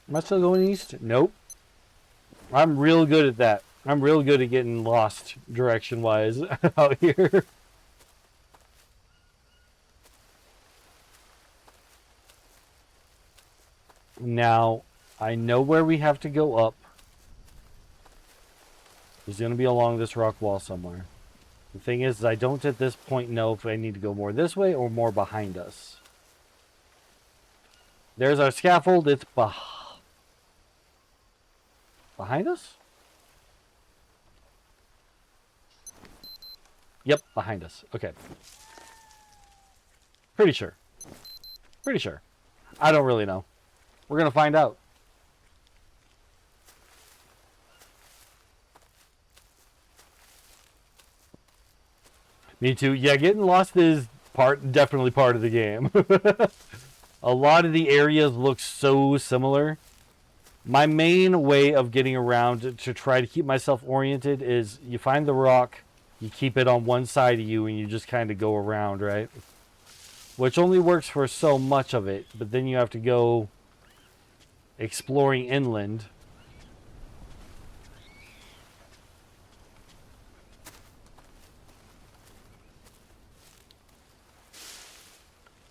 Am I still going east? Nope. I'm real good at that. I'm real good at getting lost direction-wise out here. Now, I know where we have to go up. It's going to be along this rock wall somewhere. The thing is, I don't at this point know if I need to go more this way or more behind us. There's our scaffold. It's behind us? Yep, behind us. Okay. Pretty sure. Pretty sure. I don't really know. We're going to find out. Me too. Yeah, getting lost is Definitely part of the game. A lot of the areas look so similar. My main way of getting around to try to keep myself oriented is you find the rock, you keep it on one side of you, and you just kind of go around, right? Which only works for so much of it, but then you have to go exploring inland.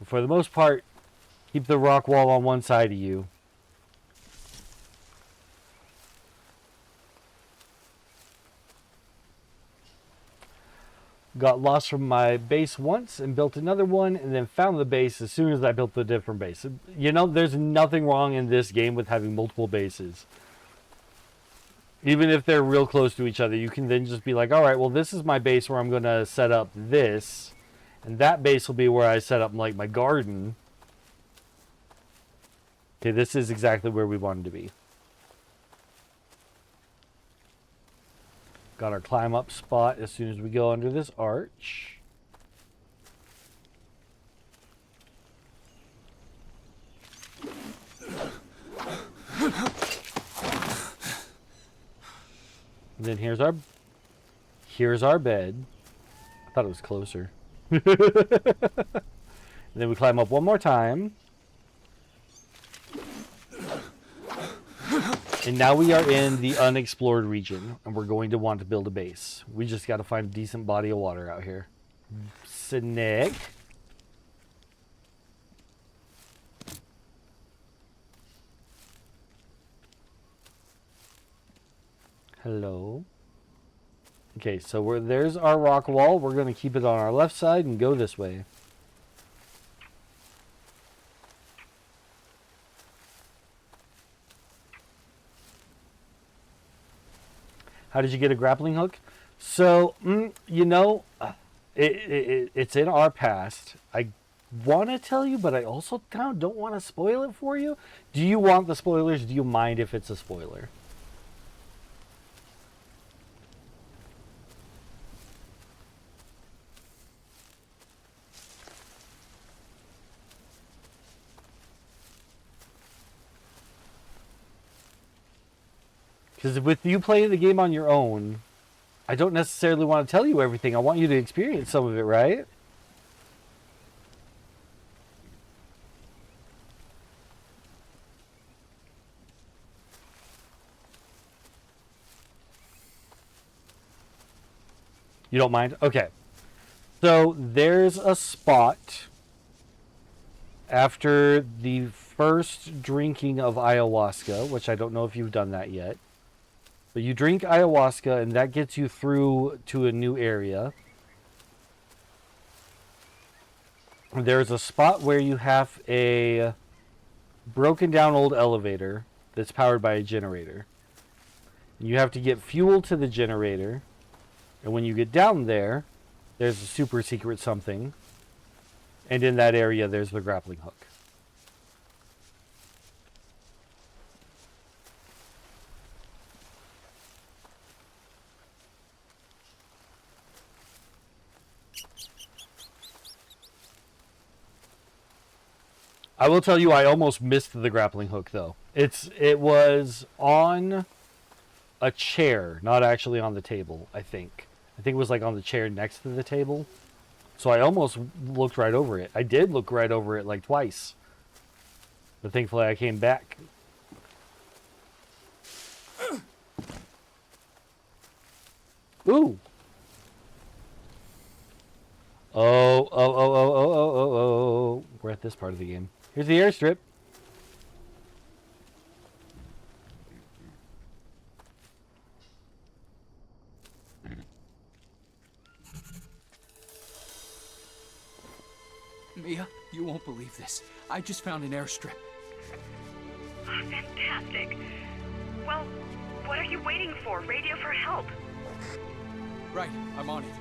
For the most part, keep the rock wall on one side of you. Got lost from my base once and built another one, and then found the base as soon as I built a different base. You know, there's nothing wrong in this game with having multiple bases. Even if they're real close to each other, you can then just be like, all right, well, this is my base where I'm going to set up this, and that base will be where I set up like my garden. Okay, this is exactly where we wanted to be. Got our climb up spot as soon as we go under this arch. And then here's our bed. I thought it was closer. And then we climb up one more time. And now we are in the unexplored region, and we're going to want to build a base. We just got to find a decent body of water out here. Snake. Hello. Okay, so there's our rock wall. We're going to keep it on our left side and go this way. How did you get a grappling hook? So, you know, it's in our past. I want to tell you, but I also kind of don't want to spoil it for you. Do you want the spoilers? Do you mind if it's a spoiler? Because with you playing the game on your own, I don't necessarily want to tell you everything. I want you to experience some of it, right? You don't mind? Okay. So there's a spot after the first drinking of ayahuasca, which I don't know if you've done that yet. But you drink ayahuasca, and that gets you through to a new area. There's a spot where you have a broken down old elevator that's powered by a generator. You have to get fuel to the generator. And when you get down there, there's a super secret something. And in that area, there's the grappling hook. I will tell you, I almost missed the grappling hook, though. It was on a chair, not actually on the table, I think. I think it was like on the chair next to the table. So I almost looked right over it. I did look right over it like twice. But thankfully I came back. Ooh. Oh. We're at this part of the game. Here's the airstrip. Mia, you won't believe this. I just found an airstrip. Oh, fantastic. Well, what are you waiting for? Radio for help. Right, I'm on it.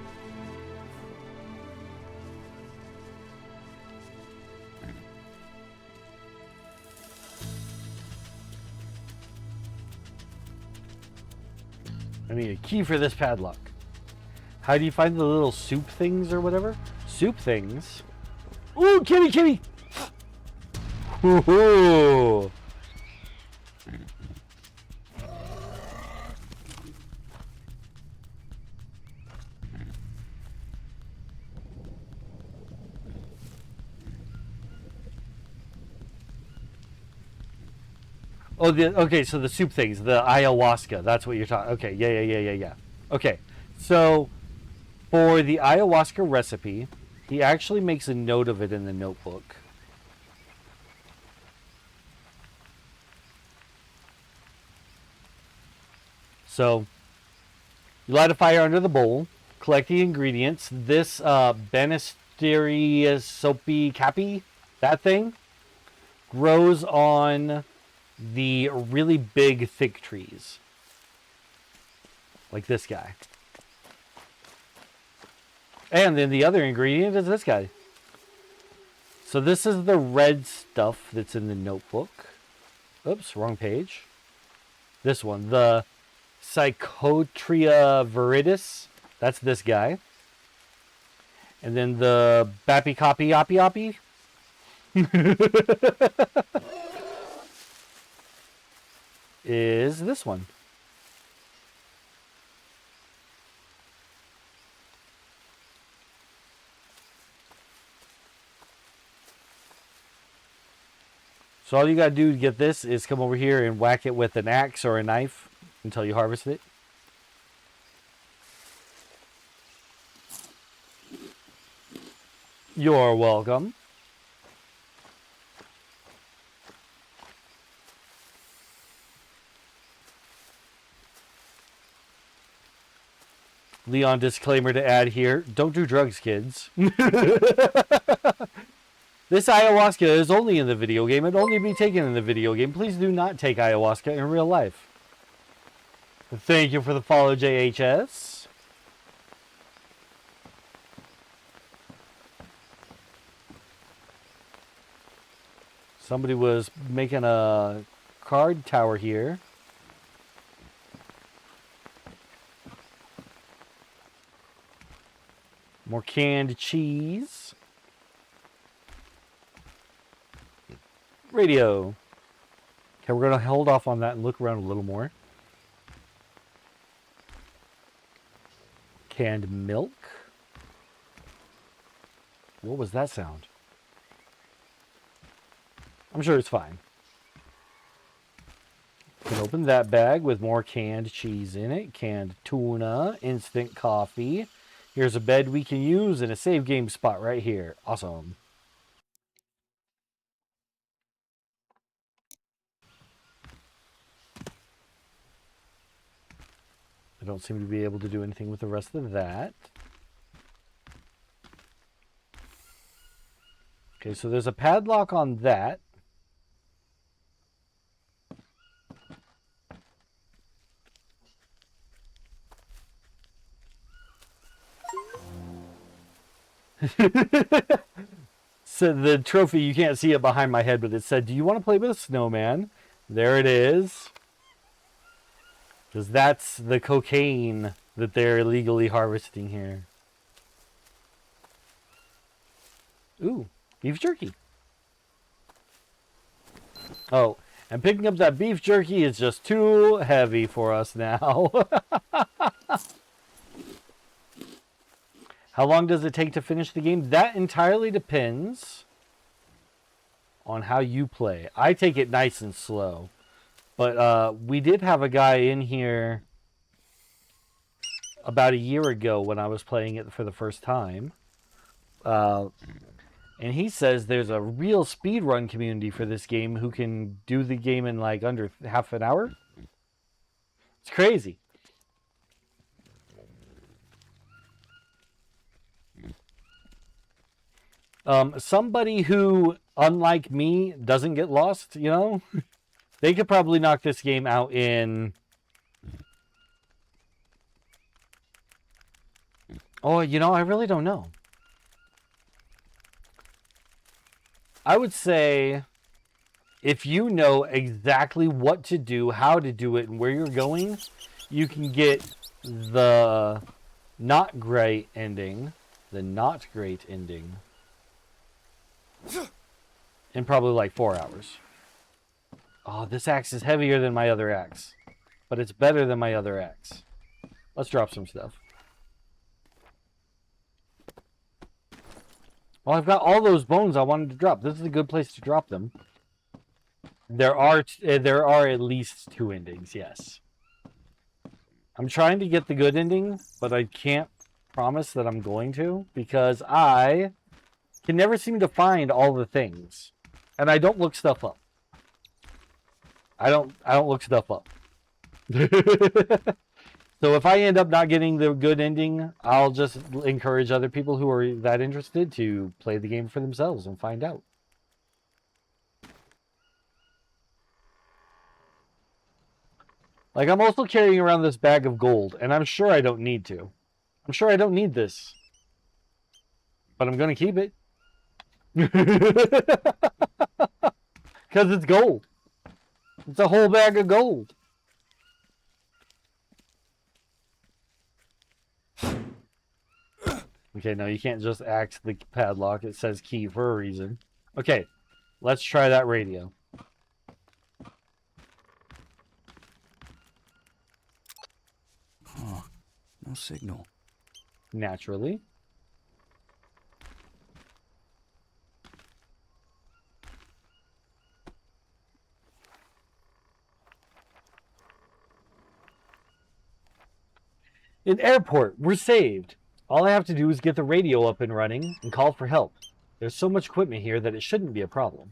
I need a key for this padlock. How do you find the little soup things or whatever? Soup things Ooh, kitty, kitty! Ooh. Oh, okay, so the soup things, the ayahuasca, that's what you're talking. Okay, yeah. Okay, so for the ayahuasca recipe, he actually makes a note of it in the notebook. So, you light a fire under the bowl, collect the ingredients. This Banisteria soapy cappy, that thing, grows on the really big, thick trees. Like this guy. And then the other ingredient is this guy. So this is the red stuff that's in the notebook. Oops, wrong page. This one, the Psychotria viridis. That's this guy. And then the Bappy Copy Oppy is this one. So all you gotta do to get this is come over here and whack it with an axe or a knife until you harvest it. You're welcome. Leon disclaimer to add here. Don't do drugs, kids. This ayahuasca is only in the video game. It'll only be taken in the video game. Please do not take ayahuasca in real life. Thank you for the follow, JHS. Somebody was making a card tower here. More canned cheese. Radio. Okay, we're going to hold off on that and look around a little more. Canned milk. What was that sound? I'm sure it's fine. Can open that bag with more canned cheese in it. Canned tuna. Instant coffee. Here's a bed we can use and a save game spot right here. Awesome. I don't seem to be able to do anything with the rest of that. Okay, so there's a padlock on that. So the trophy, you can't see it behind my head, but it said, "Do you want to play with a snowman?" There it is. Because that's the cocaine that they're illegally harvesting here. Ooh, beef jerky. Oh, and picking up that beef jerky is just too heavy for us now. How long does it take to finish the game? That entirely depends on how you play. I take it nice and slow. But we did have a guy in here about a year ago when I was playing it for the first time. And he says there's a real speedrun community for this game who can do the game in like under half an hour. It's crazy. Somebody who, unlike me, doesn't get lost, you know? They could probably knock this game out in... Oh, you know, I really don't know. I would say if you know exactly what to do, how to do it, and where you're going, you can get the not great ending. The not great ending. In probably like 4 hours. Oh, this axe is heavier than my other axe. But it's better than my other axe. Let's drop some stuff. Well, I've got all those bones I wanted to drop. This is a good place to drop them. There are at least 2 endings, yes. I'm trying to get the good ending, but I can't promise that I'm going to because I can never seem to find all the things. And I don't look stuff up. I don't look stuff up. So if I end up not getting the good ending, I'll just encourage other people who are that interested to play the game for themselves and find out. Like, I'm also carrying around this bag of gold, and I'm sure I don't need to. I'm sure I don't need this. But I'm going to keep it. Because it's gold. It's a whole bag of gold. Okay, no, you can't just axe the padlock. It says key for a reason. Okay, let's try that radio. Huh. No signal. Naturally. An airport. We're saved. All I have to do is get the radio up and running and call for help. There's so much equipment here that it shouldn't be a problem.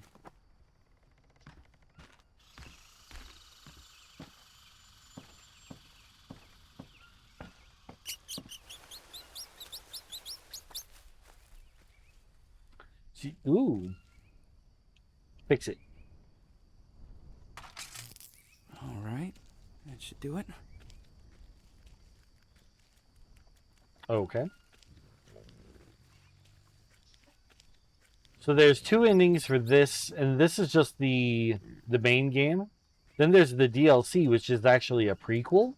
Ooh. Fix it. All right. That should do it. Okay. So there's 2 endings for this, and this is just the main game. Then there's the DLC, which is actually a prequel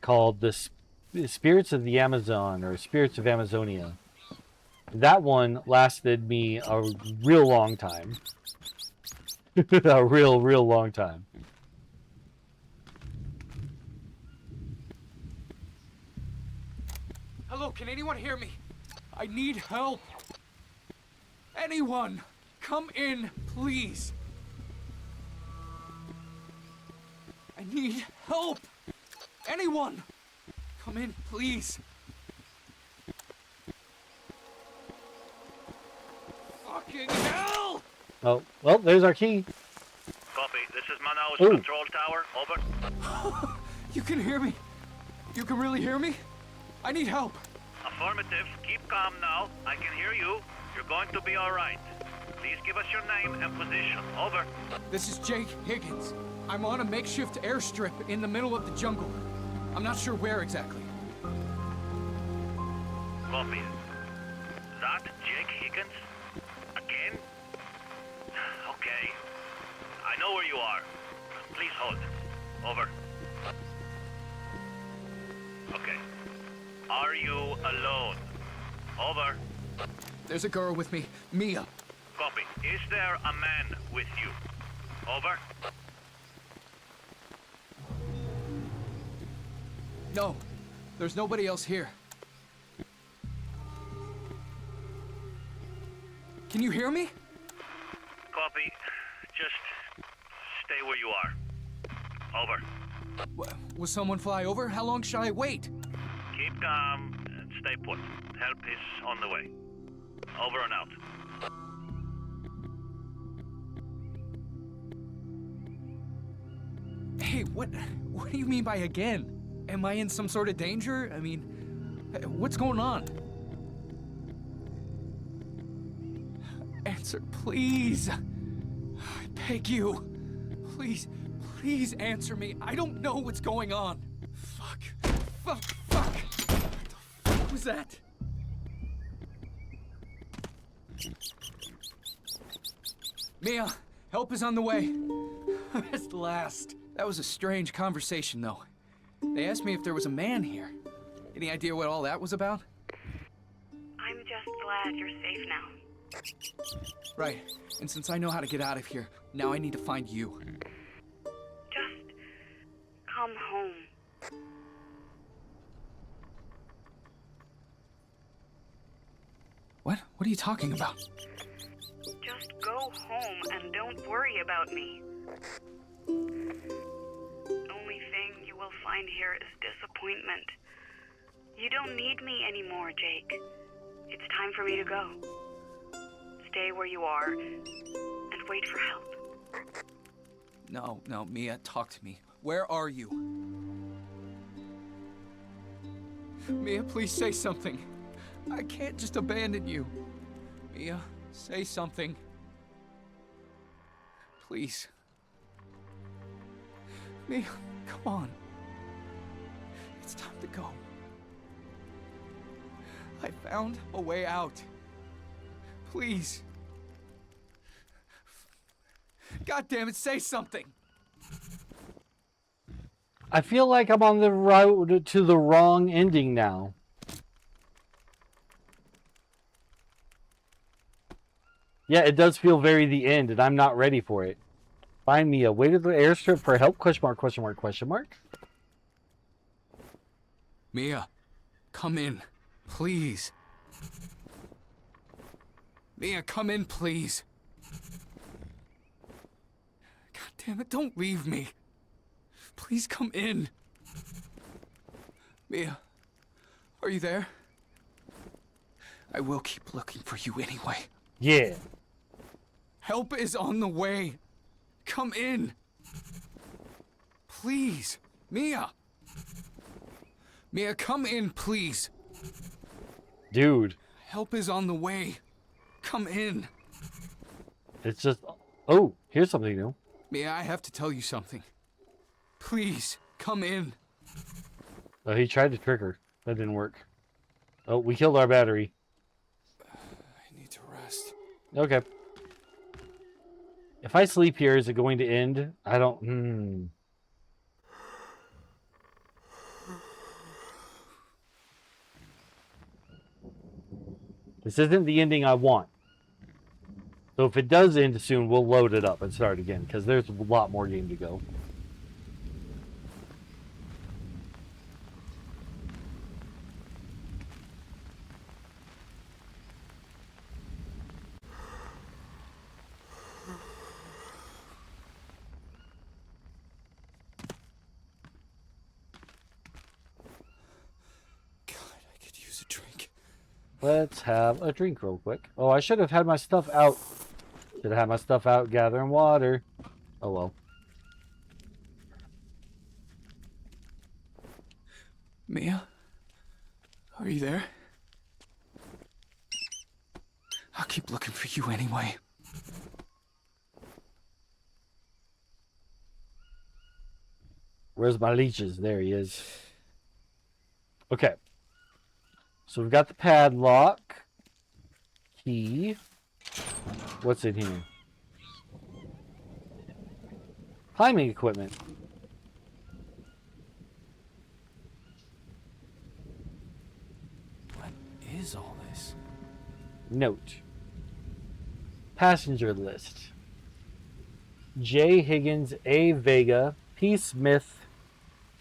called the Spirits of the Amazon or Spirits of Amazonia. That one lasted me a real long time. A real long time. Hello, can anyone hear me? I need help. Anyone, come in, please. I need help. Anyone, come in, please. Fucking hell! Oh, well, there's our key. Copy. This is Manaus Ooh. Control Tower. Over. You can hear me? You can really hear me? I need help. Affirmative. Keep calm now. I can hear you. You're going to be all right. Please give us your name and position. Over. This is Jake Higgins. I'm on a makeshift airstrip in the middle of the jungle. I'm not sure where exactly. Copy. That Jake Higgins? Again? Okay. I know where you are. Please hold. Over. Okay. Are you alone? Over. There's a girl with me, Mia. Copy. Is there a man with you? Over. No, there's nobody else here. Can you hear me? Copy. Just stay where you are. Over. Will someone fly over? How long should I wait? Keep calm and stay put. Help is on the way. Over and out. Hey, what do you mean by again? Am I in some sort of danger? I mean, what's going on? Answer, please. I beg you. Please answer me. I don't know what's going on. Fuck. What the fuck was that? Mia, help is on the way. At last. That was a strange conversation, though. They asked me if there was a man here. Any idea what all that was about? I'm just glad you're safe now. Right. And since I know how to get out of here, now I need to find you. Just come home. What? What are you talking about? Just go home and don't worry about me. Only thing you will find here is disappointment. You don't need me anymore, Jake. It's time for me to go. Stay where you are and wait for help. No, Mia, talk to me. Where are you? Mia, please say something. I can't just abandon you. Mia, say something. Please. Mia, come on. It's time to go. I found a way out. Please. God damn it, say something. I feel like I'm on the road to the wrong ending now. Yeah, it does feel very the end, and I'm not ready for it. Find me a way to the airstrip for help? Question mark, question mark, question mark. Mia, come in, please. Mia, come in, please. God damn it, don't leave me. Please come in. Mia, are you there? I will keep looking for you anyway. Yeah. Help is on the way. Come in. Please. Mia. Mia, come in, please. Dude. Help is on the way. Come in. It's just... Oh, here's something new. Mia, I have to tell you something. Please, come in. Oh, he tried to trick her. That didn't work. Oh, we killed our battery. I need to rest. Okay. If I sleep here, is it going to end? I don't... This isn't the ending I want. So if it does end soon, we'll load it up and start again, because there's a lot more game to go. Let's have a drink real quick. Oh, I should have had my stuff out. Should have had my stuff out gathering water. Oh well. Mia? Are you there? I'll keep looking for you anyway. Where's my leeches? There he is. Okay. So we've got the padlock. Key. What's in here? Climbing equipment. What is all this? Note. Passenger list. J. Higgins, A. Vega, P. Smith,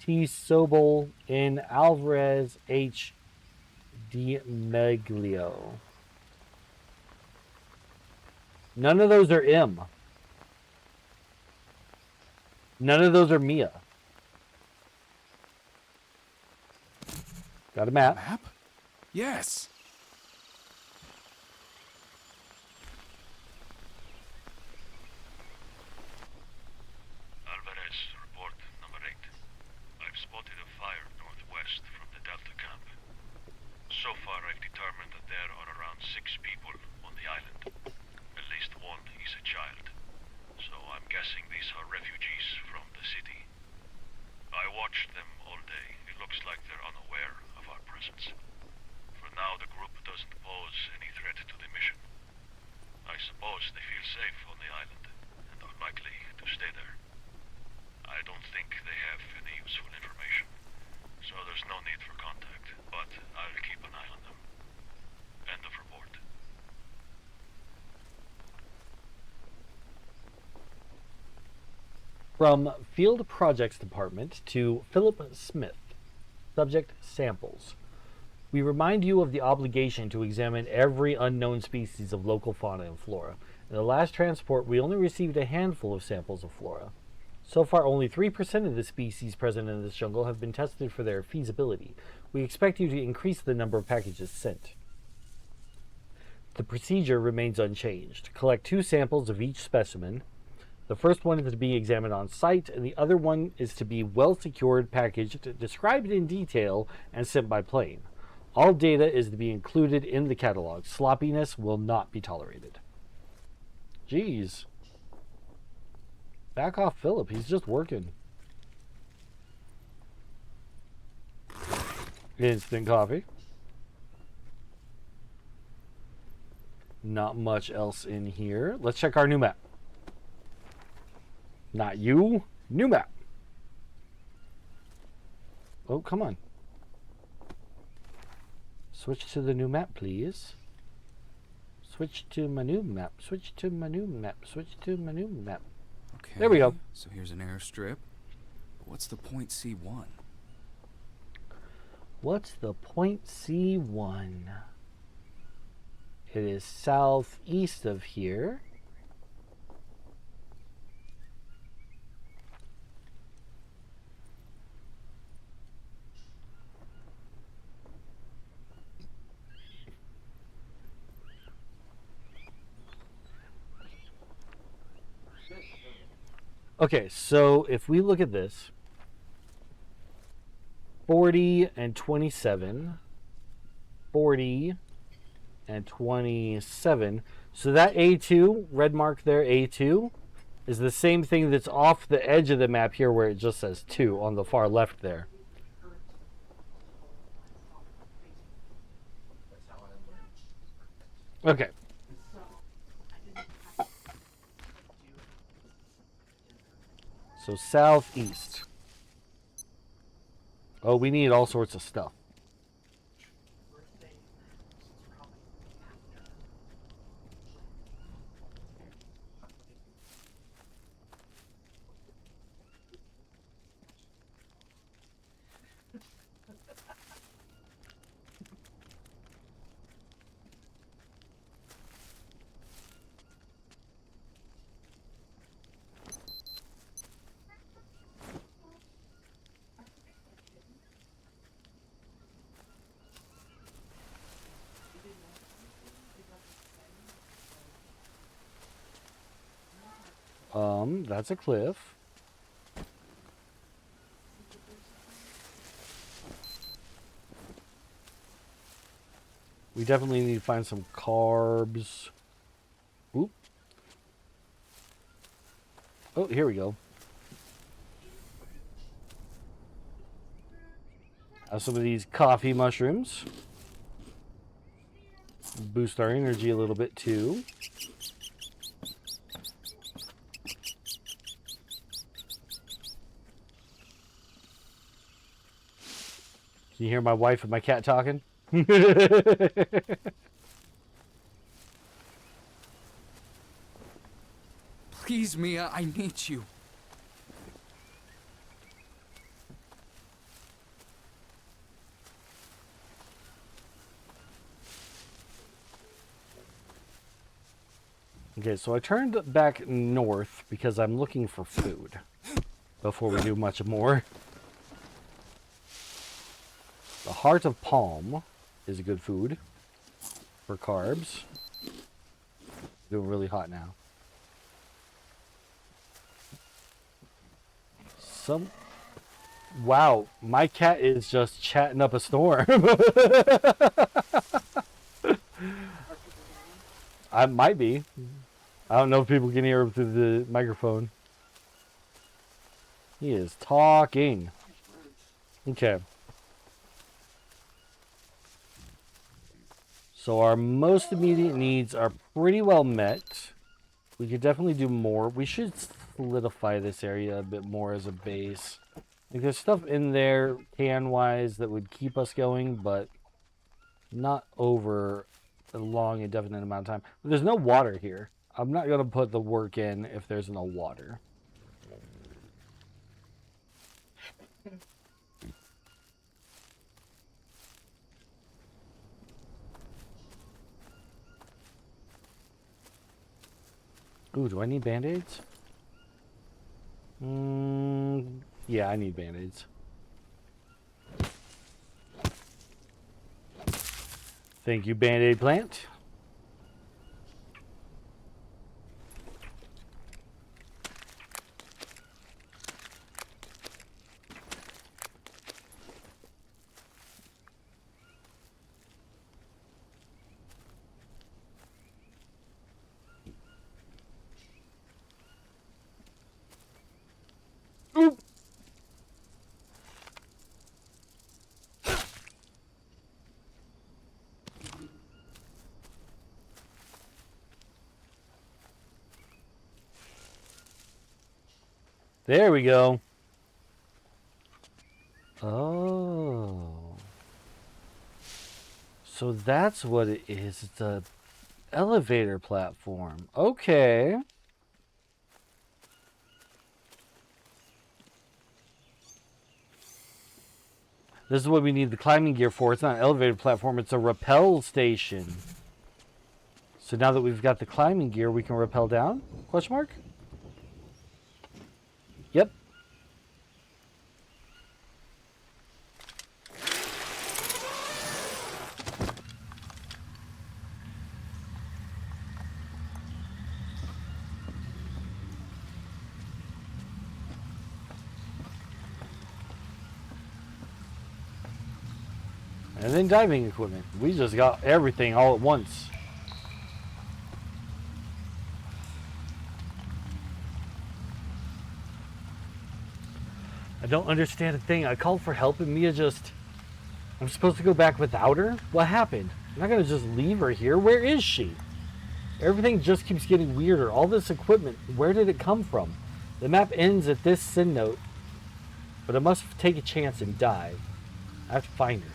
T. Sobel, N. Alvarez, H. DiMeglio. None of those are M. None of those are Mia. Got a map. Map? Yes. Alvarez, report number 8. I've spotted a fire northwest from the Delta camp. So far, I've determined that there are around 6 people on the island. At least one is a child. So I'm guessing these are refugees from the city. I watched them all day. It looks like they're unaware of our presence. For now, the From Field Projects Department to Philip Smith. Subject: samples. We remind you of the obligation to examine every unknown species of local fauna and flora. In the last transport, we only received a handful of samples of flora. So far, only 3% of the species present in this jungle have been tested for their feasibility. We expect you to increase the number of packages sent. The procedure remains unchanged. Collect 2 samples of each specimen. The first one is to be examined on site, and the other one is to be well secured, packaged, described in detail, and sent by plane. All data is to be included in the catalog. Sloppiness will not be tolerated. Jeez. Back off Philip, he's just working. Instant coffee. Not much else in here. Let's check our new map. Not you. New map. Oh, come on. Switch to the new map, please. Switch to my new map. Switch to my new map. Switch to my new map. Okay. There we go. So here's an airstrip. What's the point C1? What's the point C1? It is southeast of here. Okay, so if we look at this, 40 and 27, 40 and 27. So that A2, red mark there, A2, is the same thing that's off the edge of the map here where it just says 2 on the far left there. Okay. So southeast. Oh, we need all sorts of stuff. That's a cliff. We definitely need to find some carbs. Oop. Oh, here we go. Have some of these coffee mushrooms. Boost our energy a little bit too. Can you hear my wife and my cat talking? Please, Mia, I need you. Okay, so I turned back north because I'm looking for food before we do much more. The heart of palm is a good food for carbs. Doing really hot now. Wow, my cat is just chatting up a storm. I might be. I don't know if people can hear him through the microphone. He is talking. Okay. So our most immediate needs are pretty well met. We could definitely do more. We should solidify this area a bit more as a base. Like there's stuff in there can-wise that would keep us going, but not over a long, indefinite amount of time. There's no water here. I'm not going to put the work in if there's no water. Ooh, do I need band-aids? Yeah, I need band-aids. Thank you, band-aid plant. Oop. There we go. Oh. So that's what it is. It's a elevator platform. Okay. This is what we need the climbing gear for. It's not an elevator platform, it's a rappel station. So now that we've got the climbing gear, we can rappel down? Question mark? Yep. And then diving equipment. We just got everything all at once. I don't understand a thing. I called for help and Mia just... I'm supposed to go back without her? What happened? I'm not going to just leave her here. Where is she? Everything just keeps getting weirder. All this equipment, where did it come from? The map ends at this send note, but I must take a chance and dive. I have to find her.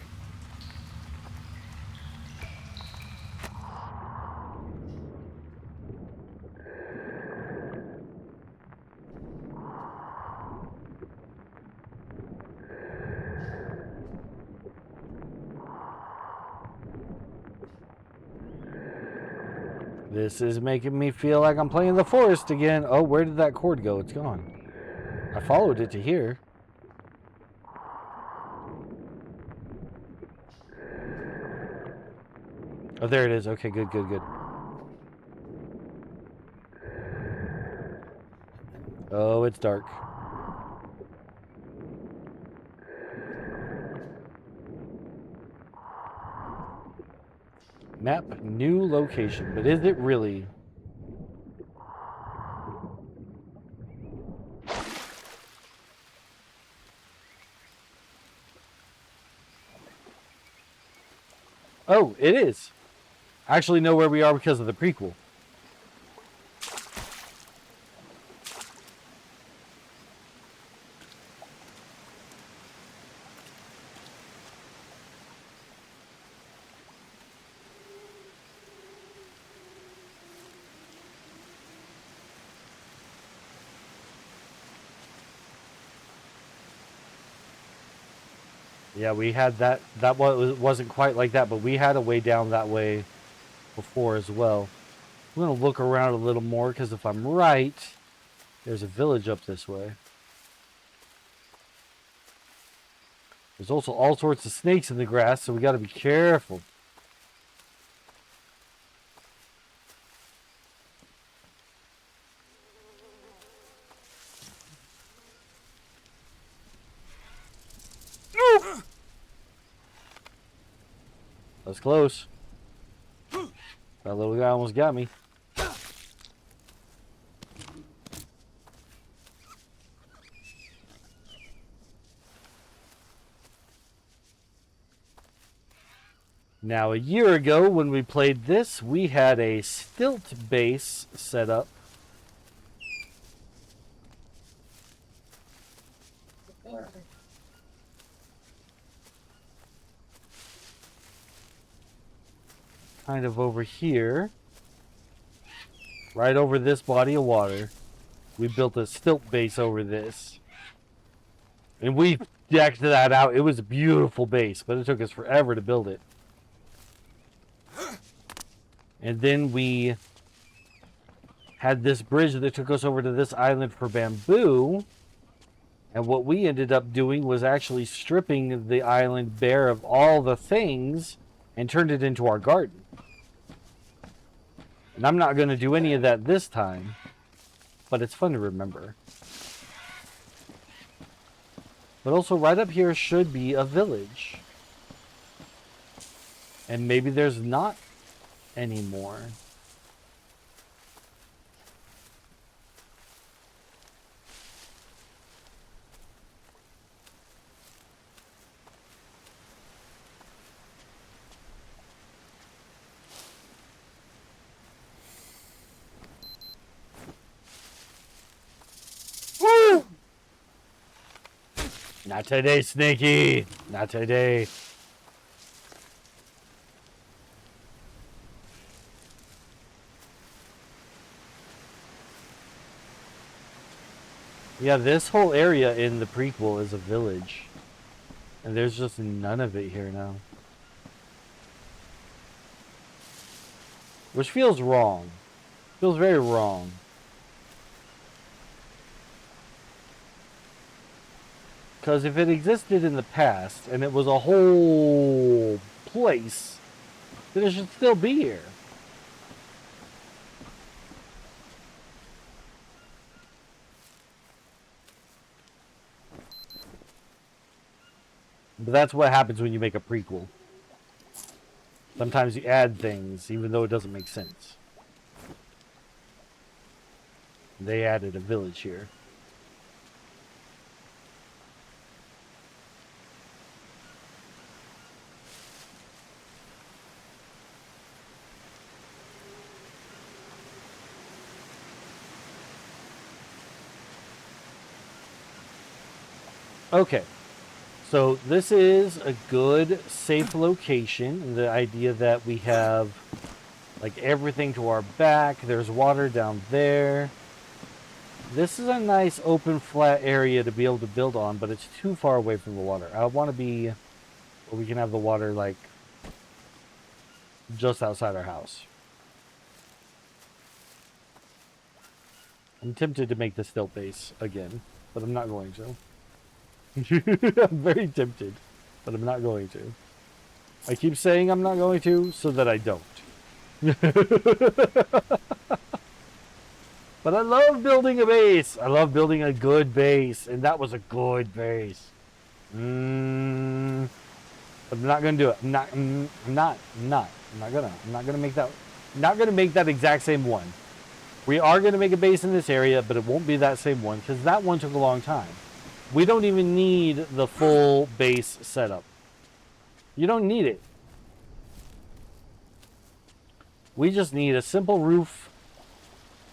This is making me feel like I'm playing the forest again. Oh, where did that cord go? It's gone. I followed it to here. Oh, there it is. Okay, good, good, good. Oh, it's dark. Map, new location. But is it really? Oh, it is. I actually know where we are because of the prequel. Yeah, we had that. That wasn't quite like that, but we had a way down that way before as well. I'm going to look around a little more because if I'm right, there's a village up this way. There's also all sorts of snakes in the grass, so we got to be careful. That's close. That little guy almost got me. Now, a year ago when we played this, we had a stilt base set up. Kind of over here. Right over this body of water. We built a stilt base over this. And we decked that out. It was a beautiful base, but it took us forever to build it. And then we had this bridge that took us over to this island for bamboo. And what we ended up doing was actually stripping the island bare of all the things and turned it into our garden. And I'm not going to do any of that this time, but it's fun to remember. But also right up here should be a village. And maybe there's not anymore. Woo! Not today, Snaky. Not today. Yeah, this whole area in the prequel is a village. And there's just none of it here now. Which feels wrong. Feels very wrong. Because if it existed in the past and it was a whole place, then it should still be here. But that's what happens when you make a prequel. Sometimes you add things even though it doesn't make sense. They added a village here. Okay. So this is a good, safe location. The idea that we have like everything to our back. There's water down there. This is a nice open flat area to be able to build on, but it's too far away from the water. I want to be where we can have the water like just outside our house. I'm tempted to make the stilt base again, but I'm not going to. I'm very tempted, but I'm not going to. I keep saying I'm not going to so that I don't. But I love building a base. I love building a good base, and that was a good base. But I'm not gonna do it. I'm not gonna make that. I'm not gonna make that exact same one. We are gonna make a base in this area, but it won't be that same one because that one took a long time. We don't even need the full base setup. You don't need it. We just need a simple roof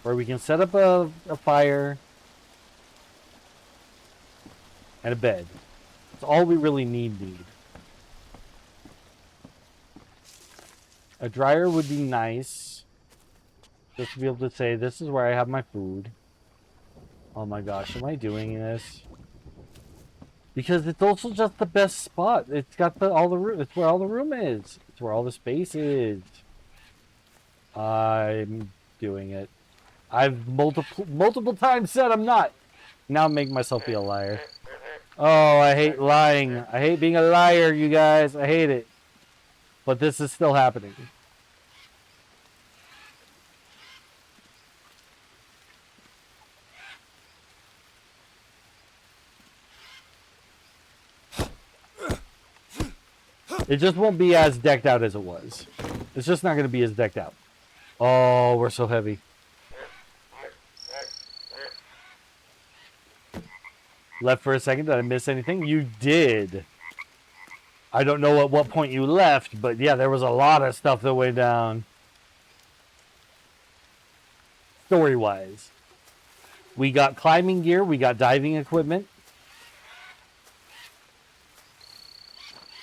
where we can set up a fire and a bed. That's all we really need. A dryer would be nice. Just to be able to say, this is where I have my food. Oh my gosh, am I doing this? Because it's also just the best spot. It's got all the room. It's where all the room is. It's where all the space is. I'm doing it. I've multiple times said I'm not. Now I'm making myself be a liar. Oh, I hate lying. I hate being a liar, you guys. I hate it. But this is still happening. It just won't be as decked out as it was. It's just not going to be as decked out. Oh, we're so heavy. Left for a second. Did I miss anything? You did. I don't know at what point you left, but yeah, there was a lot of stuff that went down. Story-wise. We got climbing gear. We got diving equipment.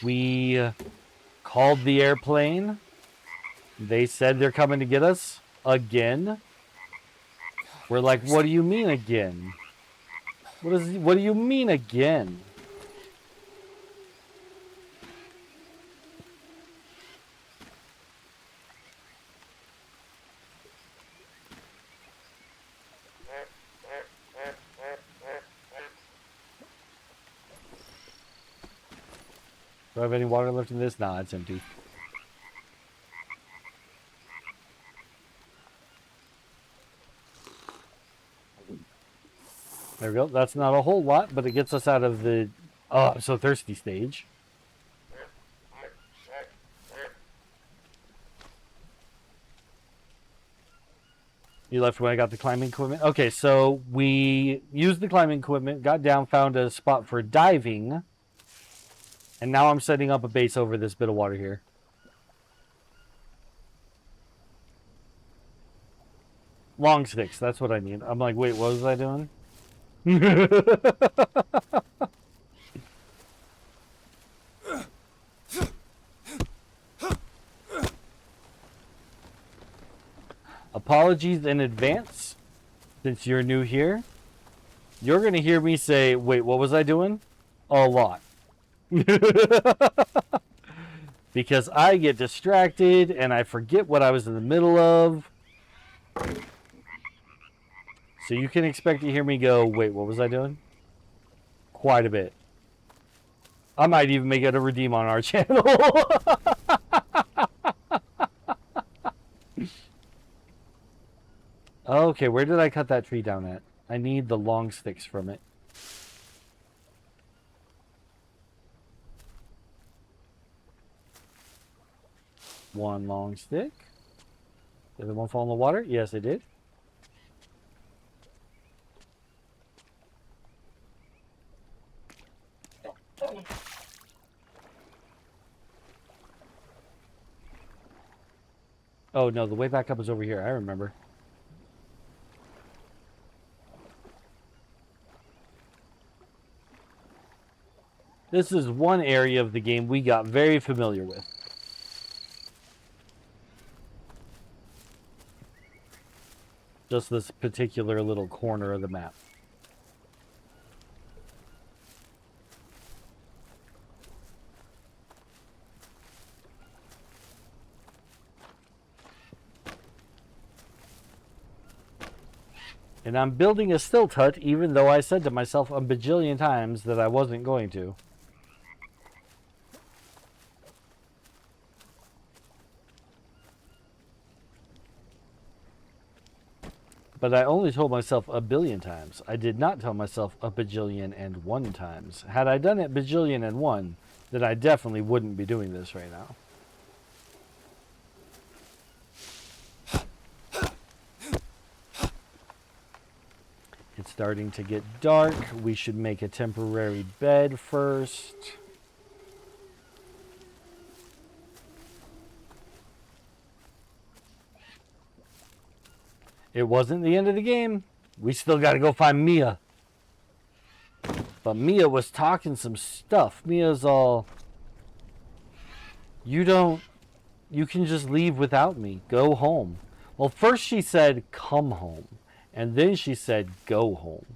We called the airplane. They said they're coming to get us again. We're like, what do you mean again? What do you mean again? Do I have any water left in this? Nah, it's empty. There we go. That's not a whole lot, but it gets us out of the oh, I'm so thirsty stage. You left when I got the climbing equipment? Okay, so we used the climbing equipment, got down, found a spot for diving, and now I'm setting up a base over this bit of water here. Long sticks, that's what I need. I'm like, wait, what was I doing? Apologies in advance, since you're new here. You're going to hear me say, wait, what was I doing? A lot. Because I get distracted and I forget what I was in the middle of. So you can expect to hear me go, wait, what was I doing? Quite a bit. I might even make it a redeem on our channel. Okay, where did I cut that tree down at? I need the long sticks from it. One long stick. Did the one fall in the water? Yes, it did. Oh no, the way back up is over here. I remember. This is one area of the game we got very familiar with. Just this particular little corner of the map. And I'm building a stilt hut, even though I said to myself a bajillion times that I wasn't going to. But I only told myself a billion times. I did not tell myself a bajillion and one times. Had I done it bajillion and one, then I definitely wouldn't be doing this right now. It's starting to get dark. We should make a temporary bed first. It wasn't the end of the game. We still got to go find Mia. But Mia was talking some stuff. Mia's all, you can just leave without me. Go home. Well, first she said, come home. And then she said, go home.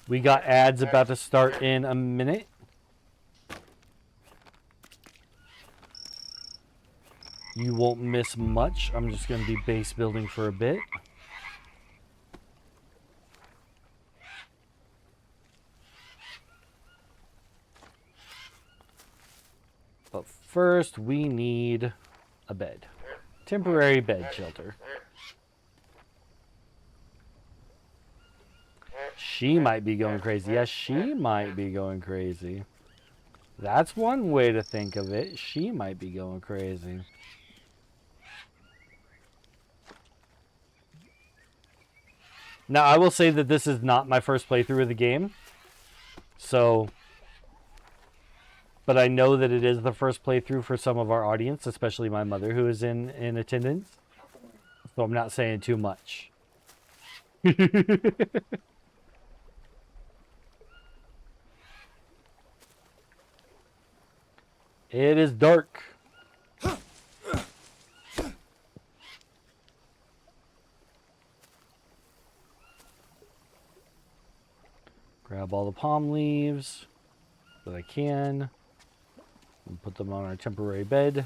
We got ads about to start in a minute. You won't miss much. I'm just going to be base building for a bit. But first, we need a bed. Temporary bed shelter. She might be going crazy. Yes, she might be going crazy. That's one way to think of it. She might be going crazy. Now, I will say that this is not my first playthrough of the game. So, but I know that it is the first playthrough for some of our audience, especially my mother who is in attendance. So I'm not saying too much. It is dark. Grab all the palm leaves that I can and put them on our temporary bed.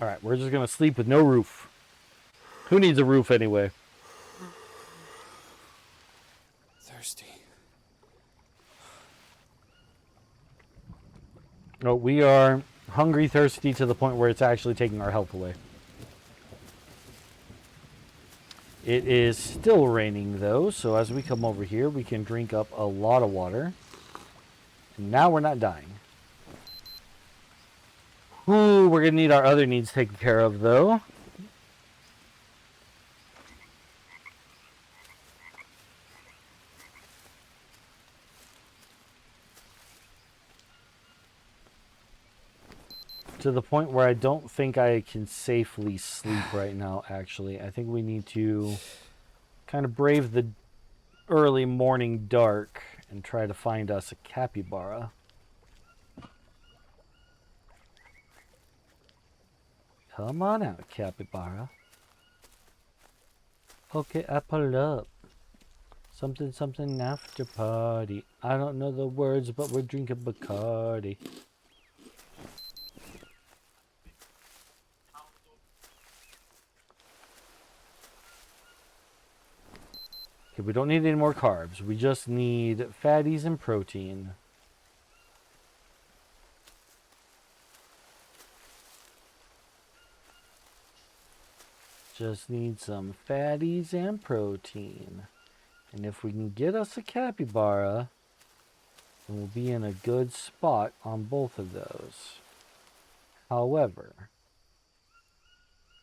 Alright, we're just going to sleep with no roof. Who needs a roof anyway? Thirsty. No, we are hungry, thirsty to the point where it's actually taking our health away. It is still raining though, so as we come over here, we can drink up a lot of water. And now we're not dying. Ooh, we're going to need our other needs taken care of though. To the point where I don't think I can safely sleep right now, actually. I think we need to kind of brave the early morning dark and try to find us a capybara. Come on out, capybara. Okay, I pull up. Something, something after party. I don't know the words, but we're drinking Bacardi. Okay, we don't need any more carbs. We just need fatties and protein. Just need some fatties and protein. And if we can get us a capybara, then we'll be in a good spot on both of those. However,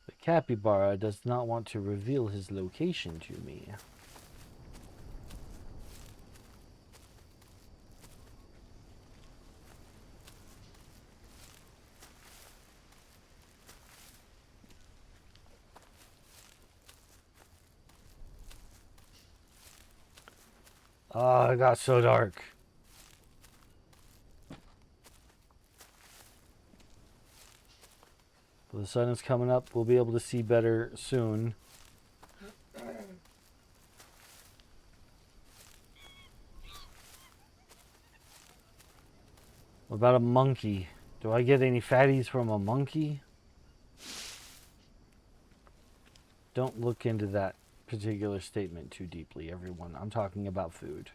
the capybara does not want to reveal his location to me. Oh, it got so dark. Well, the sun is coming up. We'll be able to see better soon. What about a monkey? Do I get any fatties from a monkey? Don't look into that particular statement too deeply, everyone. I'm talking about food.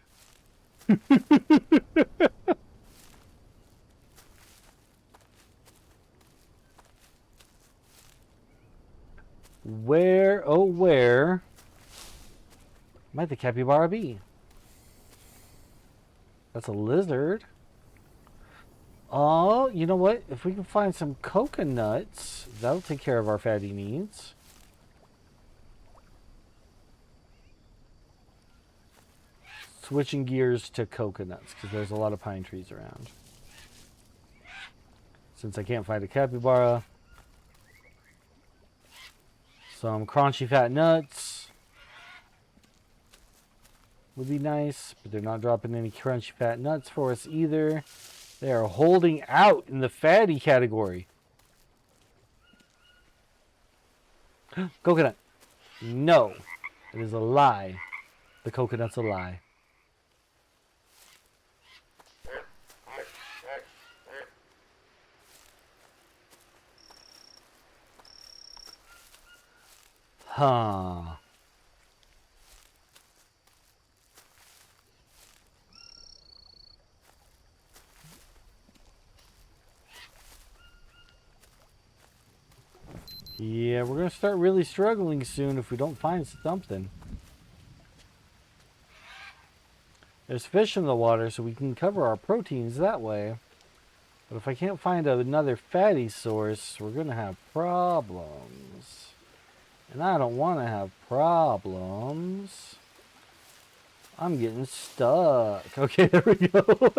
Where, oh where might the capybara be? That's a lizard. Oh, you know what? If we can find some coconuts, that'll take care of our fatty needs. Switching gears to coconuts, because there's a lot of pine trees around. Since I can't find a capybara, some crunchy fat nuts would be nice, but they're not dropping any crunchy fat nuts for us either. They are holding out in the fatty category. Coconut. No, it is a lie. The coconut's a lie. Huh. Yeah, we're going to start really struggling soon if we don't find something. There's fish in the water, so we can cover our proteins that way. But if I can't find another fatty source, we're going to have problems. And I don't want to have problems. I'm getting stuck. Okay, there we go.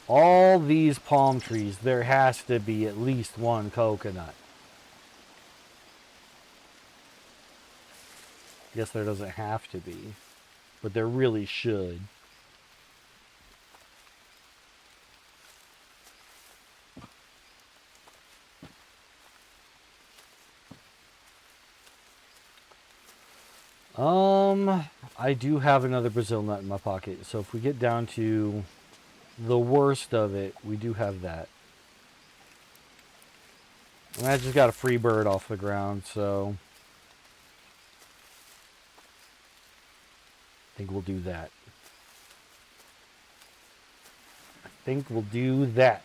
All these palm trees, there has to be at least one coconut. Guess there doesn't have to be, but there really should. I do have another Brazil nut in my pocket, so if we get down to the worst of it, we do have that. And I just got a free bird off the ground, so I think we'll do that. I think we'll do that.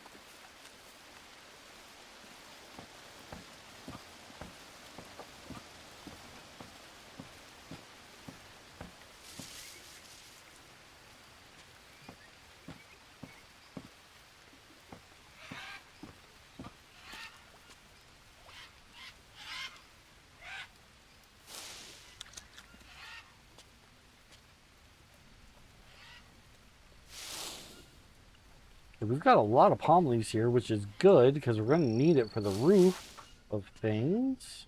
We've got a lot of palm leaves here, which is good because we're going to need it for the roof of things.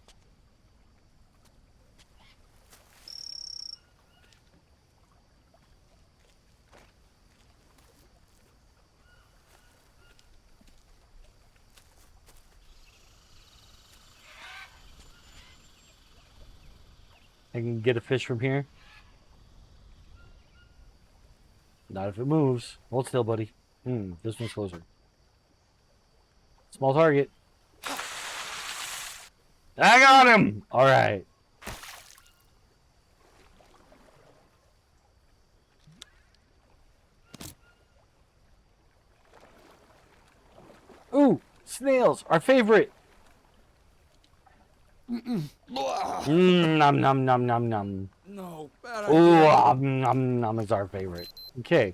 I can get a fish from here. Not if it moves. Hold still, buddy. This one's closer. Small target. I got him! Alright. Ooh! Snails! Our favorite! Nom nom nom nom nom. No, bad Ooh, idea. nom nom is our favorite. Okay.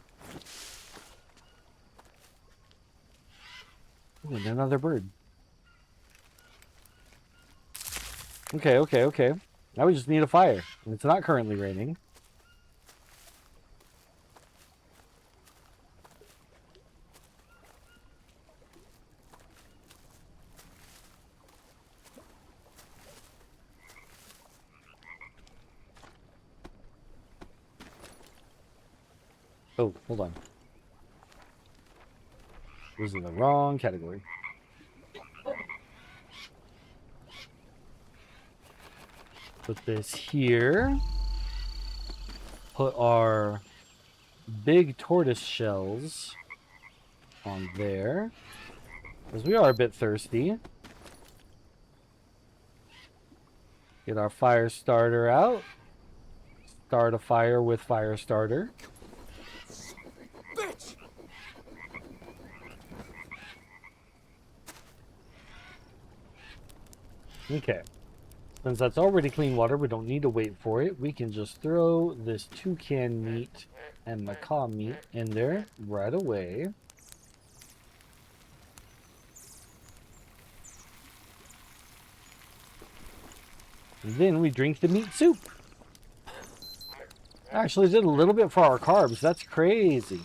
Ooh, and another bird. Okay, okay, okay. Now we just need a fire. And it's not currently raining. Oh, hold on. Was in the wrong category. Put this here. Put our big tortoise shells on there. Because we are a bit thirsty. Get our fire starter out. Start a fire with fire starter. Bitch! Okay. Since that's already clean water, we don't need to wait for it. We can just throw this toucan meat and macaw meat in there right away. And then we drink the meat soup. Actually did a little bit for our carbs. That's crazy.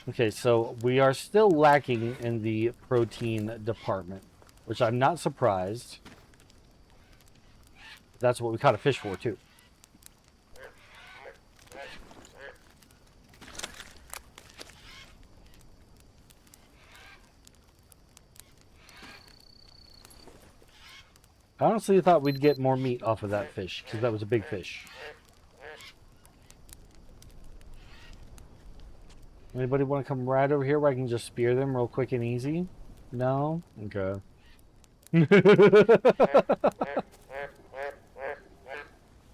Okay, so we are still lacking in the protein department, which I'm not surprised. That's what we caught a fish for, too. I honestly thought we'd get more meat off of that fish, because that was a big fish. Anybody want to come right over here where I can just spear them real quick and easy? No? Okay.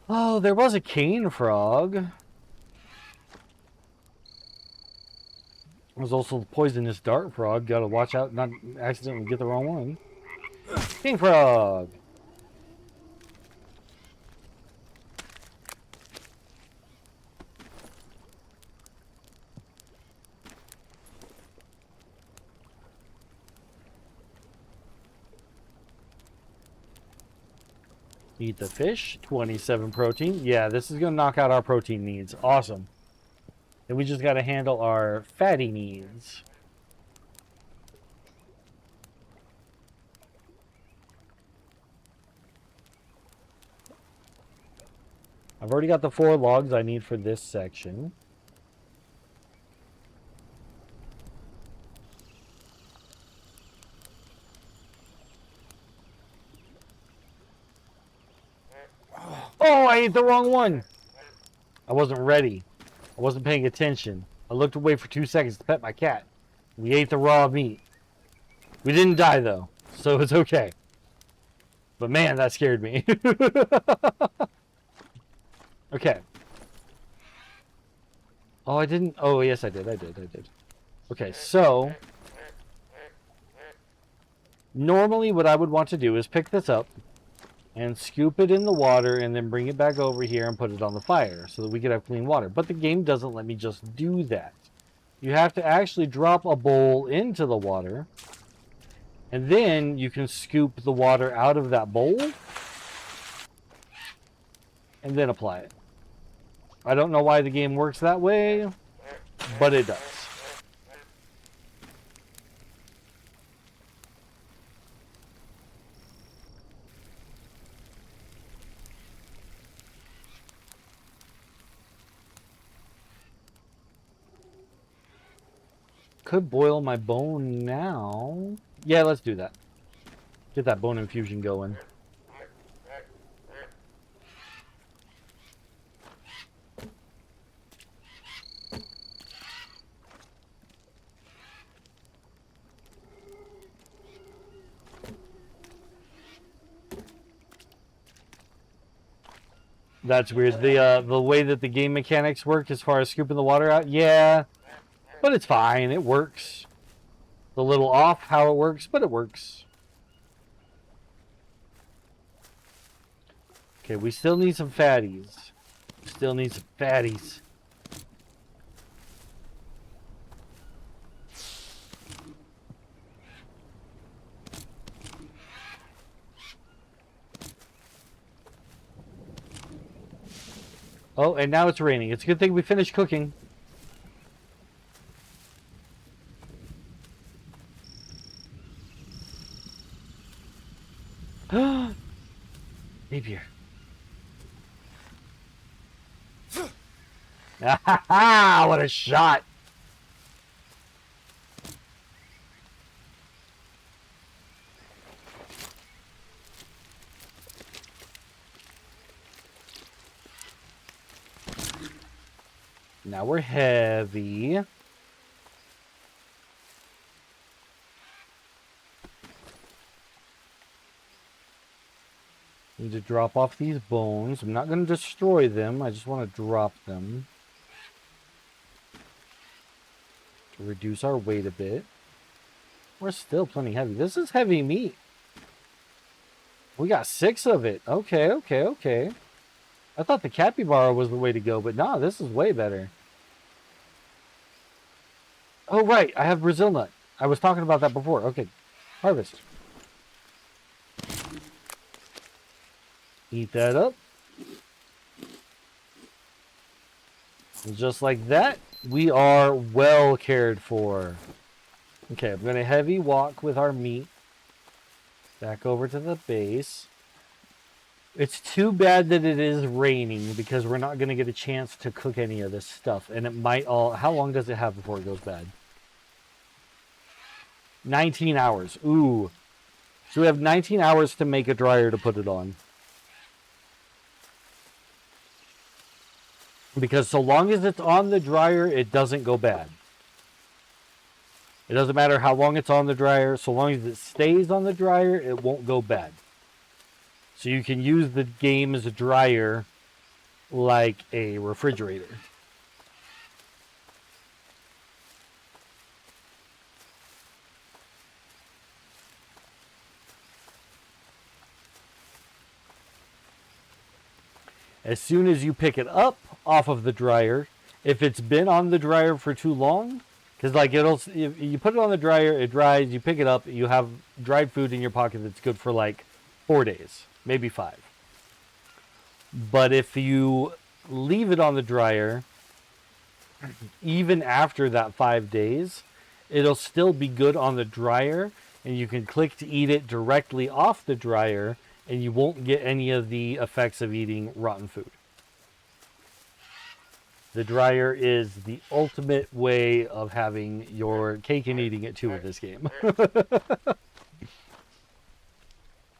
Oh, there was a cane frog. There's also the poisonous dart frog. Gotta watch out not accidentally get the wrong one. King frog! Eat the fish. 27 protein. Yeah, this is going to knock out our protein needs. Awesome. Then we just got to handle our fatty needs. I've already got the 4 logs I need for this section. Oh, I ate the wrong one. I wasn't ready. I wasn't paying attention. I looked away for 2 seconds to pet my cat. We ate the raw meat. We didn't die, though, so it's okay. But man, that scared me. Okay. Oh, I didn't. Oh, yes, I did. I did. Okay, so normally what I would want to do is pick this up and scoop it in the water and then bring it back over here and put it on the fire so that we could have clean water. But the game doesn't let me just do that. You have to actually drop a bowl into the water, and then you can scoop the water out of that bowl and then apply it. I don't know why the game works that way, but it does. Could boil my bone now. Yeah, let's do that. Get that bone infusion going. That's weird. The way that the game mechanics work as far as scooping the water out, yeah, but it's fine. It works. It's a little off how it works, but it works. Okay, we still need some fatties. Still need some fatties. Oh, and now it's raining. It's a good thing we finished cooking. Rapier. Ah, what a shot. Now we're heavy. Need to drop off these bones. I'm not going to destroy them. I just want to drop them to reduce our weight a bit. We're still plenty heavy. This is heavy meat. We got 6 of it. Okay. I thought the capybara was the way to go, but nah, this is way better. Oh, right. I have Brazil nut. I was talking about that before. Okay. Harvest. Eat that up. And just like that, we are well cared for. Okay, I'm going to heavy walk with our meat back over to the base. It's too bad that it is raining because we're not going to get a chance to cook any of this stuff. And it might all... How long does it have before it goes bad? 19 hours. Ooh. So we have 19 hours to make a dryer to put it on. Because so long as it's on the dryer, it doesn't go bad. It doesn't matter how long it's on the dryer. So long as it stays on the dryer, it won't go bad. So you can use the game as a dryer like a refrigerator. As soon as you pick it up off of the dryer, if it's been on the dryer for too long, because like if you put it on the dryer, it dries, you pick it up, you have dried food in your pocket that's good for like 4 days, maybe 5. But if you leave it on the dryer, even after that 5 days, it'll still be good on the dryer, and you can click to eat it directly off the dryer, and you won't get any of the effects of eating rotten food. The dryer is the ultimate way of having your cake and eating it too with this game.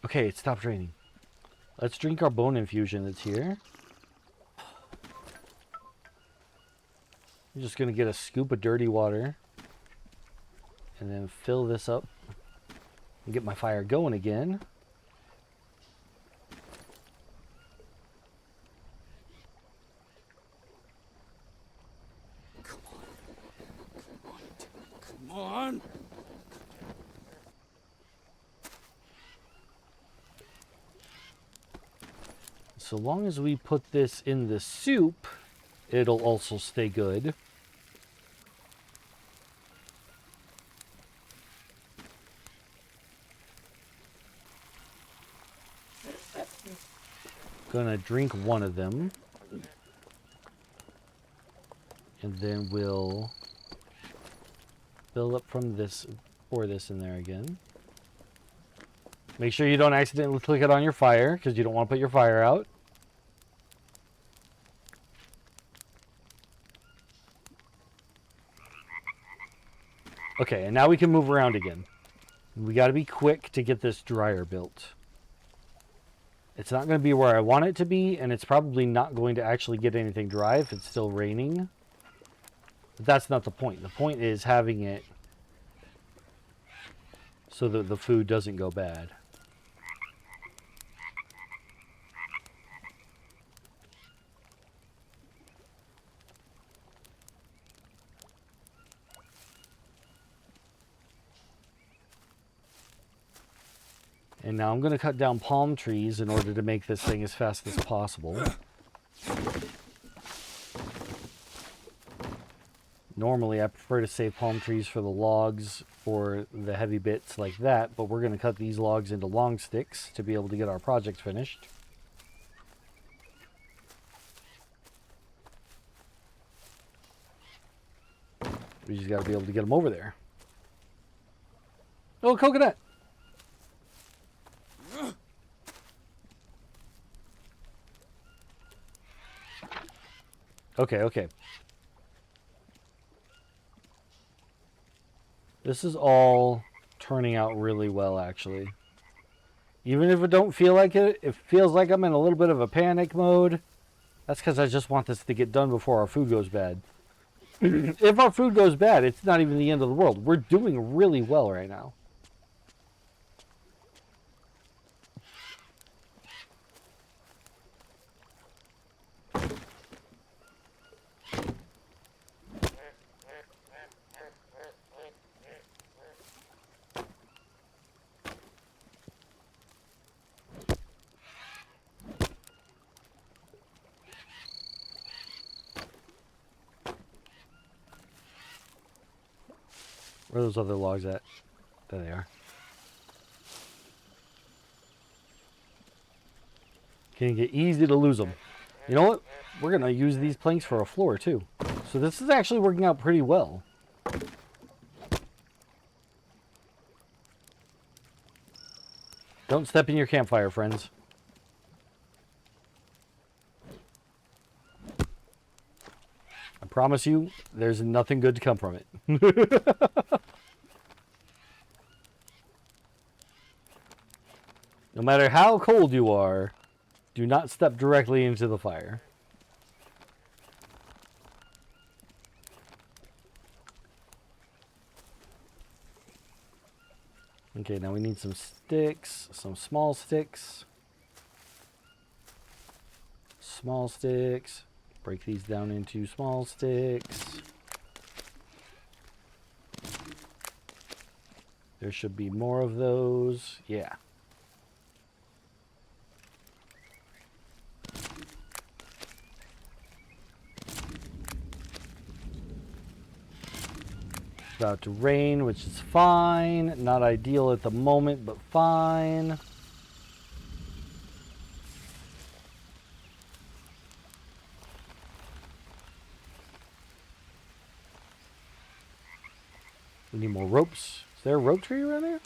Okay, it stopped raining. Let's drink our bone infusion that's here. I'm just going to get a scoop of dirty water and then fill this up and get my fire going again. Come on. So long as we put this in the soup, it'll also stay good. Gonna drink one of them. And then we'll fill up from this, pour this in there again. Make sure you don't accidentally click it on your fire, because you don't want to put your fire out. Okay, and now we can move around again. We got to be quick to get this dryer built. It's not going to be where I want it to be, and it's probably not going to actually get anything dry if it's still raining. But that's not the point. The point is having it so that the food doesn't go bad. And now I'm going to cut down palm trees in order to make this thing as fast as possible. Normally I prefer to save palm trees for the logs for the heavy bits like that, but we're going to cut these logs into long sticks to be able to get our project finished. We just got to be able to get them over there. Oh, coconut! Okay. This is all turning out really well, actually. Even if it don't feel like it, it feels like I'm in a little bit of a panic mode. That's because I just want this to get done before our food goes bad. If our food goes bad, it's not even the end of the world. We're doing really well right now. Where are those other logs at? There they are. Can get easy to lose them. You know what? We're going to use these planks for a floor too. So this is actually working out pretty well. Don't step in your campfire, friends. I promise you, there's nothing good to come from it. No matter how cold you are, do not step directly into the fire. Okay, now we need some sticks, some small sticks. Small sticks. Break these down into small sticks. There should be more of those. Yeah. About to rain, which is fine. Not ideal at the moment, but fine. We need more ropes. Is there a rope tree around there?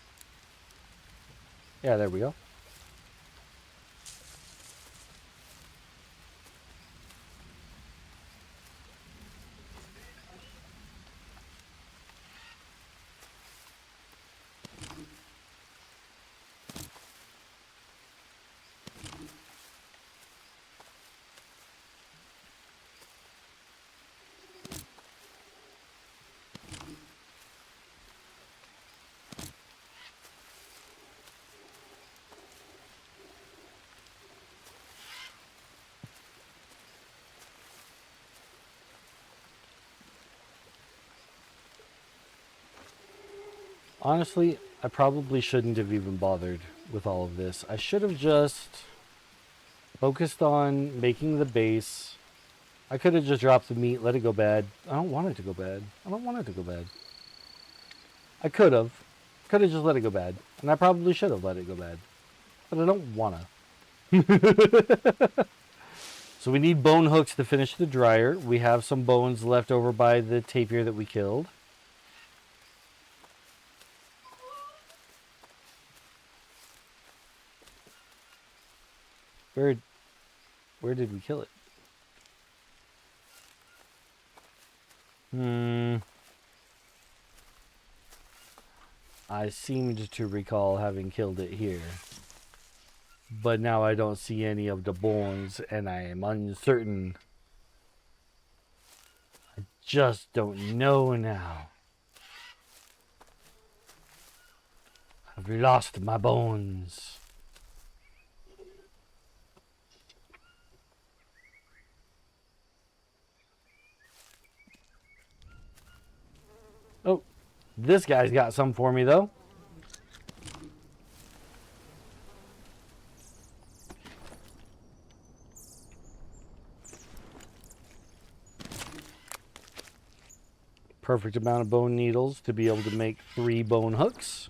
Yeah, there we go. Honestly, I probably shouldn't have even bothered with all of this. I should have just focused on making the base. I could have just dropped the meat, let it go bad. I don't want it to go bad. I don't want it to go bad. I could have. Could have just let it go bad. And I probably should have let it go bad. But I don't want to. So we need bone hooks to finish the dryer. We have some bones left over by the tapir that we killed. Where did we kill it? I seemed to recall having killed it here. But now I don't see any of the bones, and I am uncertain. I just don't know now. I've lost my bones. Oh, this guy's got some for me, though. Perfect amount of bone needles to be able to make 3 bone hooks.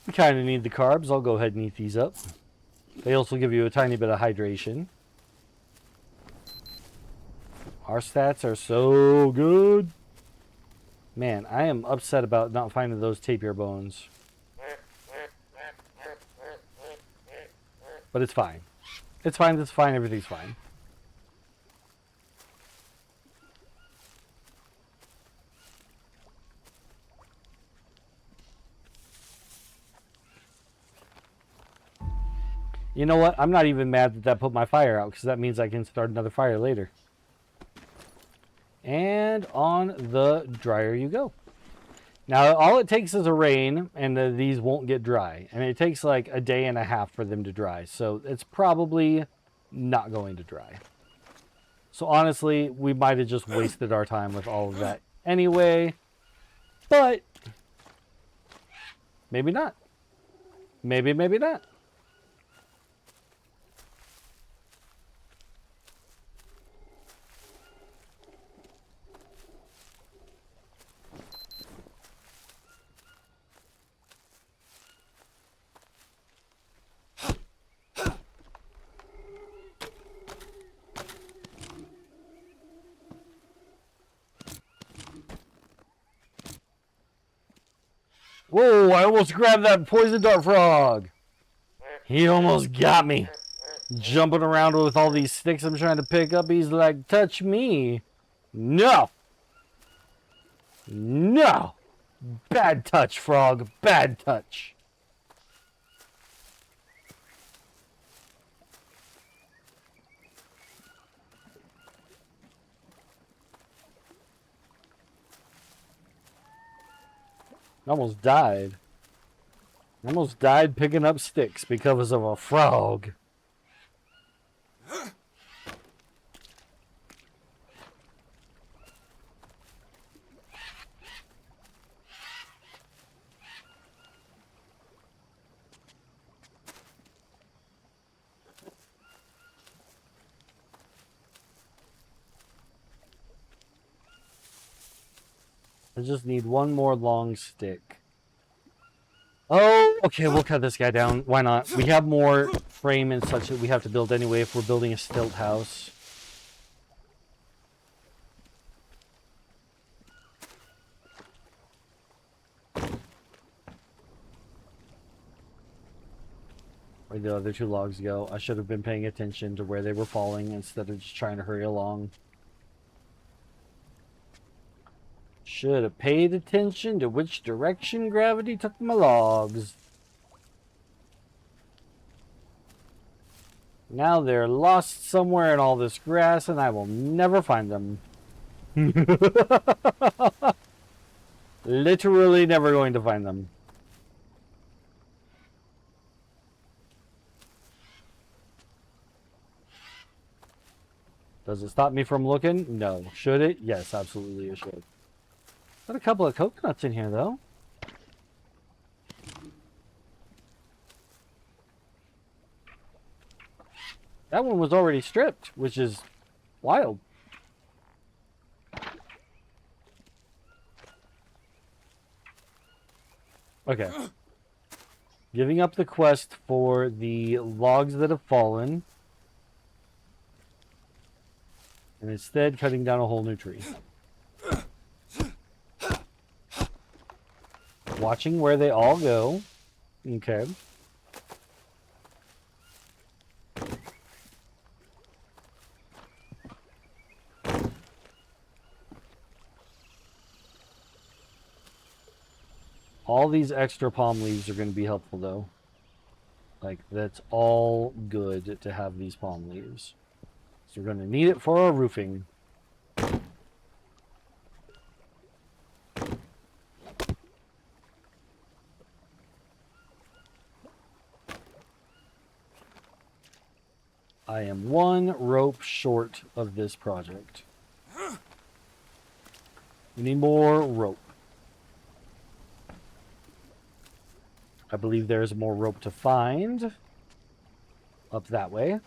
We kind of need the carbs. I'll go ahead and eat these up. They also give you a tiny bit of hydration. Our stats are so good. Man, I am upset about not finding those tapir bones. But it's fine. It's fine, it's fine, everything's fine. You know what? I'm not even mad that that put my fire out, because that means I can start another fire later. And on the dryer you go. Now, all it takes is a rain, and these won't get dry. And it takes like a day and a half for them to dry. So it's probably not going to dry. So honestly, we might have just wasted our time with all of that anyway. But maybe not. Maybe not. Whoa, I almost grabbed that poison dart frog. He almost got me. Jumping around with all these sticks I'm trying to pick up. He's like, touch me. No. No. Bad touch, frog. Bad touch. Almost died. Almost died picking up sticks because of a frog. I just need one more long stick. Oh, okay, we'll cut this guy down. Why not? We have more frame and such that we have to build anyway if we're building a stilt house. Where the other two logs go. I should have been paying attention to where they were falling instead of just trying to hurry along. Should have paid attention to which direction gravity took my logs. Now they're lost somewhere in all this grass and I will never find them. Literally never going to find them. Does it stop me from looking? No. Should it? Yes, absolutely it should. Got a couple of coconuts in here, though. That one was already stripped, which is wild. Okay. Giving up the quest for the logs that have fallen. And instead cutting down a whole new tree. Watching where they all go. Okay. All these extra palm leaves are going to be helpful, though. Like, that's all good to have these palm leaves. So we're going to need it for our roofing. I am one rope short of this project. We need more rope. I believe there's more rope to find up that way.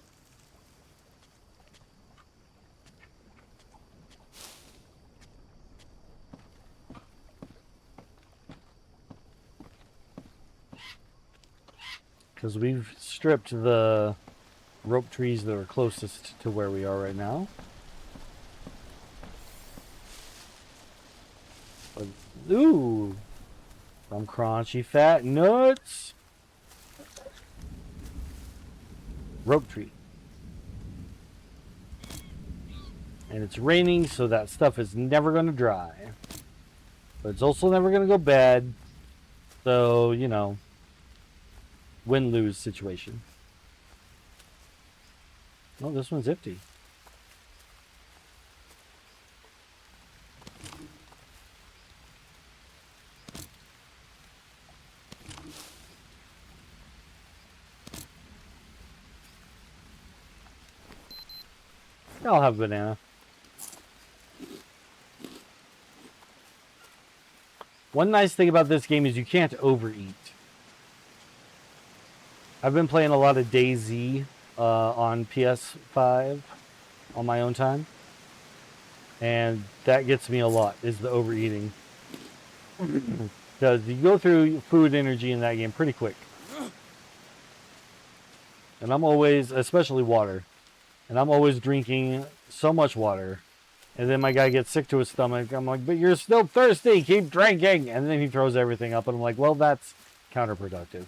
Because we've stripped the rope trees that are closest to where we are right now. But, ooh! Some crunchy fat nuts! Rope tree. And it's raining, so that stuff is never going to dry. But it's also never going to go bad. So, you know, win-lose situation. Oh, this one's empty. I'll have a banana. One nice thing about this game is you can't overeat. I've been playing a lot of DayZ on PS5 on my own time. And that gets me a lot, is the overeating. Because you go through food energy in that game pretty quick. And I'm always, especially water, and I'm always drinking so much water. And then my guy gets sick to his stomach. I'm like, but you're still thirsty, keep drinking. And then he throws everything up, and I'm like, well, that's counterproductive.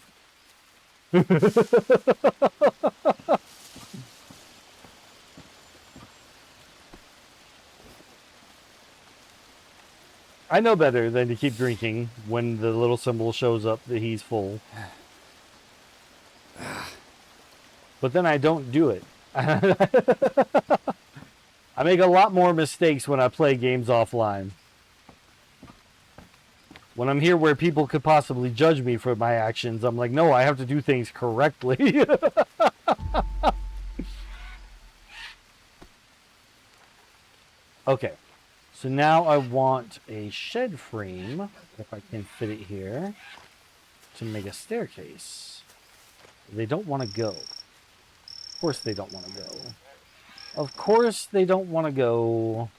I know better than to keep drinking when the little symbol shows up that he's full. But then I don't do it. I make a lot more mistakes when I play games offline. When I'm here where people could possibly judge me for my actions, I'm like, no, I have to do things correctly. Okay, so now I want a shed frame, if I can fit it here, to make a staircase. They don't want to go. Of course they don't want to go. Of course they don't want to go.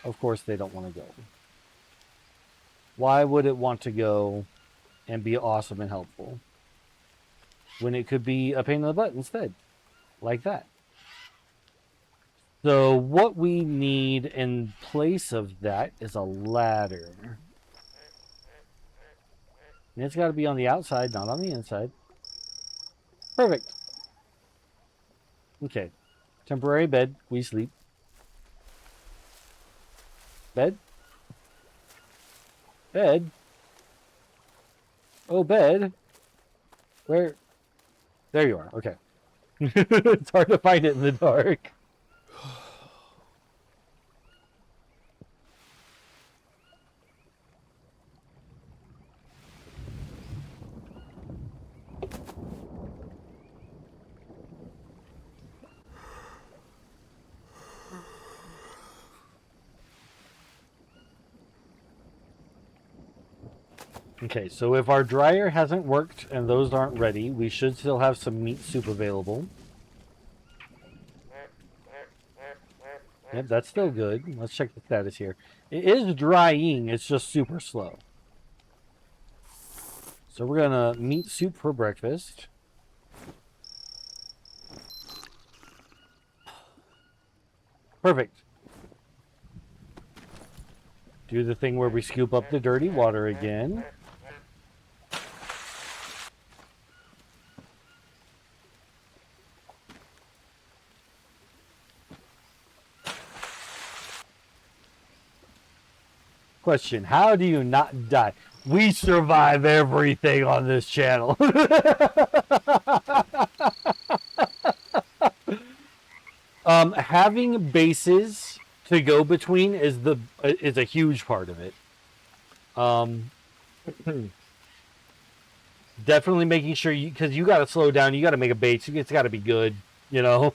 Of course they don't want to go. Why would it want to go and be awesome and helpful when it could be a pain in the butt instead? Like that. So what we need in place of that is a ladder. And it's got to be on the outside, not on the inside. Perfect. Okay. Temporary bed. We sleep. Bed? Bed? Oh, bed? Where? There you are. Okay. It's hard to find it in the dark. Okay, so if our dryer hasn't worked and those aren't ready, we should still have some meat soup available. Yep, that's still good. Let's check the status here. It is drying, it's just super slow. So we're gonna meat soup for breakfast. Perfect. Do the thing where we scoop up the dirty water again. Question, how do you not die? We survive everything on this channel. Having bases to go between is a huge part of it. Definitely making sure because you got to slow down. You got to make a base. It's got to be good. You know,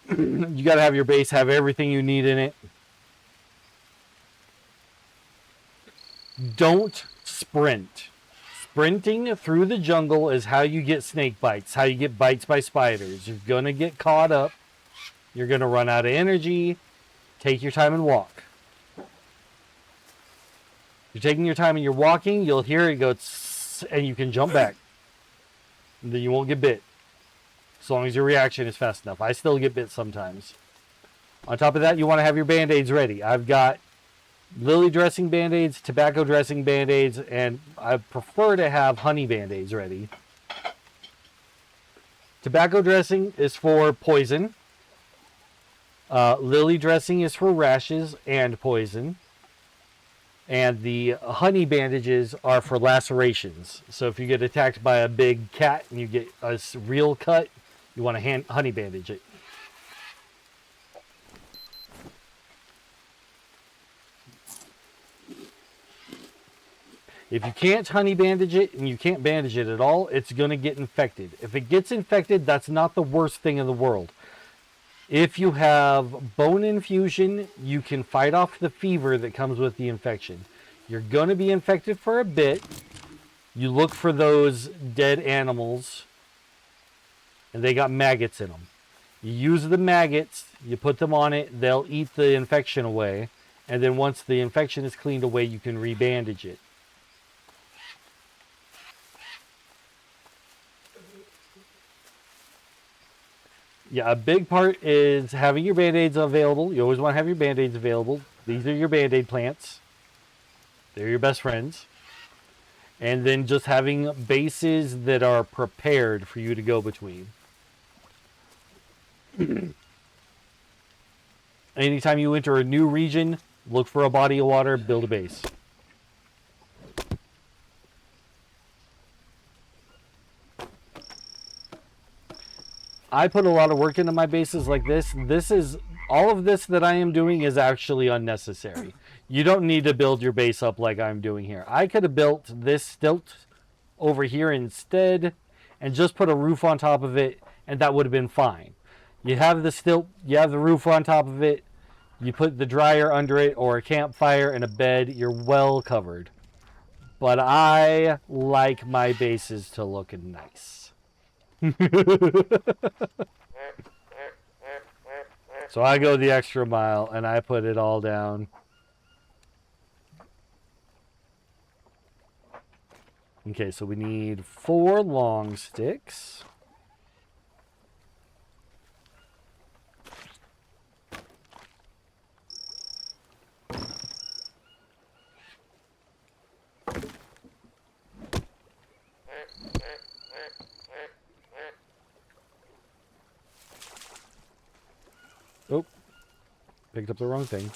you got to have your base have everything you need in it. Don't sprint. Sprinting through the jungle is how you get snake bites, how you get bites by spiders. You're going to get caught up. You're going to run out of energy. Take your time and walk. You're taking your time and you're walking, you'll hear it go tss, and you can jump back. And then you won't get bit. As long as your reaction is fast enough. I still get bit sometimes. On top of that, you want to have your band-aids ready. I've got lily dressing band-aids, tobacco dressing band-aids, and I prefer to have honey band-aids ready. Tobacco dressing is for poison. Lily dressing is for rashes and poison. And the honey bandages are for lacerations. So if you get attacked by a big cat and you get a real cut, you want to honey bandage it. If you can't honey bandage it and you can't bandage it at all, it's going to get infected. If it gets infected, that's not the worst thing in the world. If you have bone infusion, you can fight off the fever that comes with the infection. You're going to be infected for a bit. You look for those dead animals, and they got maggots in them. You use the maggots, you put them on it, they'll eat the infection away, and then once the infection is cleaned away, you can rebandage it. Yeah, a big part is having your Band-Aids available. You always want to have your Band-Aids available. These are your Band-Aid plants. They're your best friends. And then just having bases that are prepared for you to go between. Anytime you enter a new region, look for a body of water, build a base. I put a lot of work into my bases like this. All of this that I am doing is actually unnecessary. You don't need to build your base up like I'm doing here. I could have built this stilt over here instead and just put a roof on top of it, and that would have been fine. You have the stilt, you have the roof on top of it, you put the dryer under it or a campfire and a bed, you're well covered. But I like my bases to look nice. So I go the extra mile and I put it all down. Okay, so we need 4 long sticks. Picked up the wrong thing.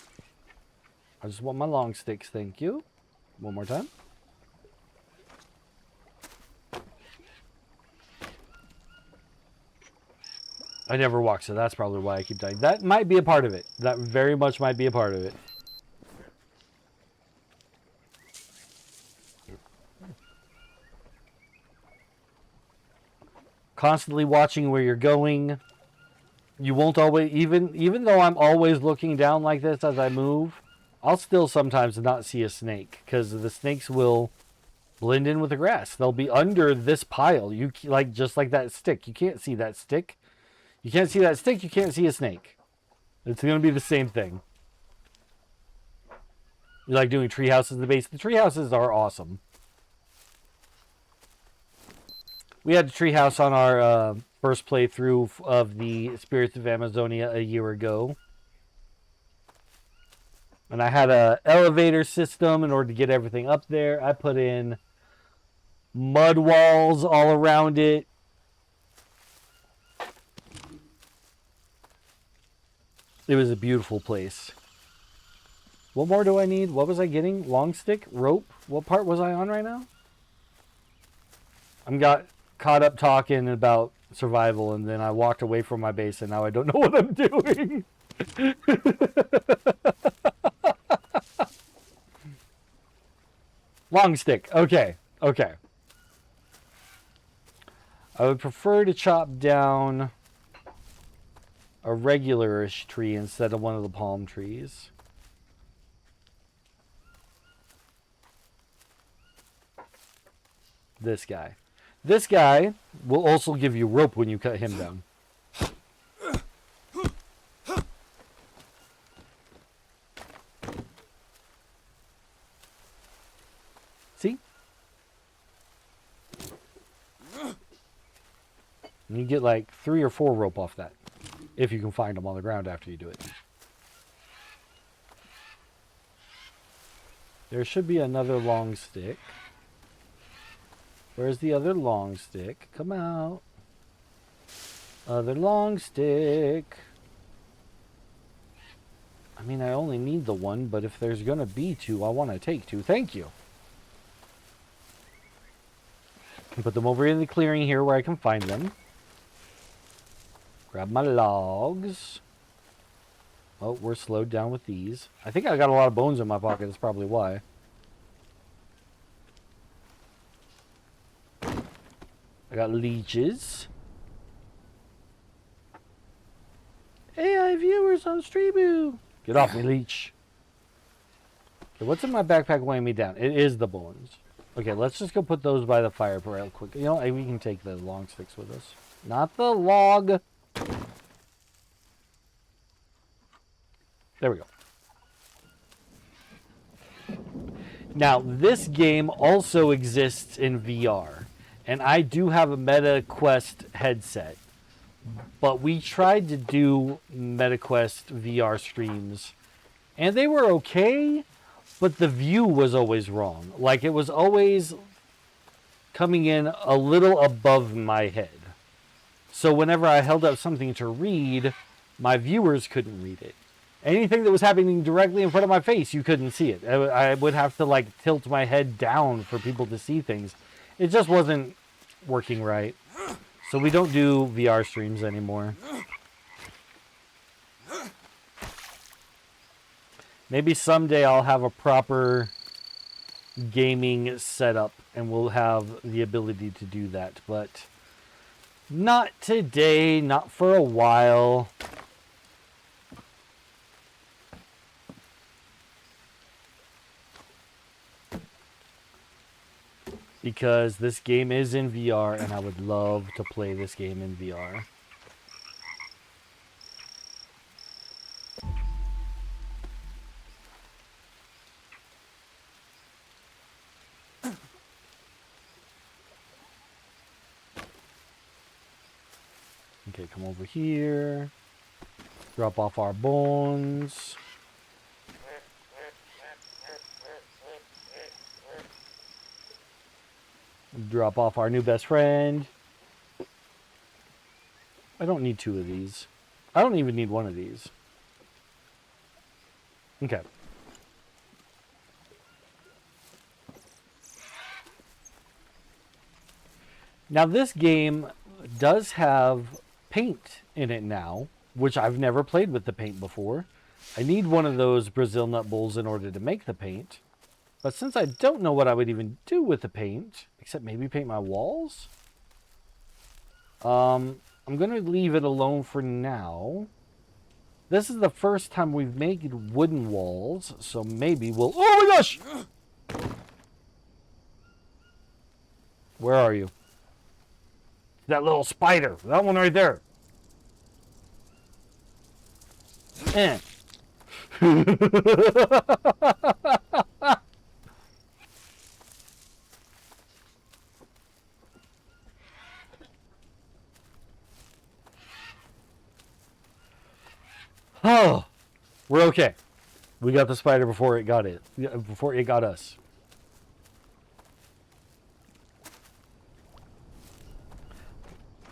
I just want my long sticks, thank you. One more time. I never walk, so that's probably why I keep dying. That might be a part of it. That very much might be a part of it. Constantly watching where you're going. You won't always, even though I'm always looking down like this as I move, I'll still sometimes not see a snake because the snakes will blend in with the grass. They'll be under this pile. You like just like that stick. You can't see that stick. You can't see that stick. You can't see a snake. It's going to be the same thing. You like doing tree houses in the base. The tree houses are awesome. We had a tree house on our first playthrough of the Spirits of Amazonia a year ago. And I had a elevator system in order to get everything up there. I put in mud walls all around it. It was a beautiful place. What more do I need? What was I getting? Long stick? Rope? What part was I on right now? I'm got caught up talking about survival, and then I walked away from my base, and now I don't know what I'm doing. Long stick. Okay. Okay. I would prefer to chop down a regular-ish tree instead of one of the palm trees. This guy. This guy will also give you rope when you cut him down. See? And you get like 3 or 4 rope off that. If you can find them on the ground after you do it. There should be another long stick. Where's the other long stick? Come out. Other long stick. I mean, I only need the one, but if there's going to be 2, I want to take 2. Thank you. Put them over in the clearing here where I can find them. Grab my logs. Oh, we're slowed down with these. I think I got a lot of bones in my pocket. That's probably why. I got leeches. AI viewers on Streamu. Get off me, leech. Okay, what's in my backpack weighing me down? It is the bones. Okay, let's just go put those by the fire real quick. You know, we can take the long sticks with us. Not the log. There we go. Now, this game also exists in VR. And I do have a MetaQuest headset. But we tried to do MetaQuest VR streams. And they were okay, but the view was always wrong. Like, it was always coming in a little above my head. So whenever I held up something to read, my viewers couldn't read it. Anything that was happening directly in front of my face, you couldn't see it. I would have to, like, tilt my head down for people to see things. It just wasn't working right. So we don't do VR streams anymore. Maybe someday I'll have a proper gaming setup and we'll have the ability to do that. But not today, not for a while. Because this game is in VR and I would love to play this game in VR. Okay, come over here. Drop off our bones. Drop off our new best friend. I don't need 2 of these. I don't even need 1 of these. Okay. Now this game does have paint in it now, which I've never played with the paint before. I need one of those Brazil nut bowls in order to make the paint. But since I don't know what I would even do with the paint, except maybe paint my walls, I'm going to leave it alone for now. This is the first time we've made wooden walls, so maybe we'll... Oh my gosh! Where are you? That little spider. That one right there. Eh. Oh, we're okay. We got the spider before it got it. Before it got us.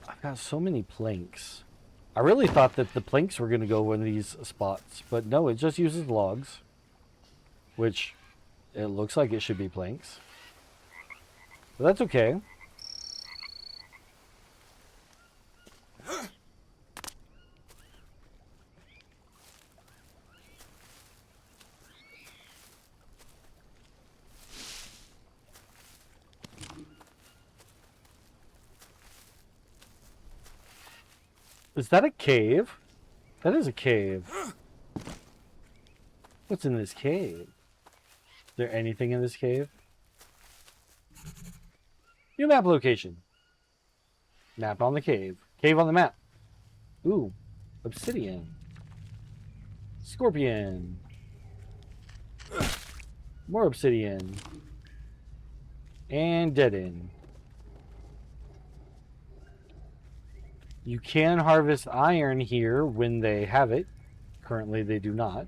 I've got so many planks. I really thought that the planks were going to go in these spots, but no, it just uses logs, which it looks like it should be planks. But that's okay. Is that a cave? That is a cave. What's in this cave? Is there anything in this cave? New map location. Map on the cave. Cave on the map. Ooh. Obsidian. Scorpion. More obsidian. And dead end. You can harvest iron here when they have it. Currently they do not.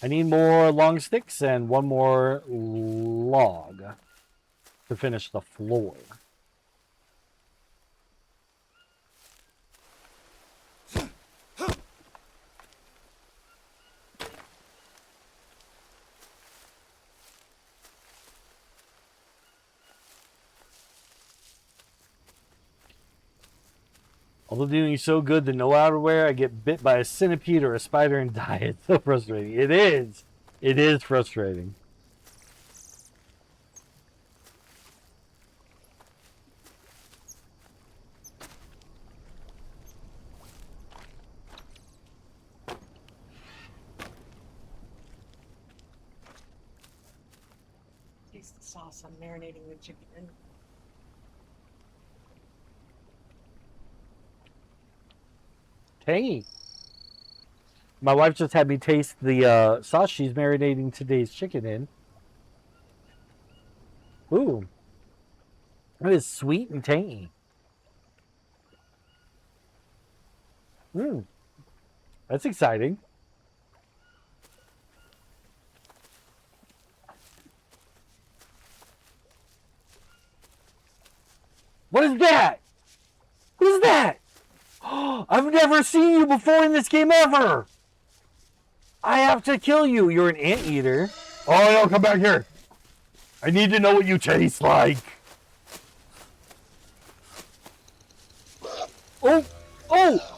I need more long sticks and one more log to finish the floor. Although doing so good that no outerwear, I get bit by a centipede or a spider and die. It's so frustrating. It is. It is frustrating. Taste the sauce I'm marinating the chicken in. Tangy. My wife just had me taste the sauce she's marinating today's chicken in. Ooh. It is sweet and tangy. Mmm. That's exciting. What is that? What is that? I've never seen you before in this game ever. I have to kill you. You're an anteater. Oh, no, come back here. I need to know what you taste like. Oh,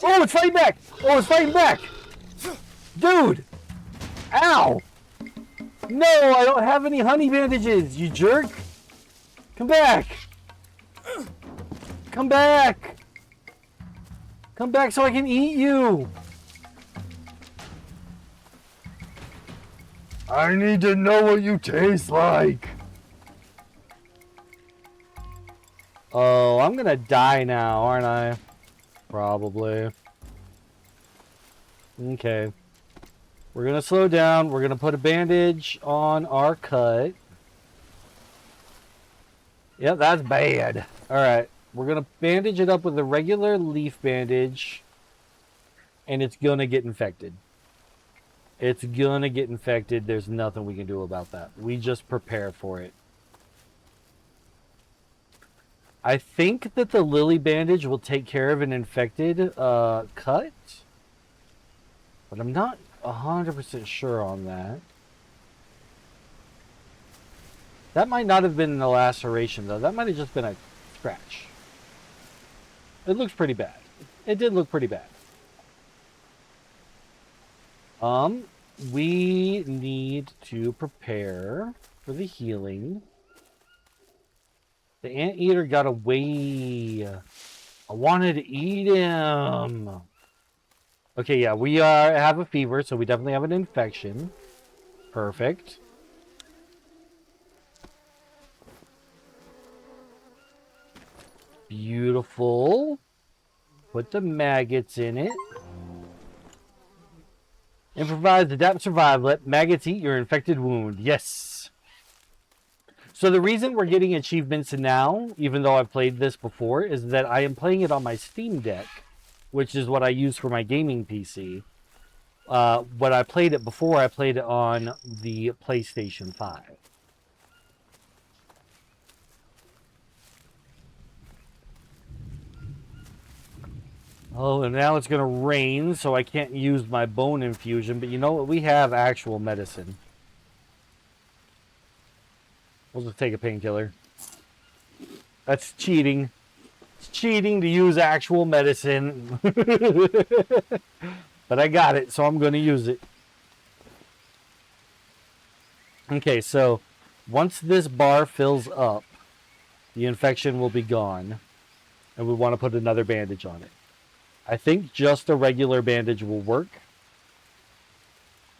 it's fighting back. Oh, it's fighting back. Dude. Ow. No, I don't have any honey bandages, you jerk. Come back. Come back. Come back so I can eat you. I need to know what you taste like. Oh, I'm gonna die now, aren't I? Probably. Okay. We're gonna slow down. We're gonna put a bandage on our cut. Yep, that's bad. Alright. We're going to bandage it up with a regular leaf bandage. And it's going to get infected. It's going to get infected. There's nothing we can do about that. We just prepare for it. I think that the lily bandage will take care of an infected cut, but I'm not 100% sure on that. That might not have been a laceration, though. That might have just been a scratch. It looks pretty bad. It did look pretty bad. We need to prepare for the healing. The anteater got away. I wanted to eat him. Okay, yeah, we have a fever, so we definitely have an infection. Perfect. Beautiful. Put the maggots in it. Improvise, adapt, survive. Let maggots eat your infected wound. Yes. So the reason we're getting achievements now, even though I've played this before, is that I am playing it on my Steam Deck, which is what I use for my gaming PC. When I played it before, I played it on the PlayStation 5. Oh, and now it's going to rain, so I can't use my bone infusion. But you know what? We have actual medicine. We'll just take a painkiller. That's cheating. It's cheating to use actual medicine. But I got it, so I'm going to use it. Okay, so once this bar fills up, the infection will be gone. And we want to put another bandage on it. I think just a regular bandage will work.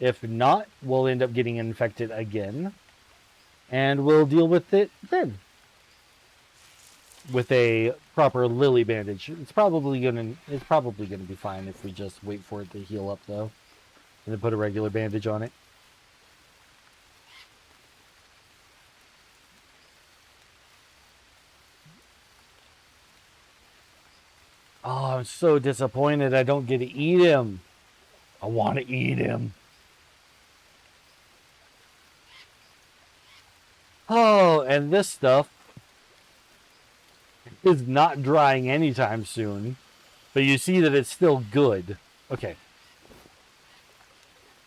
If not, we'll end up getting infected again. And we'll deal with it then. With a proper lily bandage. It's probably gonna be fine if we just wait for it to heal up though. And then put a regular bandage on it. Oh, I'm so disappointed I don't get to eat him. I want to eat him. Oh, and this stuff is not drying anytime soon. But you see that it's still good. Okay.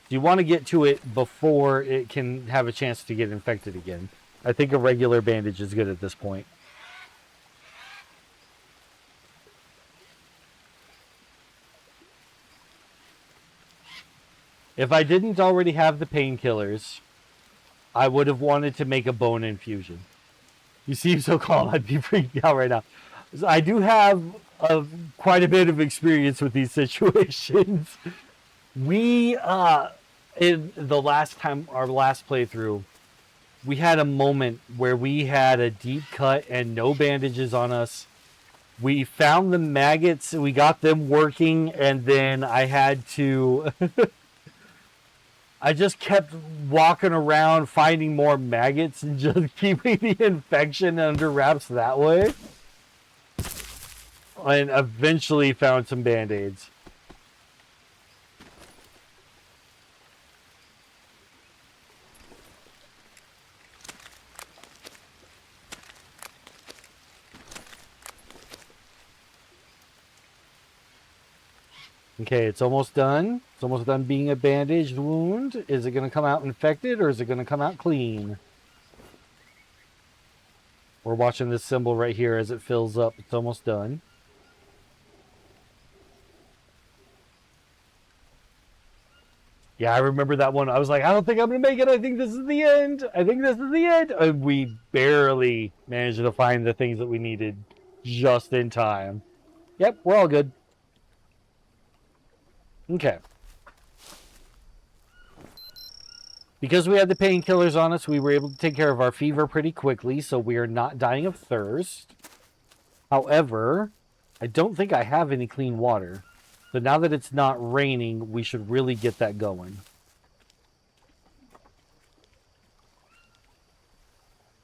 You want to get to it before it can have a chance to get infected again. I think a regular bandage is good at this point. If I didn't already have the painkillers, I would have wanted to make a bone infusion. You seem so calm, I'd be freaked out right now. So I do have quite a bit of experience with these situations. We, in the last time, our last playthrough, we had a moment where we had a deep cut and no bandages on us. We found the maggots, we got them working, and then I had to... I just kept walking around finding more maggots and just keeping the infection under wraps that way. And eventually found some band-aids. Okay, it's almost done. It's almost done being a bandaged wound. Is it going to come out infected or is it going to come out clean? We're watching this symbol right here as it fills up. It's almost done. Yeah, I remember that one. I was like, I don't think I'm going to make it. I think this is the end. I think this is the end. And we barely managed to find the things that we needed just in time. Yep, we're all good. Okay. Because we had the painkillers on us, we were able to take care of our fever pretty quickly, so we are not dying of thirst. However, I don't think I have any clean water. So now that it's not raining, we should really get that going.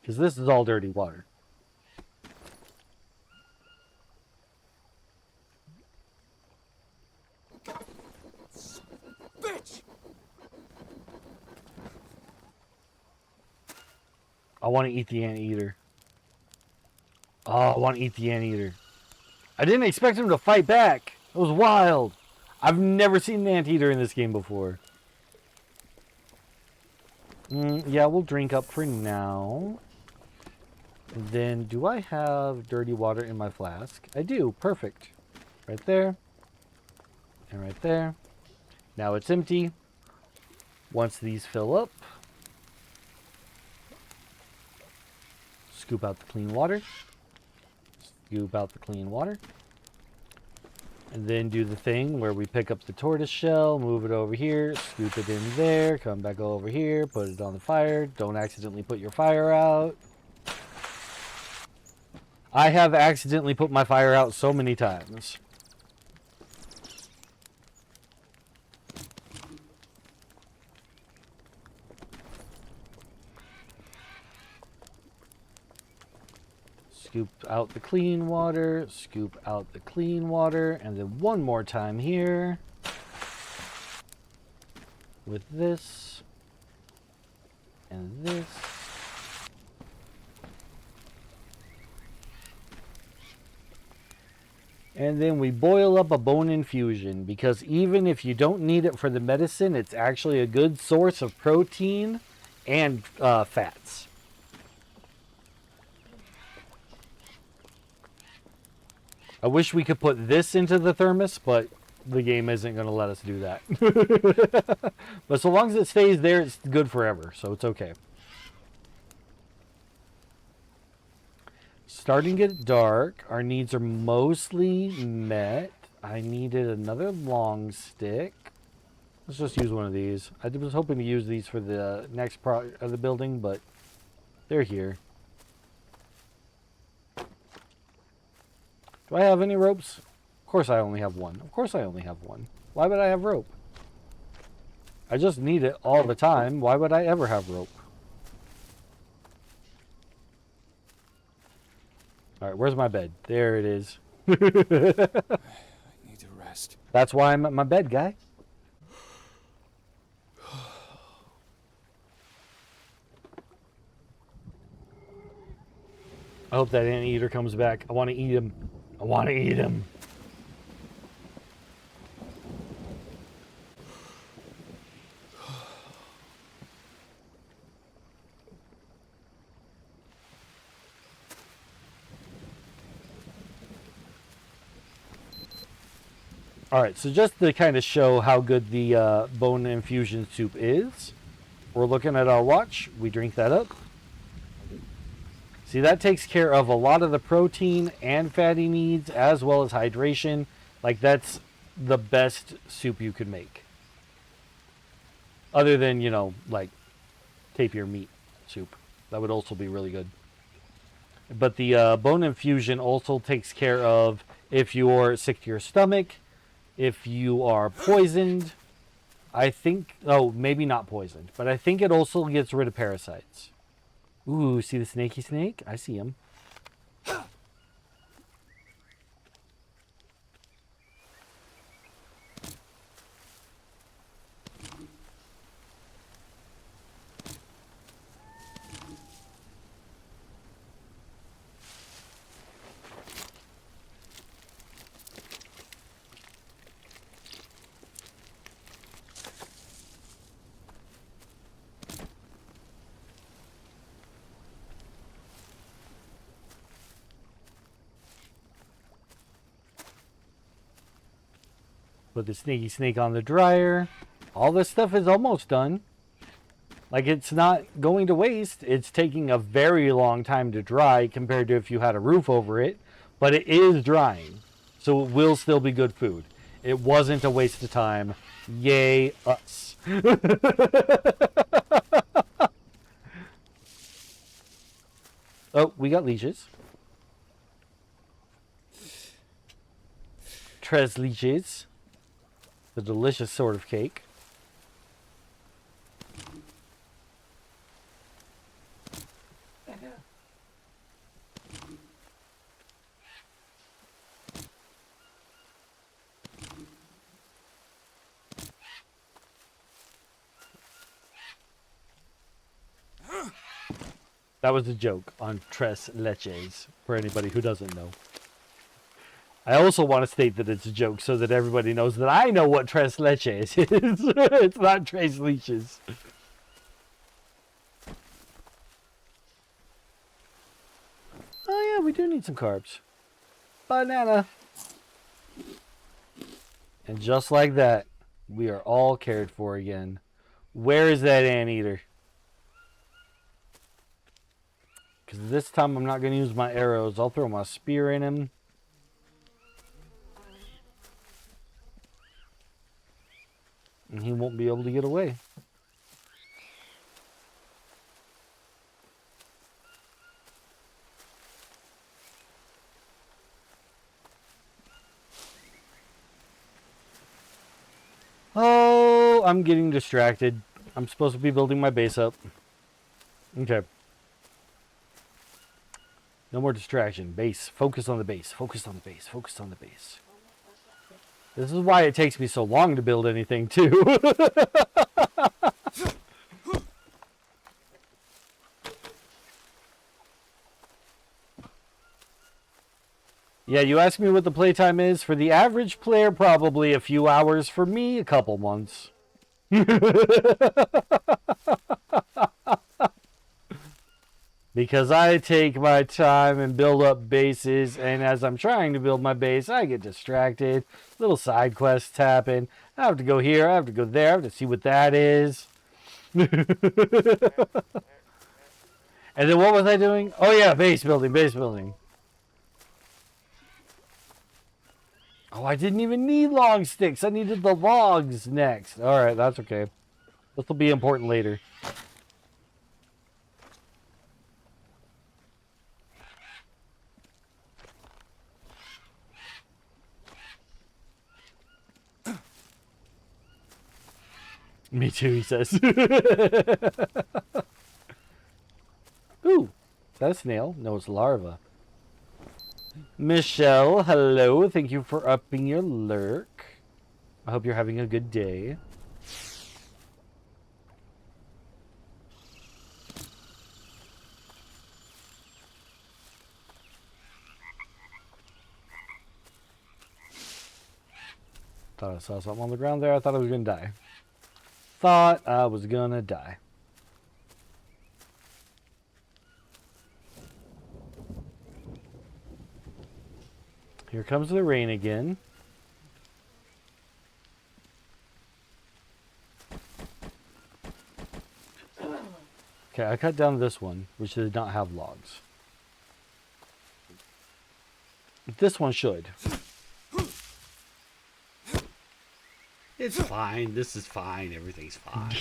Because this is all dirty water. Bitch! I want to eat the anteater. Oh, I want to eat the anteater. I didn't expect him to fight back. It was wild. I've never seen an anteater in this game before. Yeah, we'll drink up for now. And then, do I have dirty water in my flask? I do. Perfect. Right there. And right there. Now it's empty. Once these fill up, scoop out the clean water. Scoop out the clean water. And then do the thing where we pick up the tortoise shell, move it over here, scoop it in there, come back over here, put it on the fire. Don't accidentally put your fire out. I have accidentally put my fire out so many times. Scoop out the clean water, scoop out the clean water, and then one more time here with this and this. And then we boil up a bone infusion, because even if you don't need it for the medicine, it's actually a good source of protein and fats. I wish we could put this into the thermos, but the game isn't going to let us do that. But so long as it stays there, it's good forever, so it's okay. Starting to get dark. Our needs are mostly met. I needed another long stick. Let's just use one of these. I was hoping to use these for the next part of the building, but they're here. Do I have any ropes? Of course I only have one. Of course I only have one. Why would I have rope? I just need it all the time. Why would I ever have rope? Alright, where's my bed? There it is. I need to rest. That's why I'm at my bed, guy. I hope that anteater comes back. I want to eat him. I want to eat him. Alright, so just to kind of show how good the bone infusion soup is, we're looking at our watch. We drink that up. See, that takes care of a lot of the protein and fatty needs, as well as hydration. Like, that's the best soup you could make. Other than, you know, like, tapir meat soup. That would also be really good. But the bone infusion also takes care of if you're sick to your stomach, if you are poisoned. I think, oh, maybe not poisoned, but I think it also gets rid of parasites. Ooh, see the snaky snake? I see him. Put the snaky snake on the dryer. All this stuff is almost done. Like, it's not going to waste. It's taking a very long time to dry compared to if you had a roof over it. But it is drying. So it will still be good food. It wasn't a waste of time. Yay, us. Oh, we got leeches. Tres leeches. The delicious sort of cake. That was a joke on tres leches, for anybody who doesn't know. I also want to state that it's a joke so that everybody knows that I know what tres leches is. It's not tres leches. Oh yeah, we do need some carbs. Banana. And just like that, we are all cared for again. Where is that anteater? Because this time I'm not going to use my arrows. I'll throw my spear in him. And he won't be able to get away. Oh, I'm getting distracted. I'm supposed to be building my base up. Okay. No more distraction. Base. Focus on the base. Focus on the base. Focus on the base. This is why it takes me so long to build anything, too. Yeah, you ask me what the playtime is. For the average player, probably a few hours. For me, a couple months. Because I take my time and build up bases, and as I'm trying to build my base, I get distracted. Little side quests happen. I have to go here, I have to go there, I have to see what that is. And then what was I doing? Oh yeah, base building, base building. Oh, I didn't even need long sticks. I needed the logs next. Alright, that's okay. This will be important later. Me too, he says. Ooh, is that a snail? No, it's larva. Michelle, hello. Thank you for upping your lurk. I hope you're having a good day. Thought I saw something on the ground there. I thought I was going to die. Thought I was going to die. Here comes the rain again. Okay, I cut down this one, which did not have logs. This one should. It's fine. This is fine. Everything's fine.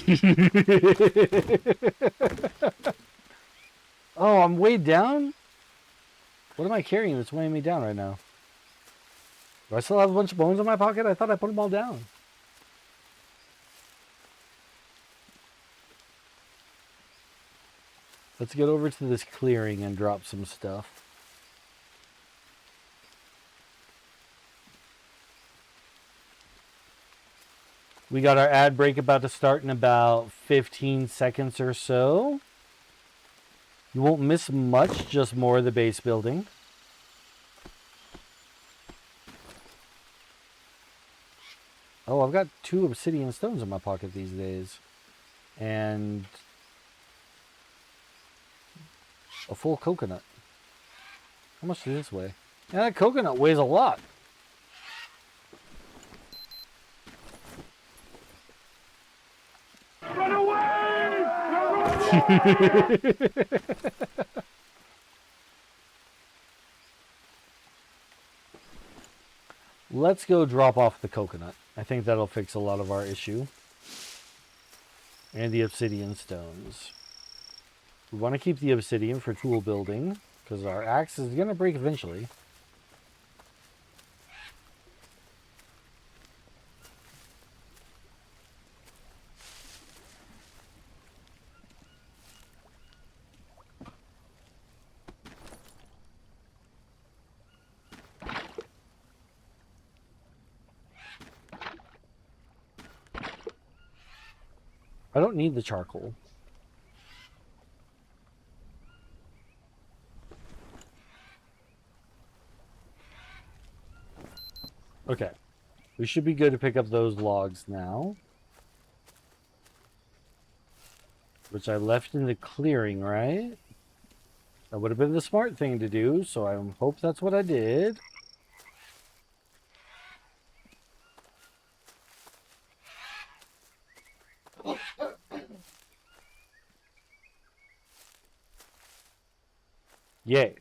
Oh, I'm weighed down? What am I carrying that's weighing me down right now? Do I still have a bunch of bones in my pocket? I thought I put them all down. Let's get over to this clearing and drop some stuff. We got our ad break about to start in about 15 seconds or so. You won't miss much, just more of the base building. Oh, I've got 2 obsidian stones in my pocket these days. And a full coconut. How much does this weigh? Yeah, that coconut weighs a lot. Run away! Let's go drop off the coconut. I think that'll fix a lot of our issue. And the obsidian stones. We want to keep the obsidian for tool building, because our axe is going to break eventually. I don't need the charcoal. Okay. We should be good to pick up those logs now. Which I left in the clearing, right? That would have been the smart thing to do, so I hope that's what I did. Yay.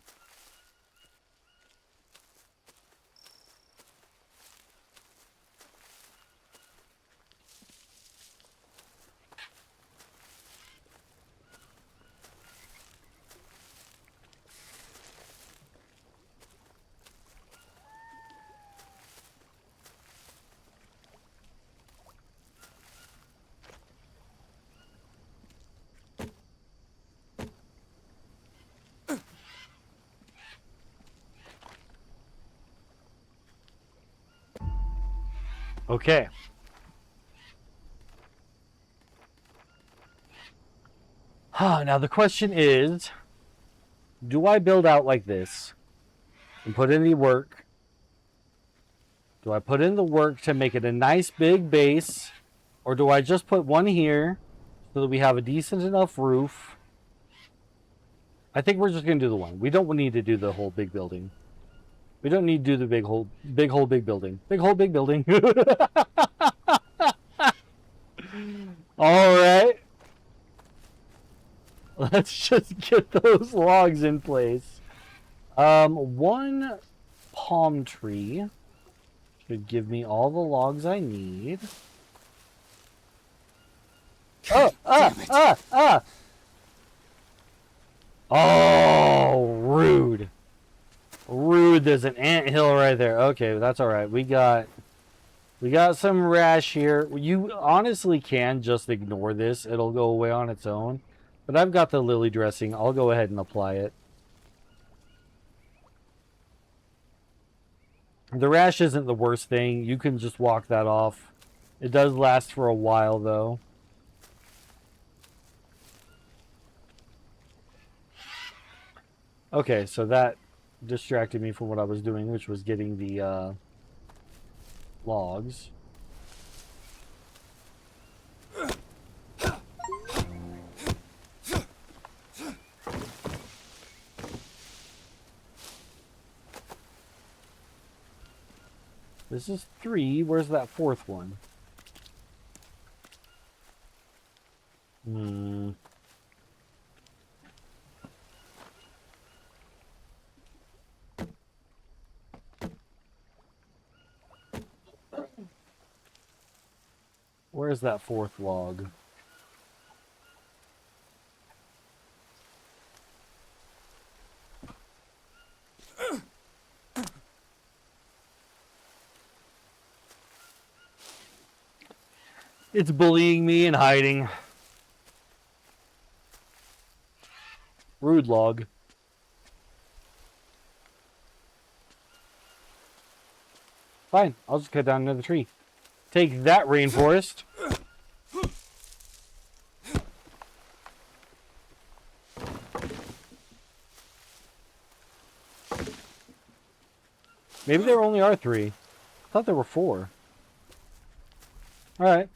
Okay. Now the question is, do I build out like this and put in the work? Do I put in the work to make it a nice big base? Or do I just put one here so that we have a decent enough roof? I think we're just going to do the one. We don't need to do the whole big building. We don't need to do the big hole, big building. Big hole, big building. All right. Let's just get those logs in place. One palm tree should give me all the logs I need. Oh, rude. Rude, there's an anthill right there. Okay, that's all right. We got some rash here. You honestly can just ignore this. It'll go away on its own. But I've got the lily dressing. I'll go ahead and apply it. The rash isn't the worst thing. You can just walk that off. It does last for a while, though. Okay, so that distracted me from what I was doing, which was getting the logs. This is 3. Where's that 4th one? Where's that 4th log? It's bullying me and hiding. Rude log. Fine, I'll just cut down another tree. Take that, rainforest. Maybe there only are 3. I thought there were 4. Alright.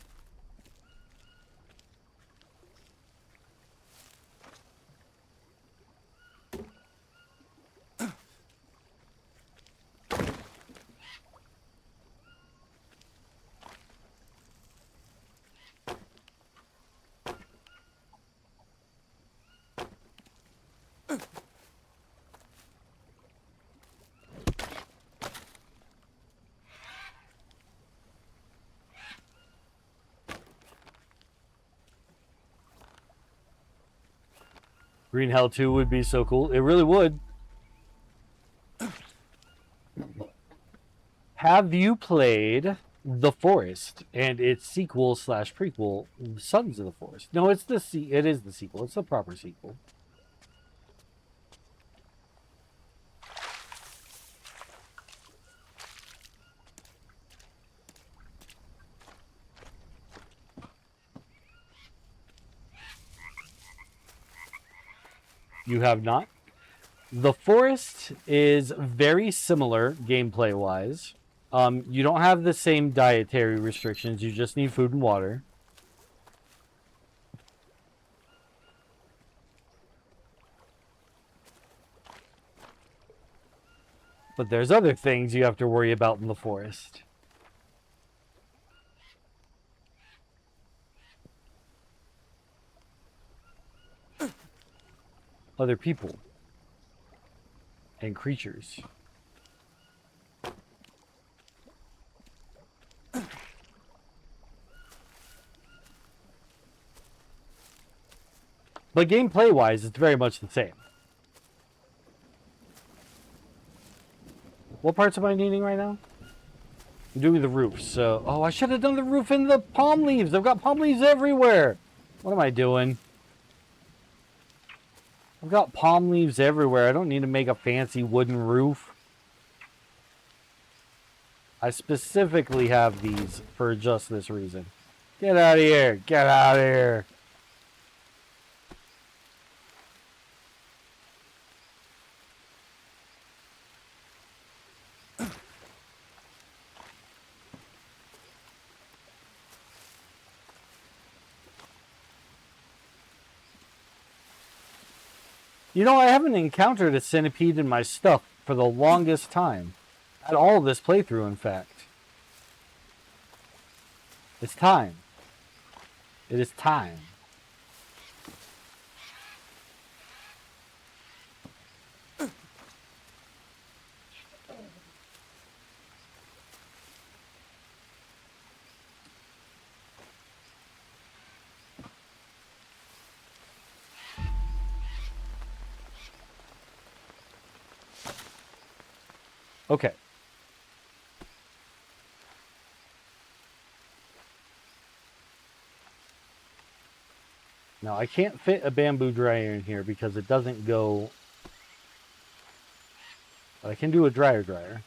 Green Hell 2 would be so cool. It really would. Have you played The Forest and its sequel / prequel, Sons of the Forest? No, it is the sequel. It's the proper sequel. You have not? The Forest is very similar gameplay-wise. You don't have the same dietary restrictions. You just need food and water. But there's other things you have to worry about in the forest. Other people and creatures. But gameplay-wise, it's very much the same. What parts am I needing right now? I'm doing the roof, so... Oh, I should have done the roof in the palm leaves. I've got palm leaves everywhere. What am I doing? I've got palm leaves everywhere. I don't need to make a fancy wooden roof. I specifically have these for just this reason. Get out of here. Get out of here. You know, I haven't encountered a centipede in my stuff for the longest time. At all this playthrough, in fact. It's time. It is time. Okay. Now, I can't fit a bamboo dryer in here because it doesn't go... But I can do a dryer.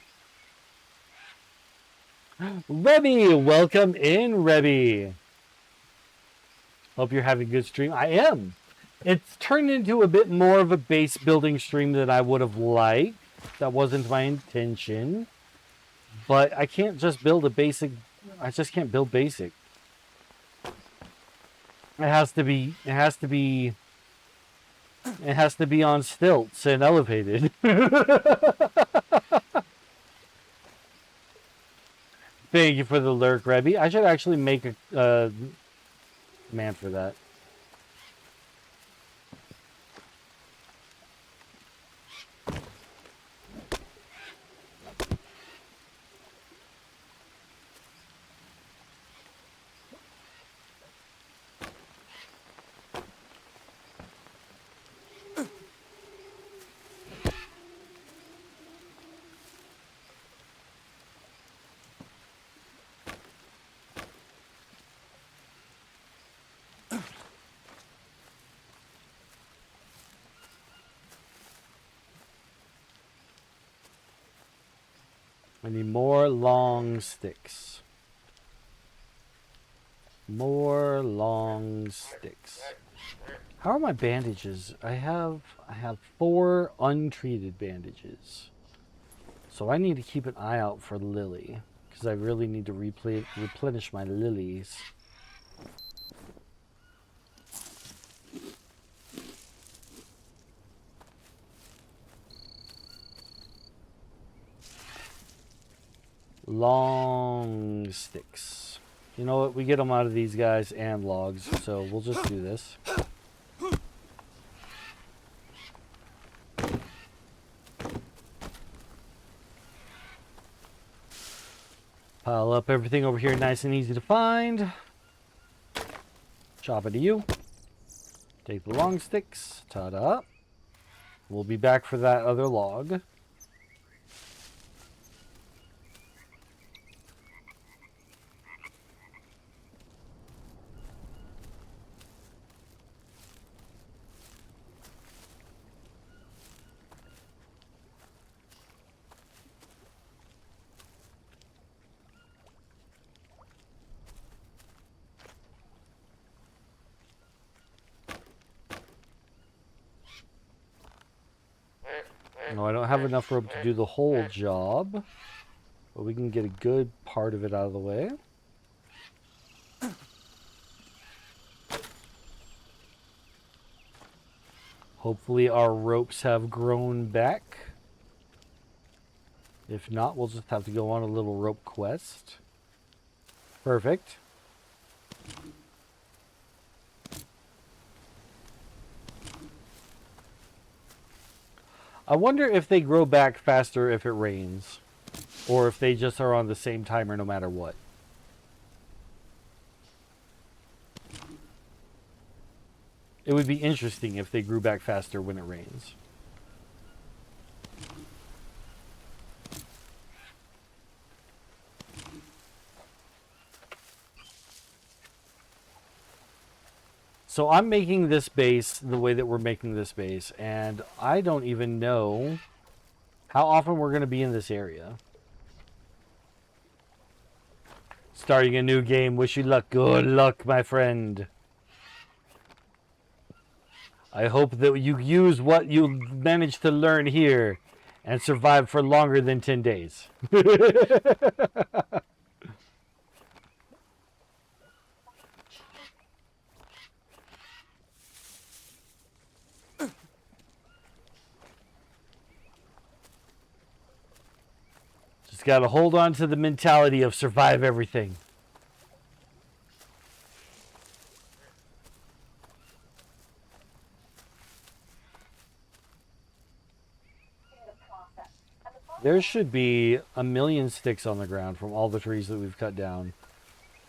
Rebby! Welcome in, Rebby! Hope you're having a good stream. I am! It's turned into a bit more of a base building stream than I would have liked. That wasn't my intention. But I can't just build a basic... I just can't build basic. It has to be on stilts and elevated. Thank you for the lurk, Rebby. I should actually make a man for that. I need more long sticks. More long sticks. How are my bandages? I have 4 untreated bandages. So I need to keep an eye out for Lily, because I really need to replenish my lilies. Long sticks. You know what? We get them out of these guys and logs, so we'll just do this. Pile up everything over here nice and easy to find. Chop it to you. Take the long sticks. Ta-da. We'll be back for that other log. No, I don't have enough rope to do the whole job. But we can get a good part of it out of the way. Hopefully our ropes have grown back. If not, we'll just have to go on a little rope quest. Perfect. I wonder if they grow back faster if it rains, or if they just are on the same timer no matter what. It would be interesting if they grew back faster when it rains. So I'm making this base the way that we're making this base, and I don't even know how often we're going to be in this area. Starting a new game. Wish you luck. Good luck, my friend. I hope that you use what you managed to learn here and survive for longer than 10 days. Just got to hold on to the mentality of survive everything. There should be a million sticks on the ground from all the trees that we've cut down.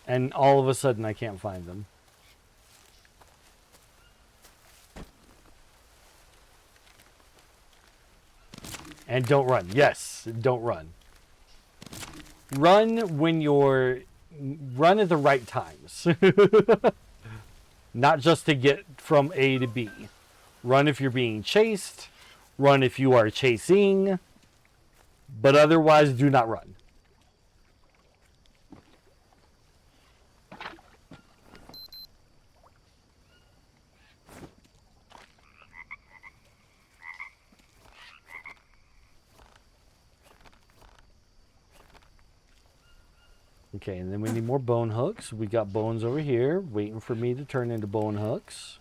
And all of a sudden I can't find them. And don't run. Yes, don't run. Run when you're... Run at the right times. Not just to get from A to B. Run if you're being chased. Run if you are chasing. But otherwise, do not run. Okay, and then we need more bone hooks. We got bones over here, waiting for me to turn into bone hooks.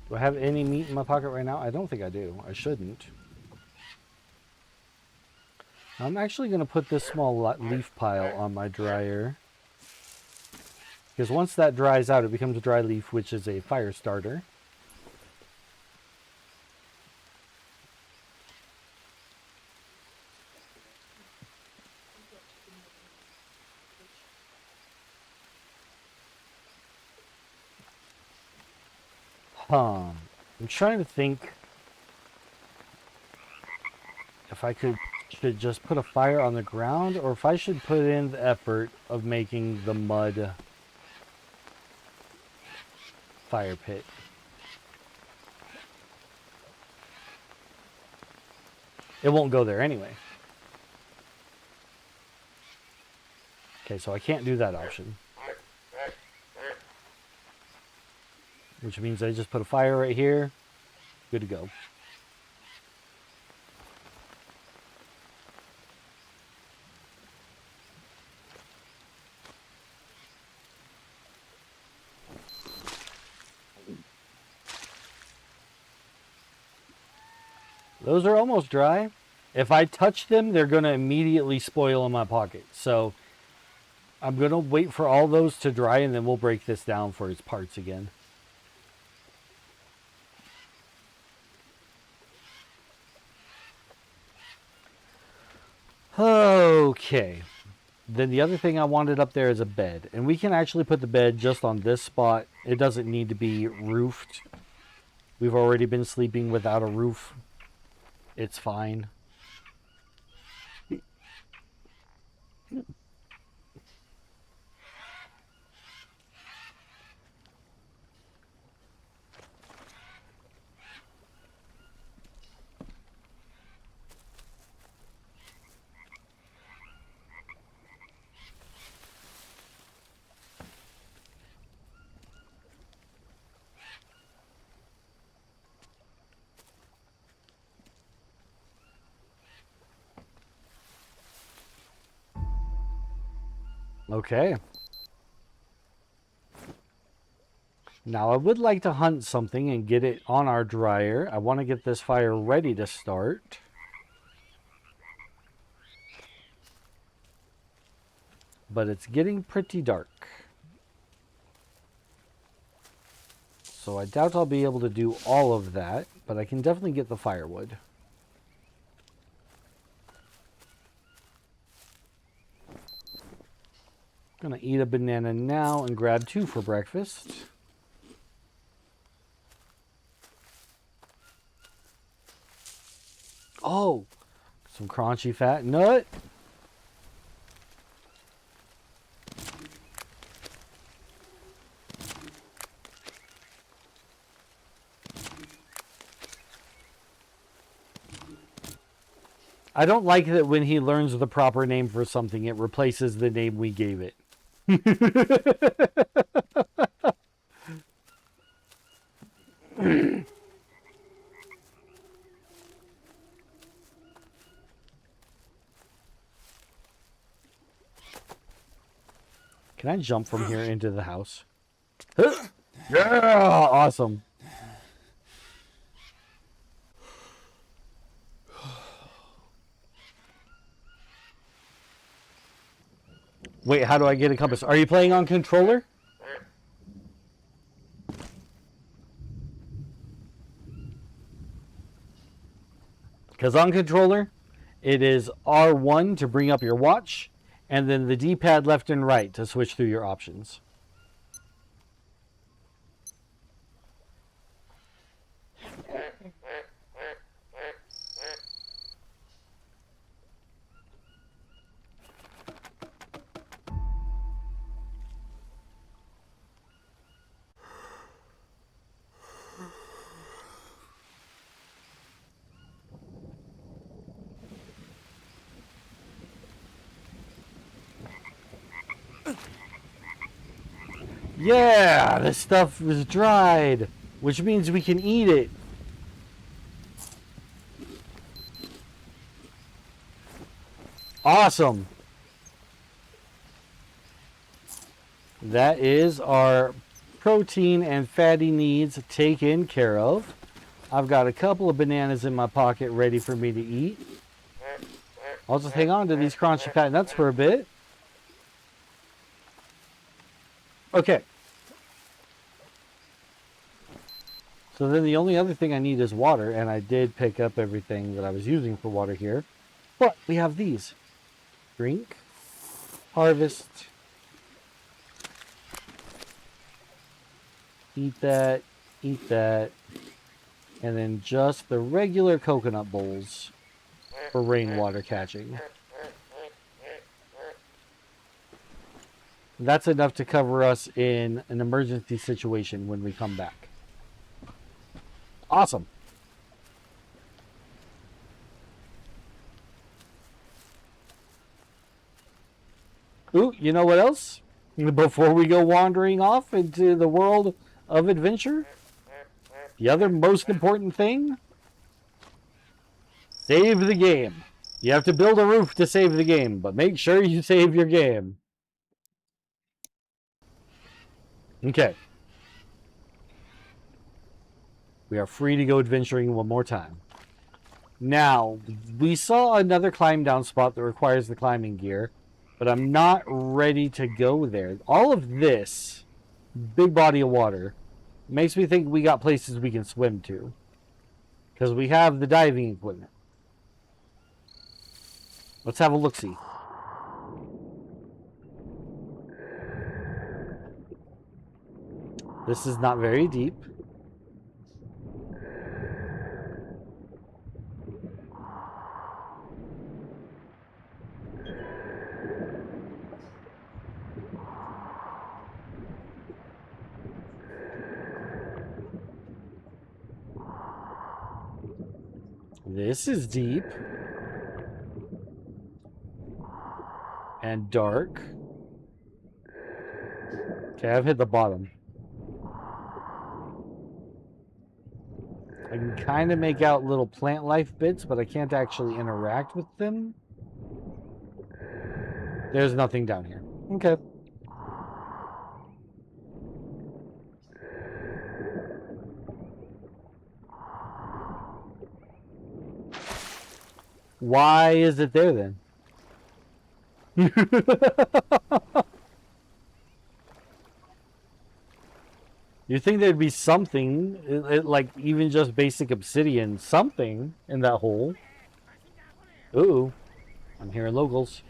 Do I have any meat in my pocket right now? I don't think I do. I shouldn't. I'm actually going to put this small leaf pile on my dryer. Because once that dries out, it becomes a dry leaf, which is a fire starter. I'm trying to think if I should just put a fire on the ground, or if I should put in the effort of making the mud fire pit. It won't go there anyway. Okay, so I can't do that option. Which means I just put a fire right here. Good to go. Those are almost dry. If I touch them, they're going to immediately spoil in my pocket. So I'm going to wait for all those to dry, and then we'll break this down for its parts again. Okay. Then the other thing I wanted up there is a bed. And we can actually put the bed just on this spot. It doesn't need to be roofed. We've already been sleeping without a roof. It's fine. Okay. Now, I would like to hunt something and get it on our dryer. I want to get this fire ready to start. But it's getting pretty dark. So I doubt I'll be able to do all of that, but I can definitely get the firewood. I'm gonna eat a banana now and grab 2 for breakfast. Oh, some crunchy fat nut. I don't like that when he learns the proper name for something, it replaces the name we gave it. Can I jump from here into the house? Yeah, awesome. Wait, how do I get a compass? Are you playing on controller? Because on controller, it is R1 to bring up your watch, and then the D-pad left and right to switch through your options. Yeah, this stuff is dried, which means we can eat it. Awesome. That is our protein and fatty needs taken care of. I've got a couple of bananas in my pocket ready for me to eat. I'll just hang on to these crunchy fat nuts for a bit. Okay. So then the only other thing I need is water, and I did pick up everything that I was using for water here. But we have these. Drink, harvest, eat that, and then just the regular coconut bowls for rainwater catching. That's enough to cover us in an emergency situation when we come back. Awesome. Ooh, you know what else? Before we go wandering off into the world of adventure, the other most important thing, save the game. You have to build a roof to save the game, but make sure you save your game. Okay. We are free to go adventuring one more time. Now, we saw another climb down spot that requires the climbing gear, but I'm not ready to go there. All of this big body of water makes me think we got places we can swim to, because we have the diving equipment. Let's have a look-see. This is not very deep. This is deep. And dark. Okay, I've hit the bottom. I can kind of make out little plant life bits, but I can't actually interact with them. There's nothing down here. Okay. Why is it there then? You think there'd be something, like even just basic obsidian, something in that hole. Ooh, I'm hearing locals.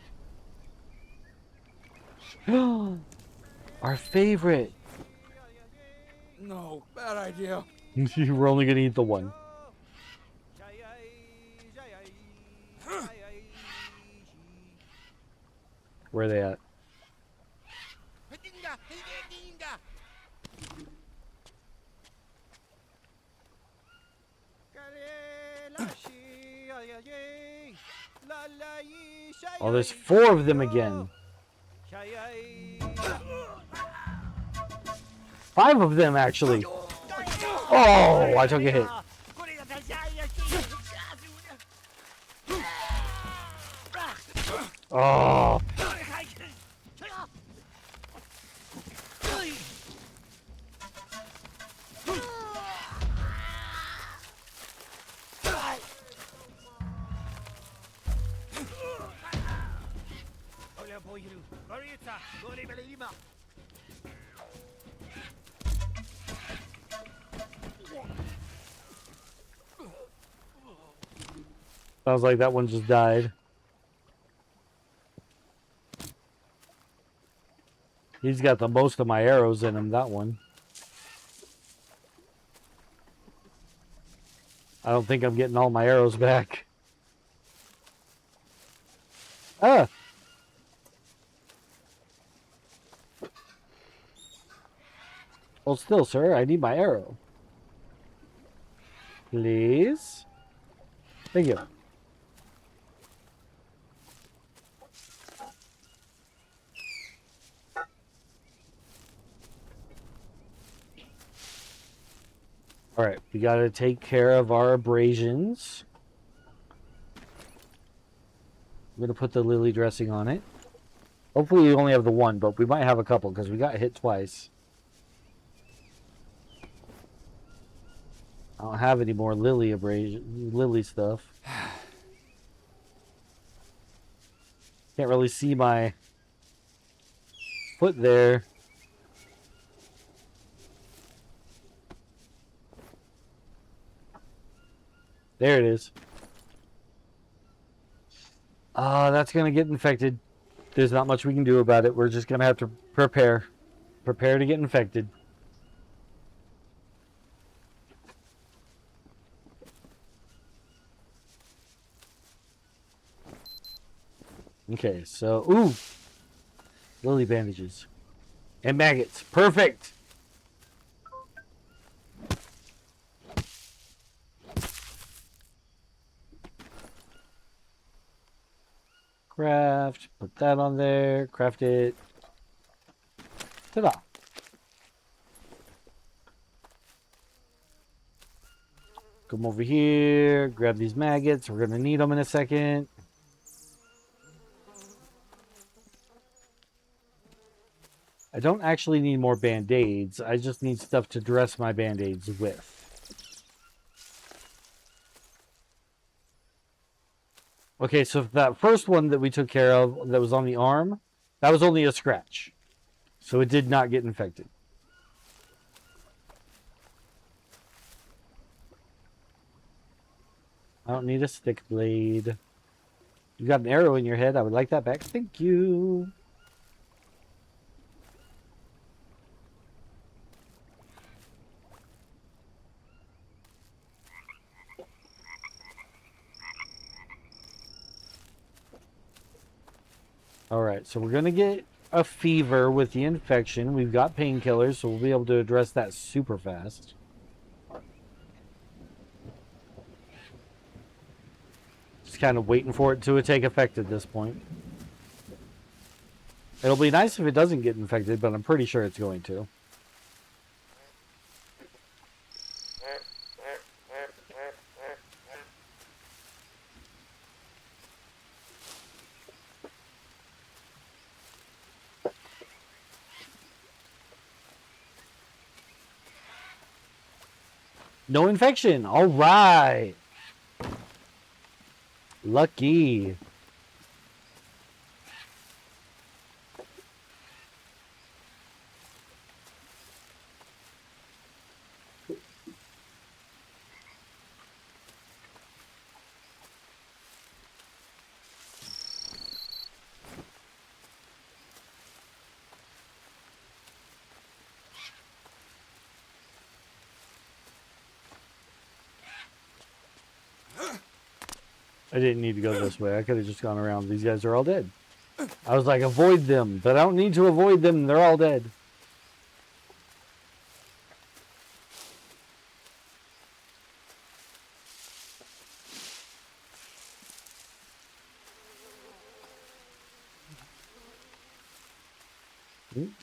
Our favorite. No, bad idea. We're only gonna eat the one. Where are they at? Oh, there's 4 of them again. 5 of them, actually. Oh, I took a hit. Oh. Sounds like that one just died. He's got the most of my arrows in him, that one. I don't think I'm getting all my arrows back. Ah! Hold still, sir. I need my arrow. Please? Thank you. Alright, we gotta take care of our abrasions. I'm gonna put the lily dressing on it. Hopefully we only have the one, but we might have a couple because we got hit twice. I don't have any more lily stuff. Can't really see my foot there. There it is. That's gonna get infected. There's not much we can do about it. We're just gonna have to prepare. Prepare to get infected. Okay, so ooh, lily bandages and maggots. Perfect. Craft. Put that on there. Craft it. Ta-da. Come over here. Grab these maggots. We're gonna need them in a second. I don't actually need more band-aids. I just need stuff to dress my band-aids with. Okay, so that first one that we took care of that was on the arm, that was only a scratch. So it did not get infected. I don't need a stick blade. You got an arrow in your head. I would like that back. Thank you. Alright, so we're going to get a fever with the infection. We've got painkillers, so we'll be able to address that super fast. Just kind of waiting for it to take effect at this point. It'll be nice if it doesn't get infected, but I'm pretty sure it's going to. No infection. All right. Lucky. I didn't need to go this way. I could have just gone around. These guys are all dead. I was like, avoid them. But I don't need to avoid them. They're all dead.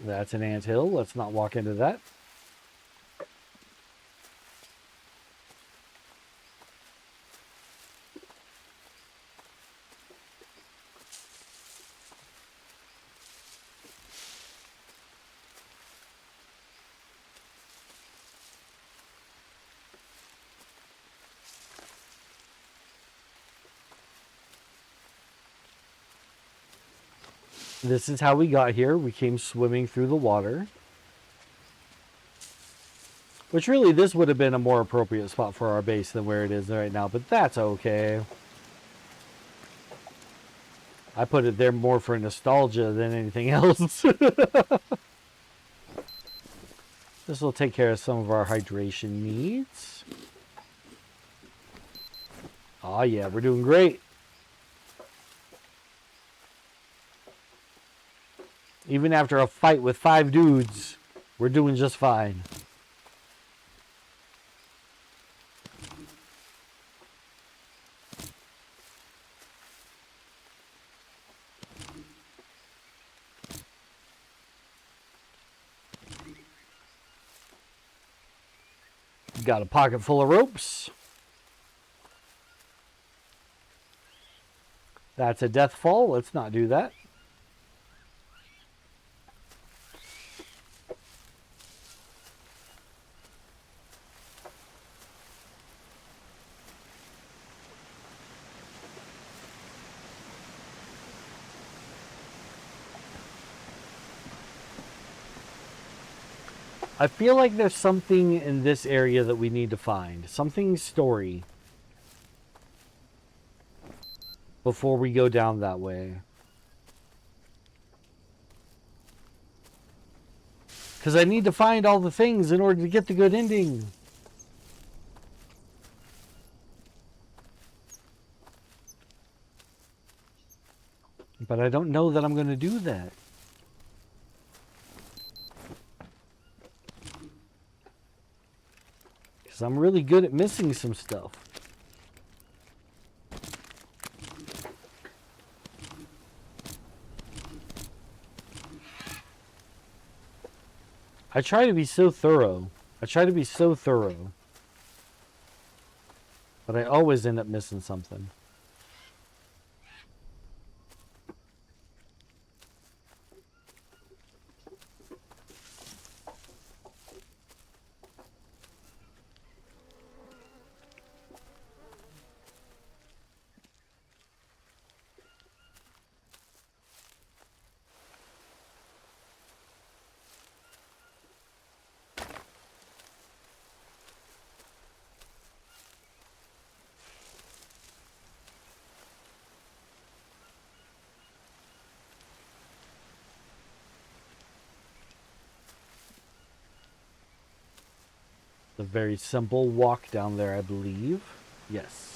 That's an anthill. Let's not walk into that. This is how we got here. We came swimming through the water. Which really, this would have been a more appropriate spot for our base than where it is right now. But that's okay. I put it there more for nostalgia than anything else. This will take care of some of our hydration needs. Oh yeah, we're doing great. Even after a fight with 5 dudes, we're doing just fine. Got a pocket full of ropes. That's a death fall. Let's not do that. I feel like there's something in this area that we need to find. Something story. Before we go down that way. Because I need to find all the things in order to get the good ending. But I don't know that I'm going to do that. Because I'm really good at missing some stuff. I try to be so thorough. But I always end up missing something. A very simple walk down there, I believe. Yes.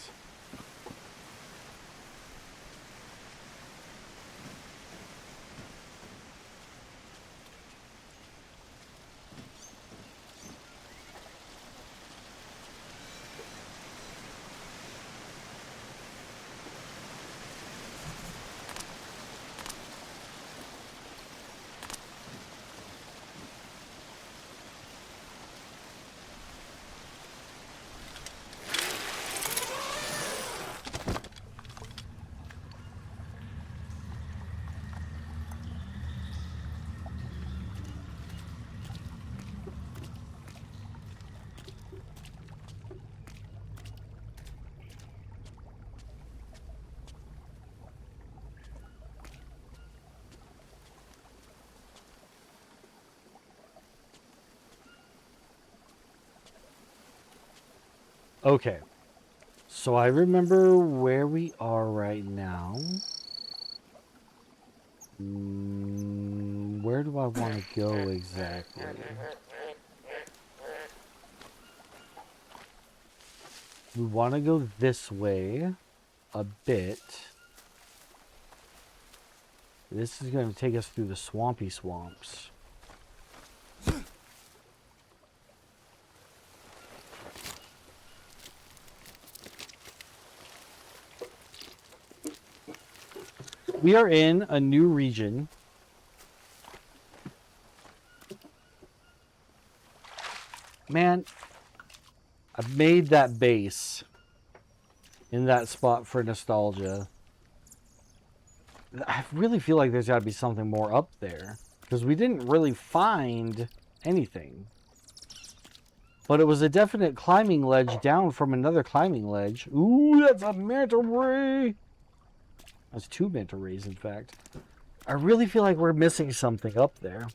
Okay. So I remember where we are right now. Where do I want to go exactly? We want to go this way a bit. This is going to take us through the swampy swamps. We are in a new region. Man, I've made that base in that spot for nostalgia. I really feel like there's got to be something more up there, because we didn't really find anything. But it was a definite climbing ledge down from another climbing ledge. Ooh, that's a manta ray! That's 2 manta rays, in fact. I really feel like we're missing something up there.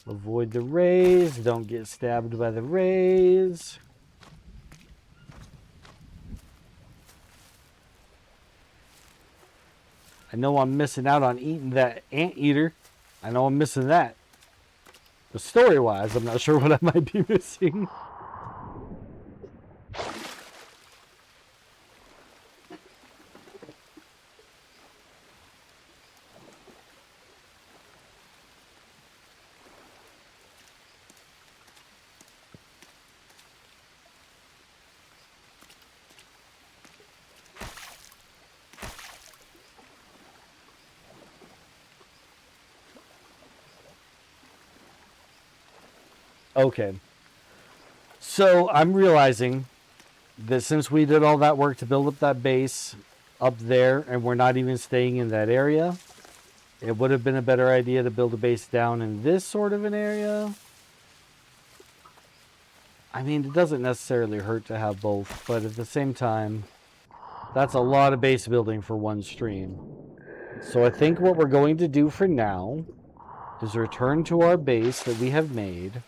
Avoid the rays. Don't get stabbed by the rays. I know I'm missing out on eating that anteater. I know I'm missing that. But story-wise, I'm not sure what I might be missing. Okay. So I'm realizing that since we did all that work to build up that base up there, and we're not even staying in that area, it would have been a better idea to build a base down in this sort of an area. I mean, it doesn't necessarily hurt to have both, but at the same time, that's a lot of base building for one stream. So I think what we're going to do for now is return to our base that we have made,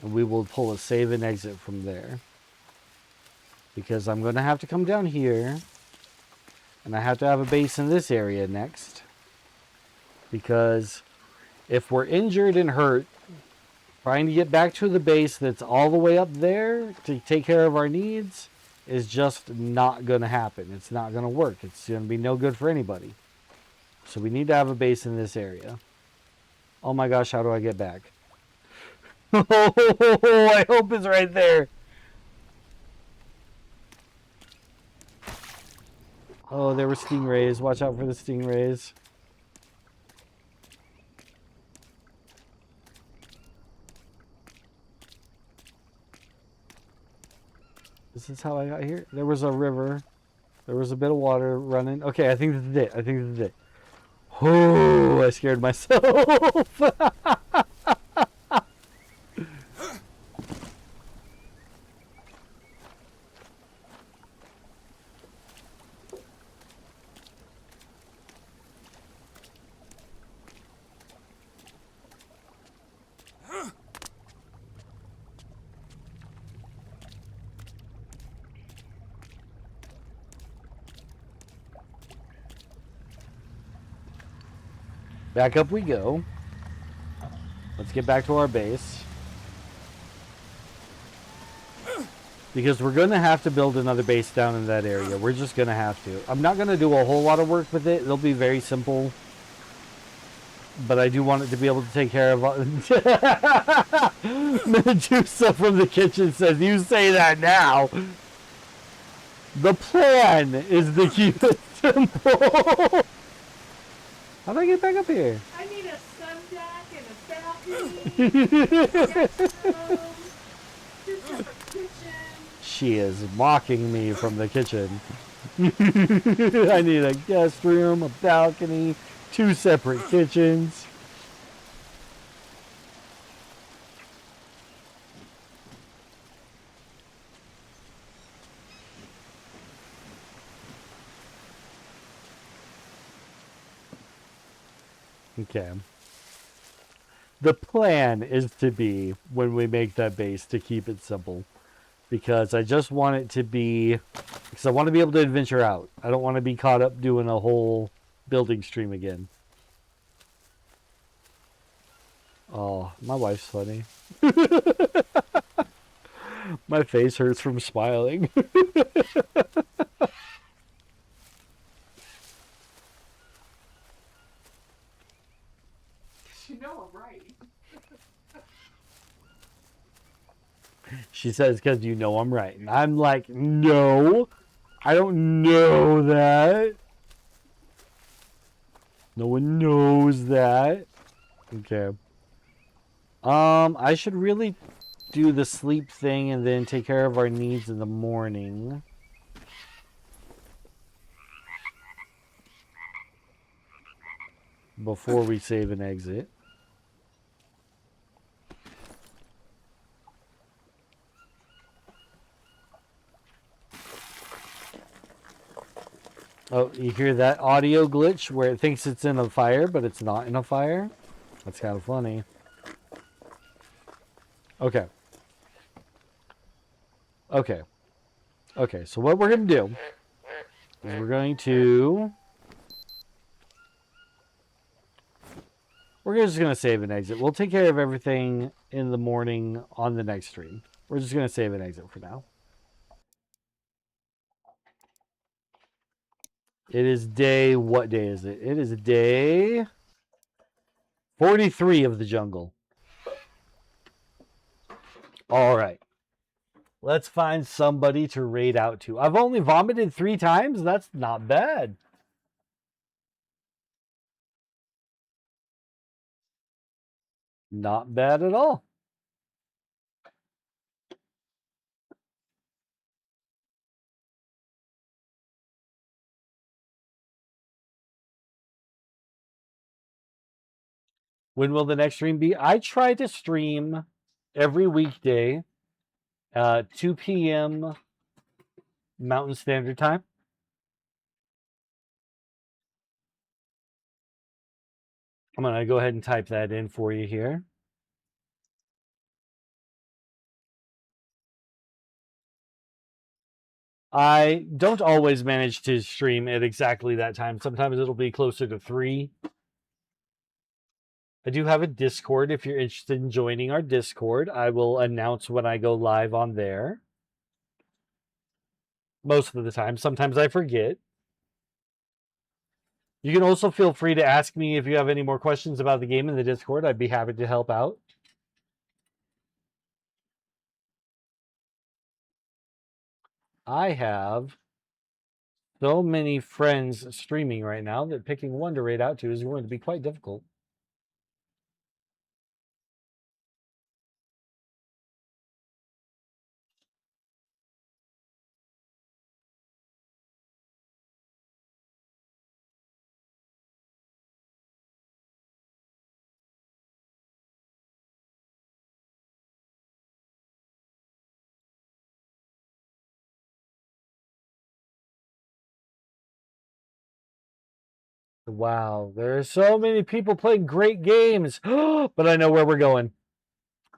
and we will pull a save and exit from there. Because I'm going to have to come down here, and I have to have a base in this area next. Because if we're injured and hurt, trying to get back to the base that's all the way up there to take care of our needs is just not going to happen. It's not going to work. It's going to be no good for anybody. So we need to have a base in this area. Oh my gosh, how do I get back? Oh, I hope it's right there. Oh, there were stingrays. Watch out for the stingrays. This is how I got here. There was a river. There was a bit of water running. Okay, I think this is it. I think this is it. Oh, I scared myself. Back up we go. Let's get back to our base. Because we're going to have to build another base down in that area. We're just going to have to. I'm not going to do a whole lot of work with it. It'll be very simple. But I do want it to be able to take care of... Medusa from the kitchen says, you say that now. The plan is to keep it simple. How do I get back up here? I need a sun deck and a balcony. Two separate kitchens. She is mocking me from the kitchen. I need a guest room, a balcony, 2 separate kitchens. Okay. The plan is to be, when we make that base, to keep it simple. Because I just want it to be... Because I want to be able to adventure out. I don't want to be caught up doing a whole building stream again. Oh, my wife's funny. My face hurts from smiling. You know I'm right. She says, because you know I'm right. And I'm like, no, I don't know that. No one knows that. Okay. I should really do the sleep thing and then take care of our needs in the morning. Before we save and exit. Oh, you hear that audio glitch where it thinks it's in a fire, but it's not in a fire? That's kind of funny. Okay. Okay. Okay, so what we're going to do is we're going to... We're just going to save and exit. We'll take care of everything in the morning on the next stream. We're just going to save and exit for now. It is day... What day is it? It is day 43 of the jungle. All right. Let's find somebody to raid out to. I've only vomited 3 times. That's not bad. Not bad at all. When will the next stream be? I try to stream every weekday, 2 p.m. Mountain Standard Time. I'm going to go ahead and type that in for you here. I don't always manage to stream at exactly that time. Sometimes it'll be closer to 3. I do have a Discord. If you're interested in joining our Discord, I will announce when I go live on there. Most of the time. Sometimes I forget. You can also feel free to ask me if you have any more questions about the game in the Discord. I'd be happy to help out. I have so many friends streaming right now that picking one to raid out to is going to be quite difficult. Wow, there are so many people playing great games. But I know where we're going.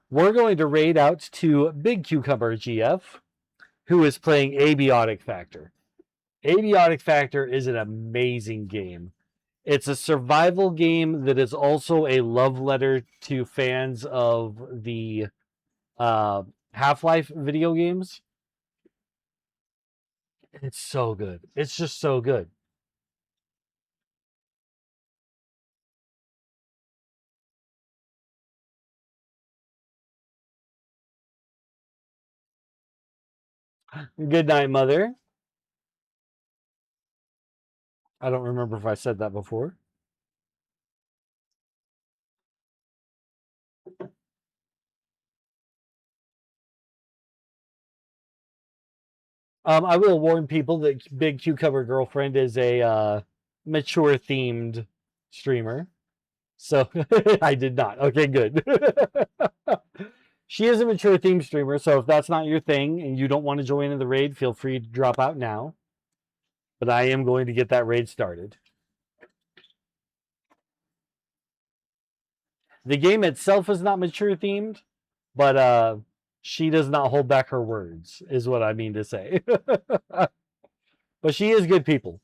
We're going to raid out to Big Cucumber GF, who is playing Abiotic Factor. Abiotic Factor is an amazing game. It's a survival game that is also a love letter to fans of the Half-Life video games. It's so good. It's just so good. Good night, Mother. I don't remember if I said that before. I will warn people that Big Cucumber Girlfriend is a mature themed streamer. So I did not. Okay, good. She is a mature theme streamer, so if that's not your thing and you don't want to join in the raid, feel free to drop out now. But I am going to get that raid started. The game itself is not mature themed, but she does not hold back her words, is what I mean to say. But she is good people.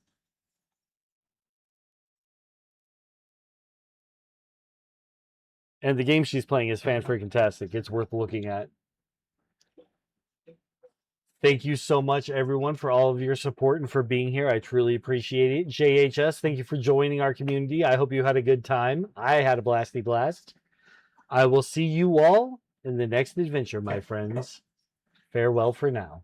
And the game she's playing is fan-freaking-tastic. It's worth looking at. Thank you so much, everyone, for all of your support and for being here. I truly appreciate it. JHS, thank you for joining our community. I hope you had a good time. I had a blasty blast. I will see you all in the next adventure, my friends. Farewell for now.